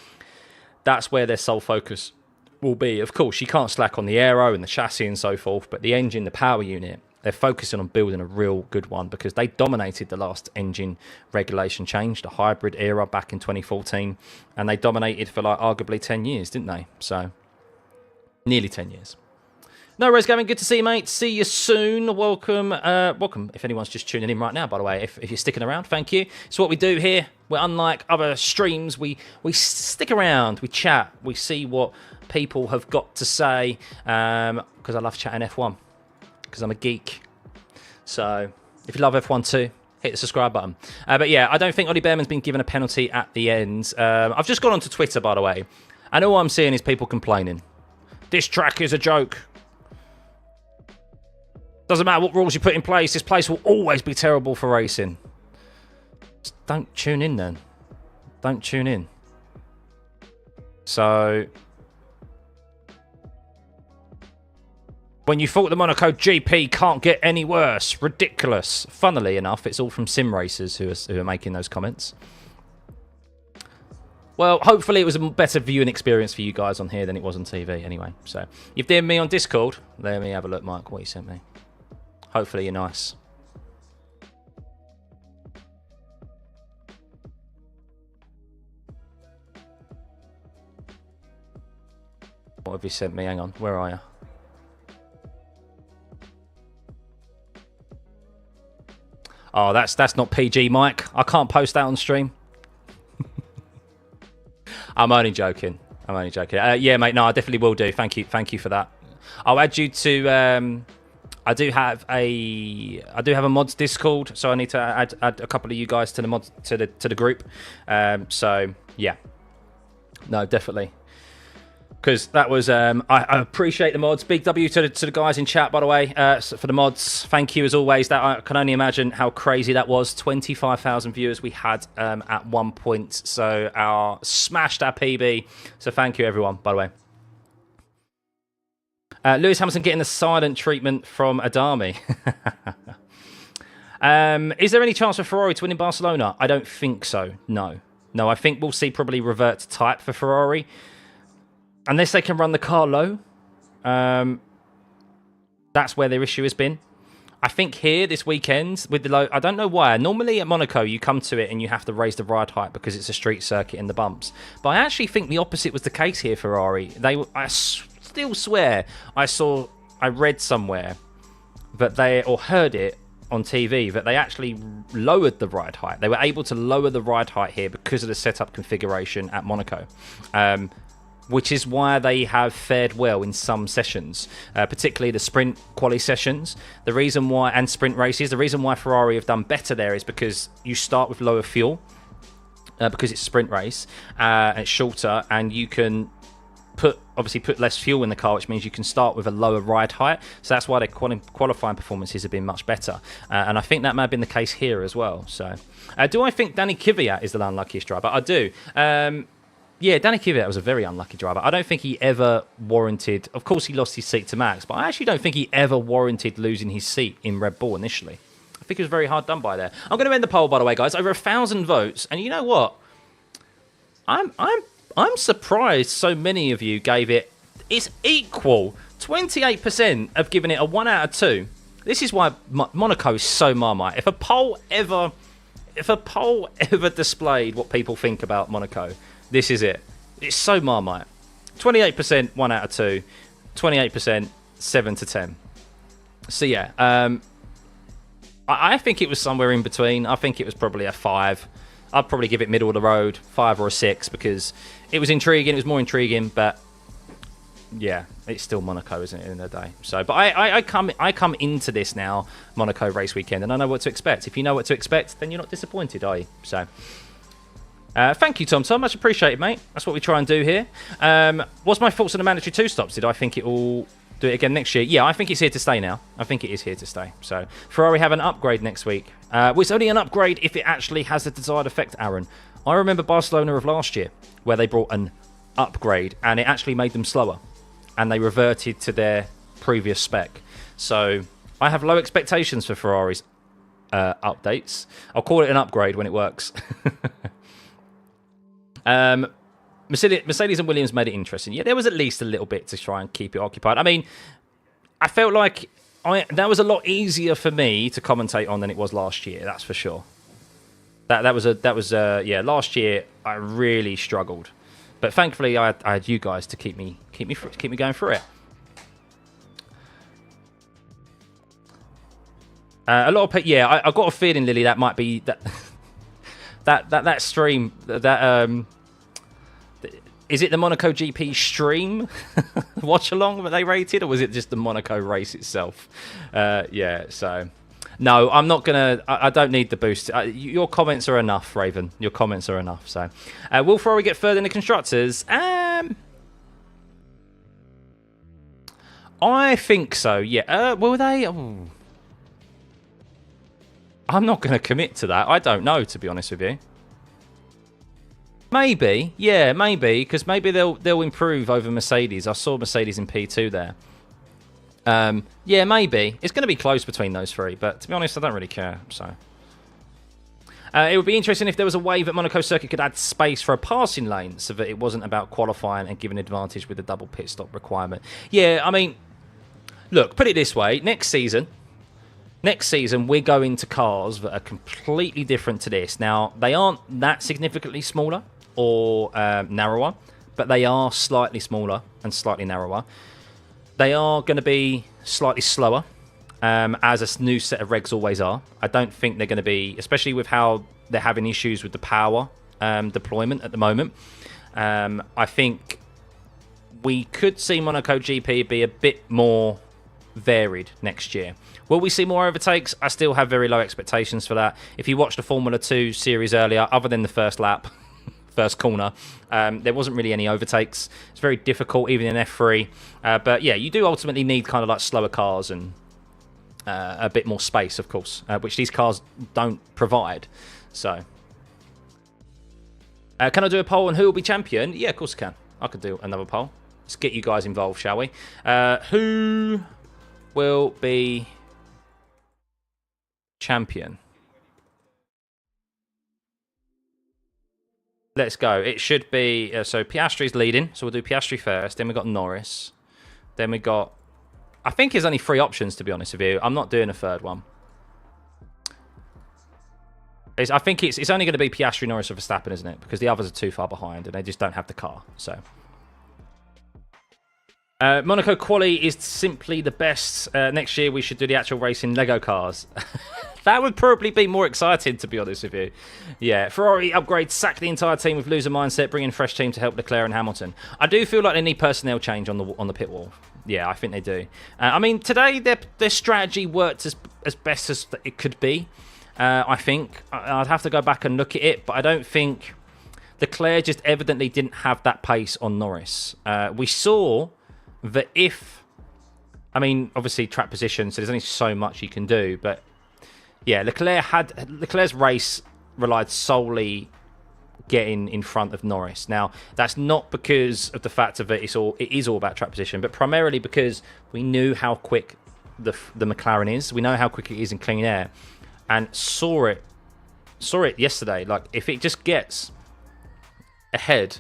That's where their sole focus will be. Of course, you can't slack on the aero and the chassis and so forth, but the engine, the power unit, they're focusing on building a real good one because they dominated the last engine regulation change, the hybrid era back in 2014, and they dominated for like arguably 10 years, didn't they? So... nearly 10 years. No worries, Gavin. Good to see you, mate. See you soon. Welcome. Welcome, if anyone's just tuning in right now, by the way. If you're sticking around, thank you. It's what we do here. We're unlike other streams. We stick around. We chat. We see what people have got to say because I love chatting F1 because I'm a geek. So if you love F1 too, hit the subscribe button. But yeah, I don't think Ollie Behrman's been given a penalty at the end. I've just gone onto Twitter, by the way, and all I'm seeing is people complaining. This track is a joke. Doesn't matter what rules you put in place. This place will always be terrible for racing. Just don't tune in then. Don't tune in. So, when you thought the Monaco GP can't get any worse. Ridiculous. Funnily enough, it's all from sim racers who are making those comments. Well, hopefully it was a better viewing experience for you guys on here than it was on TV anyway. So, you've DM'd me on Discord. Let me have a look, Mike, what you sent me. Hopefully you're nice. What have you sent me? Hang on, where are you? Oh, that's not PG, Mike. I can't post that on stream. I'm only joking. Yeah, mate. No, I definitely will do. Thank you for that. I'll add you to. I do have a mods Discord, so I need to add a couple of you guys to the mods to the group. So yeah, no, definitely. Because that was, I appreciate the mods. Big W to the guys in chat, by the way, for the mods. Thank you as always. That I can only imagine how crazy that was. 25,000 viewers we had at one point. So smashed our PB. So thank you everyone, by the way. Lewis Hamilton getting the silent treatment from Adami. Is there any chance for Ferrari to win in Barcelona? I don't think so. No, I think we'll see probably revert to type for Ferrari. Unless they can run the car low, that's where their issue has been. I think here this weekend with the low, I don't know why. Normally at Monaco you come to it and you have to raise the ride height because it's a street circuit in the bumps. But I actually think the opposite was the case here, Ferrari. I still swear I read somewhere that or heard it on TV that they actually lowered the ride height. They were able to lower the ride height here because of the setup configuration at Monaco. Which is why they have fared well in some sessions, particularly the sprint quali sessions. The reason why, and sprint races, the reason why Ferrari have done better there is because you start with lower fuel, because it's a sprint race, and it's shorter, and you can obviously put less fuel in the car, which means you can start with a lower ride height. So that's why their qualifying performances have been much better. And I think that may have been the case here as well. So, do I think Danny Kvyat is the unluckiest driver? I do. Yeah, Danny Kvyat was a very unlucky driver. I don't think he ever warranted... Of course, he lost his seat to Max, but I actually don't think he ever warranted losing his seat in Red Bull initially. I think it was very hard done by there. I'm going to end the poll, by the way, guys. Over 1,000 votes. And you know what? I'm surprised so many of you gave it... It's equal. 28% have given it a 1 out of 2. This is why Monaco is so Marmite. If a poll ever displayed what people think about Monaco... This is it. It's so Marmite. 28% 1 out of 2. 28% 7 to 10. So yeah, I think it was somewhere in between. I think it was probably a 5. I'd probably give it middle of the road, 5 or a 6, because it was intriguing. It was more intriguing, but yeah, it's still Monaco, isn't it, in the day? So, but I come into this now, Monaco race weekend, and I know what to expect. If you know what to expect, then you're not disappointed, are you? So. Thank you, Tom. Much appreciated, mate. That's what we try and do here. What's my thoughts on the mandatory 2-stops? Did I think it will do it again next year? Yeah, I think it's here to stay now. I think it is here to stay. So, Ferrari have an upgrade next week. Well, it's only an upgrade if it actually has the desired effect, Aaron. I remember Barcelona of last year, where they brought an upgrade, and it actually made them slower. And they reverted to their previous spec. So, I have low expectations for Ferrari's updates. I'll call it an upgrade when it works. Mercedes and Williams made it interesting. Yeah, there was at least a little bit to try and keep it occupied. I mean, I felt like that was a lot easier for me to commentate on than it was last year. That's for sure. That was yeah. Last year I really struggled, but thankfully I had you guys to keep me going through it. A lot of people, yeah. I got a feeling, Lily, that might be that stream that is it the Monaco GP stream watch along that they rated, or was it just the Monaco race itself? Yeah, so no, I'm not gonna. I don't need the boost. Your comments are enough, Raven. Your comments are enough. So, will Ferrari get further in the constructors? I think so. Yeah. Will they? Oh. I'm not going to commit to that. I don't know, to be honest with you. Maybe, yeah, maybe, because maybe they'll improve over Mercedes. I saw Mercedes in P2 there. Yeah, maybe. It's going to be close between those three, but to be honest, I don't really care. So, it would be interesting if there was a way that Monaco Circuit could add space for a passing lane, so that it wasn't about qualifying and giving advantage with the double pit stop requirement. Yeah, I mean, look, put it this way: next season, we're going to cars that are completely different to this. Now, they aren't that significantly smaller or narrower, but they are slightly smaller and slightly narrower. They are going to be slightly slower, as a new set of regs always are. I don't think they're going to be, especially with how they're having issues with the power deployment at the moment. I think we could see Monaco GP be a bit more varied next year. Will we see more overtakes? I still have very low expectations for that. If you watched the Formula 2 series earlier, other than the first lap, first corner, there wasn't really any overtakes. It's very difficult, even in F3. But yeah, you do ultimately need kind of like slower cars and a bit more space, of course, which these cars don't provide. So, can I do a poll on who will be champion? Yeah, of course I can. I could do another poll. Let's get you guys involved, shall we? Who will be champion? Let's go. It should be... so Piastri's leading, so we'll do Piastri first. Then we've got Norris. Then we got... I think there's only 3 options, to be honest with you. I'm not doing a third one. I think it's only going to be Piastri, Norris, or Verstappen, isn't it? Because the others are too far behind, and they just don't have the car. So... Monaco Quali is simply the best. Next year, we should do the actual race in Lego cars. That would probably be more exciting, to be honest with you. Yeah, Ferrari upgrade, sack the entire team with loser mindset, bring in a fresh team to help Leclerc and Hamilton. I do feel like they need personnel change on the pit wall. Yeah, I think they do. I mean, today their strategy worked as best as it could be. I think I'd have to go back and look at it, but I don't think Leclerc just evidently didn't have that pace on Norris. We saw that if... I mean, obviously track position, so there's only so much you can do. But yeah, Leclerc's race relied solely getting in front of Norris. Now, that's not because of the fact of it is all about track position, but primarily because we knew how quick the McLaren is. We know how quick it is in clean air, and saw it yesterday. Like, if it just gets ahead,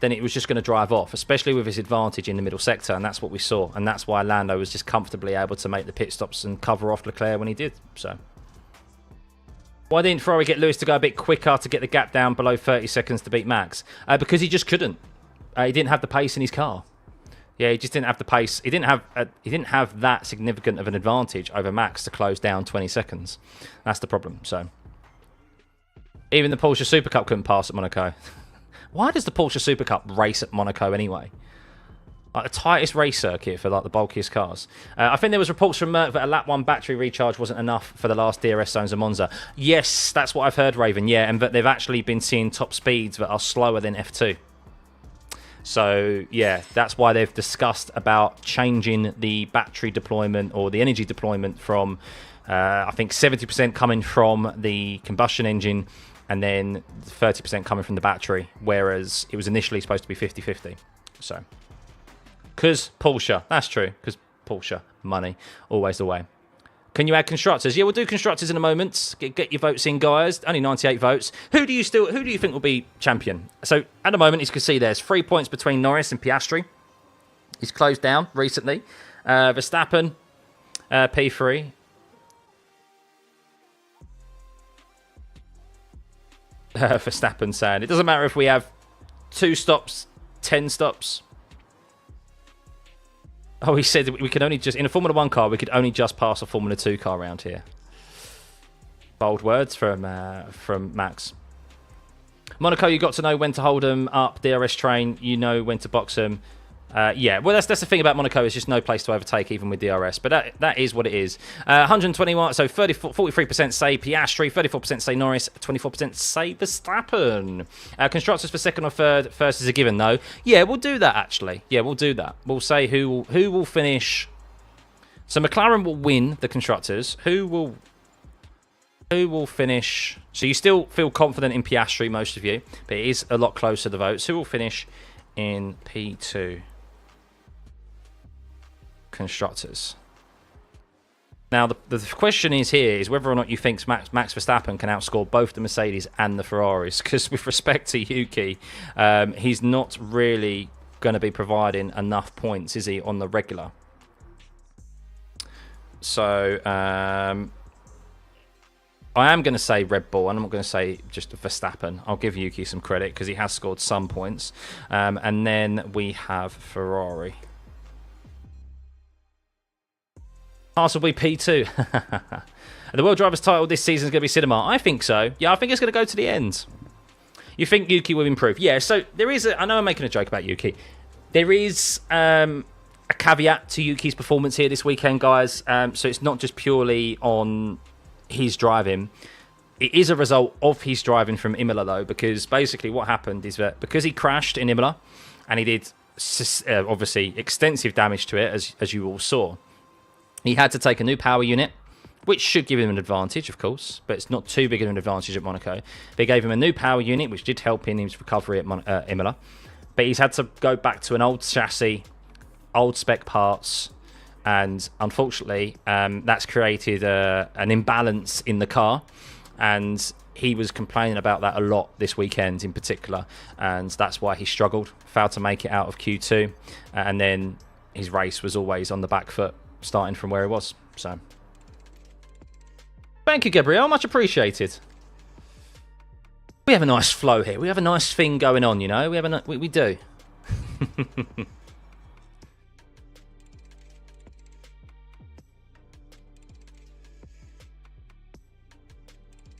then it was just going to drive off, especially with his advantage in the middle sector, and that's what we saw. And that's why Lando was just comfortably able to make the pit stops and cover off Leclerc when he did. So, why didn't Ferrari get Lewis to go a bit quicker to get the gap down below 30 seconds to beat Max? Because he just couldn't. He didn't have the pace in his car. Yeah, he just didn't have the pace. He didn't have that significant of an advantage over Max to close down 20 seconds. That's the problem. So, even the Porsche Super Cup couldn't pass at Monaco. Why does the Porsche Super Cup race at Monaco anyway? Like the tightest race circuit for like the bulkiest cars. I think there was reports from Merck that a lap 1 battery recharge wasn't enough for the last DRS zones of Monza. Yes, that's what I've heard, Raven. Yeah, and that they've actually been seeing top speeds that are slower than F2. So yeah, that's why they've discussed about changing the battery deployment or the energy deployment from I think 70% coming from the combustion engine and then 30% coming from the battery, whereas it was initially supposed to be 50-50. So, because Porsche, that's true, because Porsche, money, always the way. Can you add constructors? Yeah, we'll do constructors in a moment. Get your votes in, guys. Only 98 votes. Who do you think will be champion? So, at the moment, as you can see, there's 3 points between Norris and Piastri. He's closed down recently. Verstappen, P3. Verstappen saying, it doesn't matter if we have 2 stops, 10 stops. Oh, he said we could only just, in a Formula 1 car, we could only just pass a Formula 2 car around here. Bold words from Max. Monaco, you got to know when to hold them up. DRS train, you know when to box them. Yeah, well, that's the thing about Monaco. It's just no place to overtake, even with DRS. But that is what it is. 121, so 43% say Piastri, 34% say Norris, 24% say Verstappen. Constructors for second or third. First is a given, though. Yeah, we'll do that, actually. Yeah, we'll do that. We'll say who will finish. So McLaren will win the Constructors. Who will finish? So you still feel confident in Piastri, most of you. But it is a lot closer, the votes. Who will finish in P2? Constructors. Now, the question is whether or not you think Max Verstappen can outscore both the Mercedes and the Ferraris. Because with respect to Yuki, he's not really going to be providing enough points, is he, on the regular? So, I am going to say Red Bull, and I'm not going to say just Verstappen. I'll give Yuki some credit because he has scored some points. And then we have Ferrari. Haas will be P2. The World Drivers' title this season is going to be Cinema. I think so. Yeah, I think it's going to go to the end. You think Yuki will improve? Yeah, so there is I know I'm making a joke about Yuki. There is a caveat to Yuki's performance here this weekend, guys. So it's not just purely on his driving. It is a result of his driving from Imola, though, because basically what happened is that because he crashed in Imola, and he did obviously extensive damage to it, as you all saw, he had to take a new power unit, which should give him an advantage, of course, but it's not too big of an advantage at Monaco. They gave him a new power unit, which did help in his recovery at Imola, but he's had to go back to an old chassis, old spec parts, and unfortunately, that's created an imbalance in the car, and he was complaining about that a lot this weekend in particular, and that's why he struggled, failed to make it out of Q2, and then his race was always on the back foot, starting from where he was. So, thank you, Gabrielle, much appreciated. We have a nice flow here. We have a nice thing going on, you know. We do.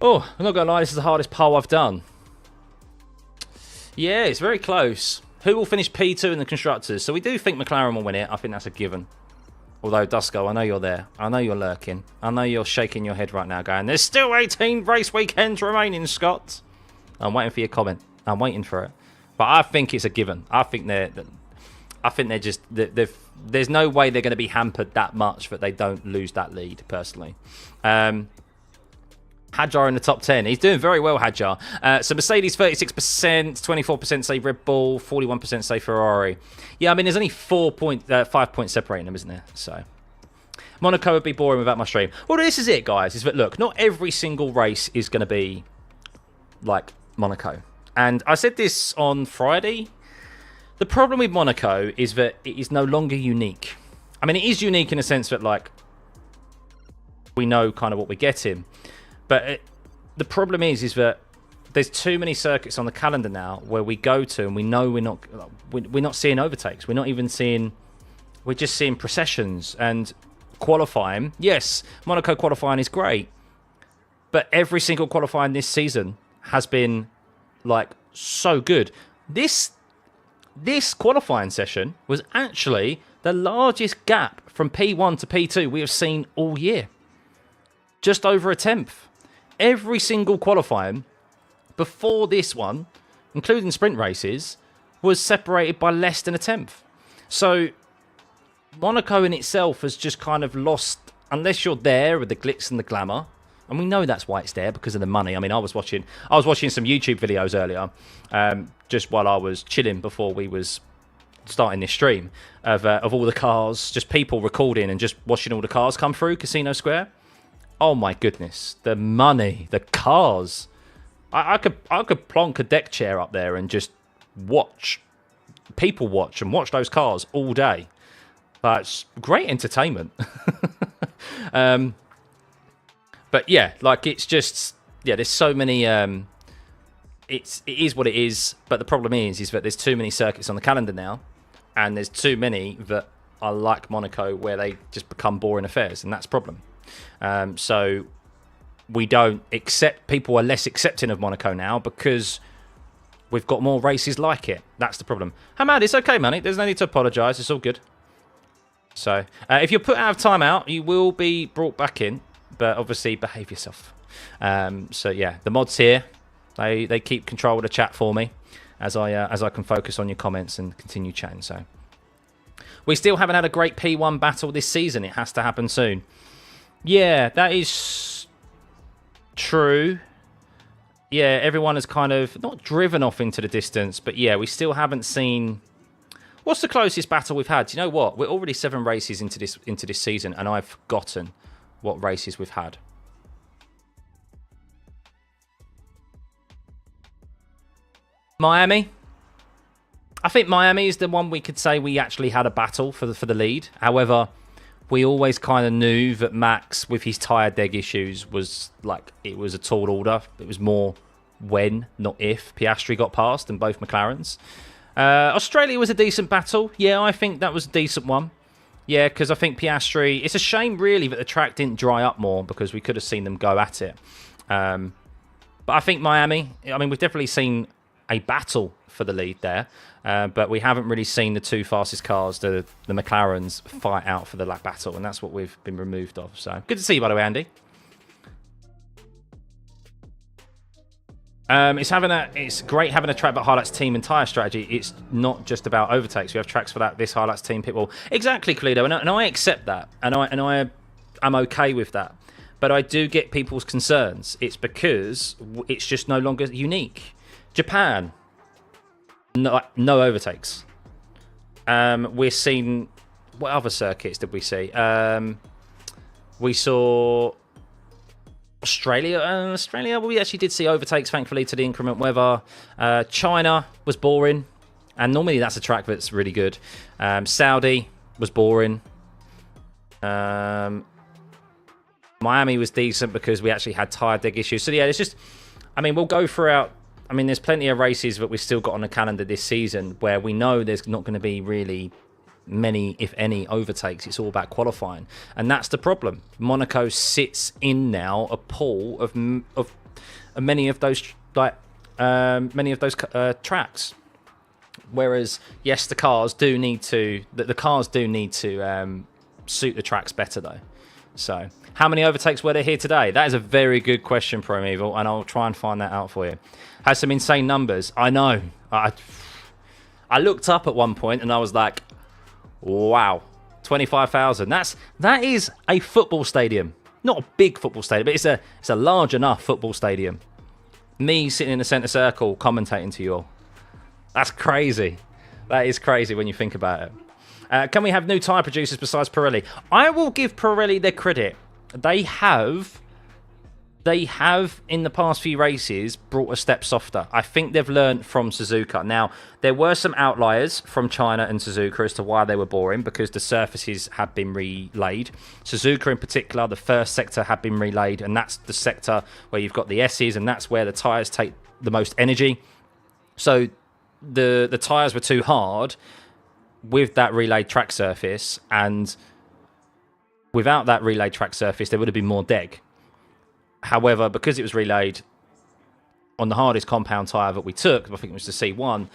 Oh, I'm not going to lie, this is the hardest poll I've done. Yeah, it's very close. Who will finish P2 in the Constructors? So we do think McLaren will win it. I think that's a given. Although, Dusko, I know you're there. I know you're lurking. I know you're shaking your head right now going, there's still 18 race weekends remaining, Scott. I'm waiting for your comment. I'm waiting for it. But I think it's a given. I think they're just there's no way they're going to be hampered that much that they don't lose that lead. Personally, Hadjar in the top 10. He's doing very well, Hadjar. So Mercedes 36%, 24% say Red Bull, 41% say Ferrari. Yeah, I mean there's only 5 points separating them, isn't there? So Monaco would be boring without my stream. Well, this is it, guys. Is that look, not every single race is going to be like Monaco. And I said this on Friday. The problem with Monaco is that it is no longer unique. I mean, it is unique in the sense that, like, we know kind of what we're getting. But the problem is that there's too many circuits on the calendar now where we go to and we know we're not seeing overtakes. We're not even seeing... We're just seeing processions and qualifying. Yes, Monaco qualifying is great. But every single qualifying this season has been... like so good. This qualifying session was actually the largest gap from P1 to P2 we have seen all year. Just over a tenth. Every single qualifying before this one, including sprint races, was separated by less than a tenth. So Monaco in itself has just kind of lost, unless you're there with the glitz and the glamour. And we know that's why it's there, because of the money. I mean, I was watching some YouTube videos earlier, just while I was chilling before we was starting this stream, of all the cars, just people recording and just watching all the cars come through Casino Square. Oh my goodness, the money, the cars. I could plonk a deck chair up there and just watch those cars all day. It's great entertainment. But yeah, like it's just, yeah, there's so many, it is what it is, but the problem is that there's too many circuits on the calendar now, and there's too many that are like Monaco where they just become boring affairs, and that's a problem. So we don't accept, people are less accepting of Monaco now because we've got more races like it. That's the problem. Hamad, it's okay, man. There's no need to apologise. It's all good. So if you're put out of timeout, you will be brought back in. But obviously, behave yourself. So yeah, the mods here, they keep control of the chat for me as I can focus on your comments and continue chatting. So we still haven't had a great P1 battle this season. It has to happen soon. Yeah, that is true. Yeah, everyone has kind of not driven off into the distance, but yeah, we still haven't seen. What's the closest battle we've had? Do you know what? We're already 7 races into this season, and I've forgotten what races we've had. Miami. I think Miami is the one we could say we actually had a battle for the lead. However, we always kind of knew that Max, with his tyre deg issues, was like, it was a tall order. It was more when, not if, Piastri got past, and both McLarens. Australia was a decent battle. Yeah, I think that was a decent one. Yeah, because I think Piastri... It's a shame, really, that the track didn't dry up more, because we could have seen them go at it. But I think Miami... I mean, we've definitely seen a battle for the lead there, but we haven't really seen the 2 fastest cars, the McLarens, fight out for the lap battle, and that's what we've been removed of. So, good to see you, by the way, Andy. It's great having a track that highlights team and tyre strategy. It's not just about overtakes. We have tracks for that. This highlights team pitbull. Exactly, Cledo, and I accept that, and I am okay with that. But I do get people's concerns. It's because it's just no longer unique. Japan, no overtakes. We're seeing... What other circuits did we see? We saw... Australia, we actually did see overtakes, thankfully, to the increment weather. China was boring, and normally that's a track that's really good. Saudi was boring. Miami was decent because we actually had tyre deg issues. So yeah, it's just, I mean, we'll go throughout. I mean, there's plenty of races that we've still got on the calendar this season where we know there's not going to be really many, if any, overtakes. It's all about qualifying, and that's the problem. Monaco sits in now a pool of many of those tracks. Whereas, yes, the cars do need to suit the tracks better though. So How many overtakes were there here today? That is a very good question, Primeval, and I'll try and find that out for you. Has some insane numbers. I know. I looked up at one point and I was like, wow, 25,000. That is a football stadium. Not a big football stadium, but it's a large enough football stadium. Me sitting in the centre circle commentating to you all. That's crazy. That is crazy when you think about it. Can we have new tyre producers besides Pirelli? I will give Pirelli their credit. They have in the past few races brought a step softer. I think they've learned from Suzuka. Now, there were some outliers from China and Suzuka as to why they were boring, because the surfaces had been relayed. Suzuka in particular, the first sector had been relayed, and that's the sector where you've got the S's, and that's where the tyres take the most energy. So the tyres were too hard with that relayed track surface, and without that relayed track surface, there would have been more deg. However, because it was relayed on the hardest compound tyre that we took, I think it was the C1,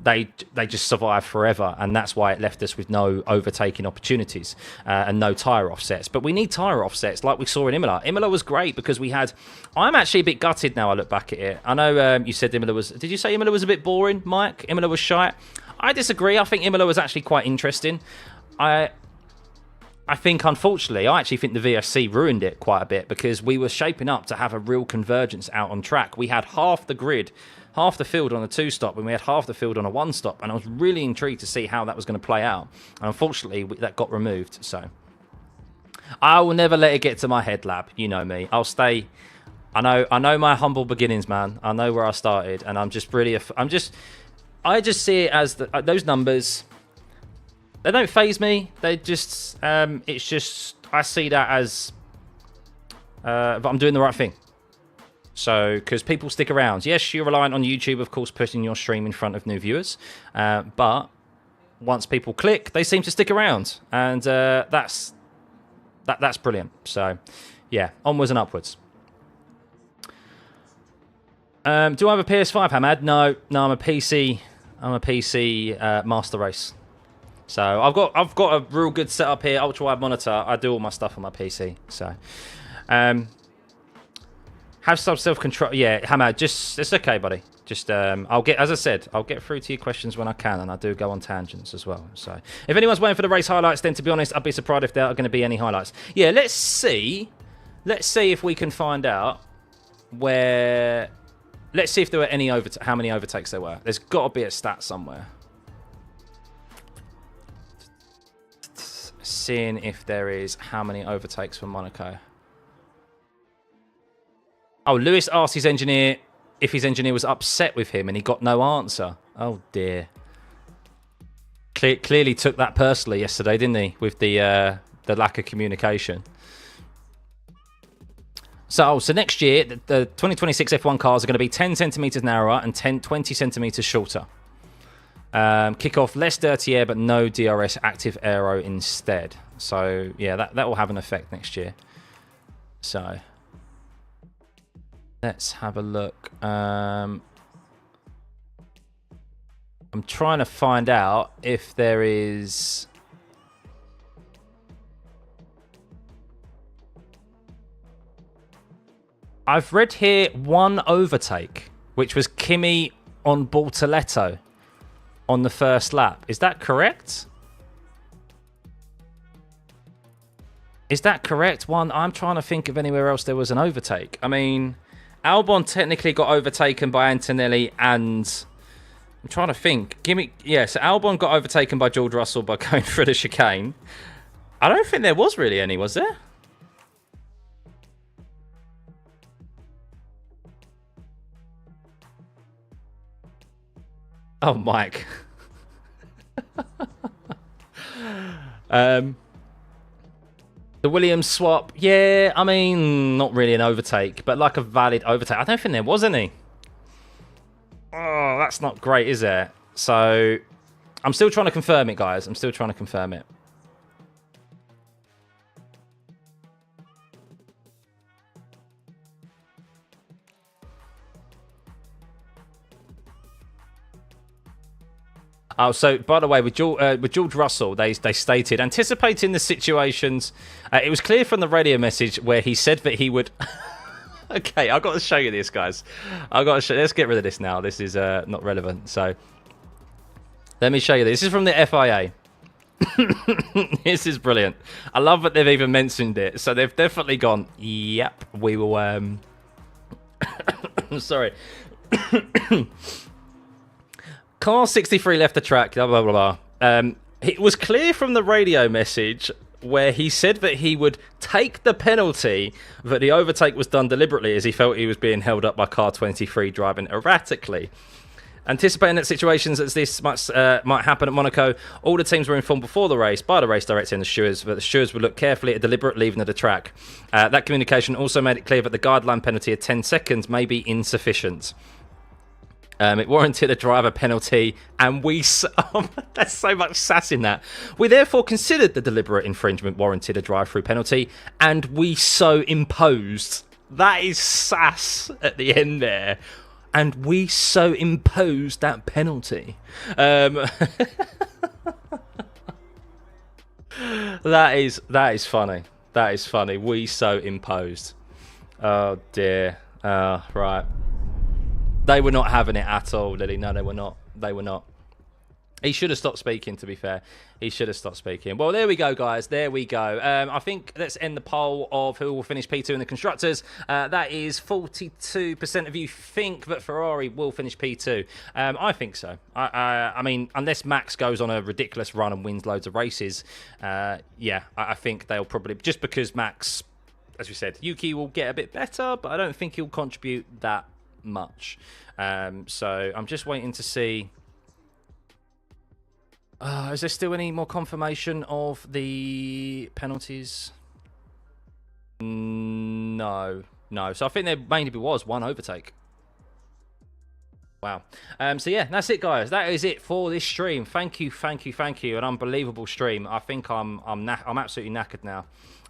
they just survived forever, and that's why it left us with no overtaking opportunities and no tyre offsets. But we need tyre offsets like we saw in Imola. Imola was great because we had... I'm actually a bit gutted now I look back at it. I know you said Imola was... Did you say Imola was a bit boring, Mike? Imola was shite? I disagree. I think Imola was actually quite interesting. I think, unfortunately, I actually think the VSC ruined it quite a bit, because we were shaping up to have a real convergence out on track. We had half the grid, half the field on a two-stop, and we had half the field on a one-stop, and I was really intrigued to see how that was going to play out. And unfortunately, that got removed, so... I will never let it get to my head, Lab. You know me. I'll stay... I know my humble beginnings, man. I know where I started, and I'm just really... I just see it as those numbers... They don't faze me. They just, it's just, I see that as, but I'm doing the right thing. So, because people stick around. Yes, you're reliant on YouTube, of course, putting your stream in front of new viewers. But once people click, they seem to stick around. And that's brilliant. So, yeah, onwards and upwards. Do I have a PS5, Hamad? No, I'm a PC Master Race. So I've got a real good setup here, ultra-wide monitor. I do all my stuff on my PC. So have some self-control. Yeah, Hamad, just it's okay, buddy. Just I'll get, as I said, I'll get through to your questions when I can, and I do go on tangents as well. So if anyone's waiting for the race highlights, then to be honest, I'd be surprised if there are going to be any highlights. Yeah, let's see if we can find out where. Let's see if there were any how many overtakes there were. There's got to be a stat somewhere. Seeing if there is how many overtakes for Monaco. Oh, Lewis asked his engineer if his engineer was upset with him, and he got no answer. Oh dear. Clearly took that personally yesterday, didn't he? With the lack of communication. So next year, the 2026 F1 cars are going to be 10 centimeters narrower and 20 centimeters shorter. Kick off less dirty air, but no DRS active aero instead. So yeah, that will have an effect next year. So let's have a look. I'm trying to find out if there is. I've read here one overtake, which was Kimi on Bortoletto on the first lap. Is that correct? Is that correct? I'm trying to think of anywhere else there was an overtake. I mean, Albon technically got overtaken by Antonelli, and I'm trying to think. So Albon got overtaken by George Russell by going through the chicane. I don't think there was really any, was there? Oh, Mike. The Williams swap. Yeah, I mean, not really an overtake, but like a valid overtake. I don't think there was any. Oh, that's not great, is it? So, I'm still trying to confirm it, guys. I'm still trying to confirm it. Oh, so by the way, with George Russell, they stated anticipating the situations. It was clear from the radio message where he said that he would. Okay, I've got to show you this, guys. I've got to show. Let's get rid of this now. This is not relevant. So let me show you this. This is from the FIA. This is brilliant. I love that they've even mentioned it. So they've definitely gone, yep, we will... I'm sorry. Car 63 left the track, blah, blah, blah, blah. It was clear from the radio message where he said that he would take the penalty that the overtake was done deliberately as he felt he was being held up by car 23 driving erratically. Anticipating that situations as this might happen at Monaco, all the teams were informed before the race by the race director and the stewards that the stewards would look carefully at deliberate leaving of the track. That communication also made it clear that the guideline penalty of 10 seconds may be insufficient. It warranted a driver penalty, and that's so much sass in that. We therefore considered the deliberate infringement warranted a drive-through penalty, and we so imposed. That is sass at the end there. And we so imposed that penalty. That is funny. That is funny. We so imposed. Oh dear. Right. They were not having it at all, Lily. No, they were not. They were not. He should have stopped speaking, to be fair. He should have stopped speaking. Well, there we go, guys. There we go. I think let's end the poll of who will finish P2 in the Constructors. That is 42% of you think that Ferrari will finish P2. I think so. I mean, unless Max goes on a ridiculous run and wins loads of races, yeah, I think they'll probably... Just because Max, as we said, Yuki will get a bit better, but I don't think he'll contribute that much. So I'm just waiting to see... is there still any more confirmation of the penalties? No. So I think there mainly was one overtake. Wow. So yeah, that's it, guys. That is it for this stream. Thank you. An unbelievable stream. I think I'm absolutely knackered now.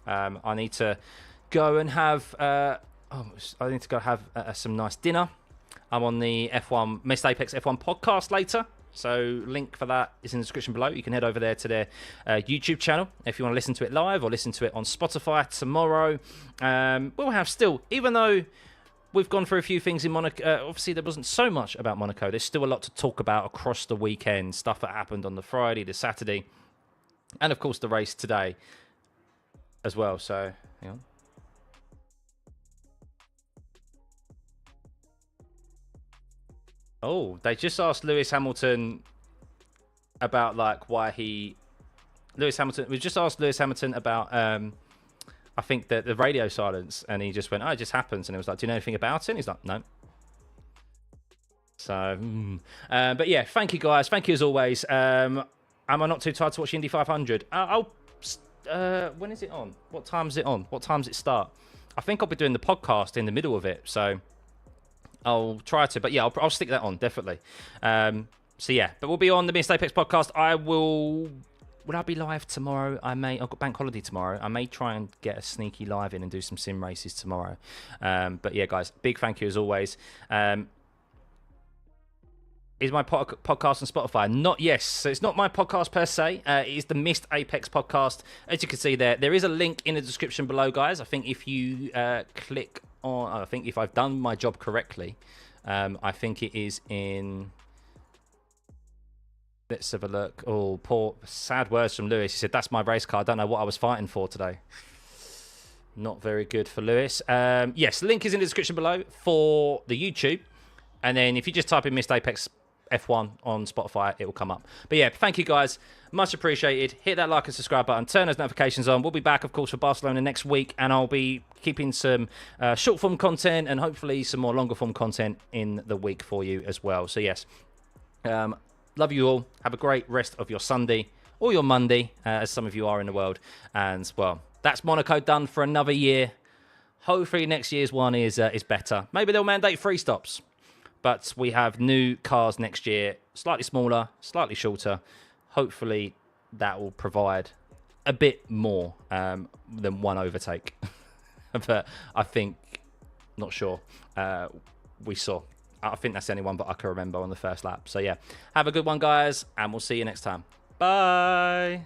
I need to go and have some nice dinner. I'm on the F1 Missed Apex F1 podcast later. So link for that is in the description below. You can head over there to their YouTube channel if you want to listen to it live or listen to it on Spotify tomorrow. We'll have still, even though we've gone through a few things in Monaco, obviously there wasn't so much about Monaco. There's still a lot to talk about across the weekend. Stuff that happened on the Friday, the Saturday, and of course the race today as well. So, hang on. Oh, they just asked Lewis Hamilton about like why he... We just asked Lewis Hamilton about, I think, the radio silence, and he just went, oh, it just happens. And it was like, do you know anything about it? And he's like, no. So, but yeah, thank you, guys. Thank you as always. Am I not too tired to watch Indy 500? When is it on? What time is it on? What time does it start? I think I'll be doing the podcast in the middle of it, so... I'll try to, but yeah, I'll stick that on, definitely. So yeah, but we'll be on the Missed Apex podcast. Will I be live tomorrow? I've got bank holiday tomorrow. I may try and get a sneaky live in and do some sim races tomorrow. But yeah, guys, big thank you as always. Is my podcast on Spotify? Not yes. So it's not my podcast per se. It is the Missed Apex podcast. As you can see there is a link in the description below, guys. I think if you click on, I think if I've done my job correctly, I think it is in... Let's have a look. Oh, poor, sad words from Lewis. He said, that's my race car. I don't know what I was fighting for today. Not very good for Lewis. Yes, link is in the description below for the YouTube. And then if you just type in Missed Apex F1 on Spotify, it will come up. But yeah, thank you, guys. Much appreciated. Hit that like and subscribe button. Turn those notifications on. We'll be back, of course, for Barcelona next week. And I'll be keeping some short-form content and hopefully some more longer-form content in the week for you as well. So yes, love you all. Have a great rest of your Sunday or your Monday, as some of you are in the world. And, well, that's Monaco done for another year. Hopefully next year's one is better. Maybe they'll mandate 3 stops. But we have new cars next year, slightly smaller, slightly shorter. Hopefully that will provide a bit more than one overtake. But I think, not sure, we saw. I think that's the only one that I can remember on the first lap. So yeah, have a good one, guys, and we'll see you next time. Bye.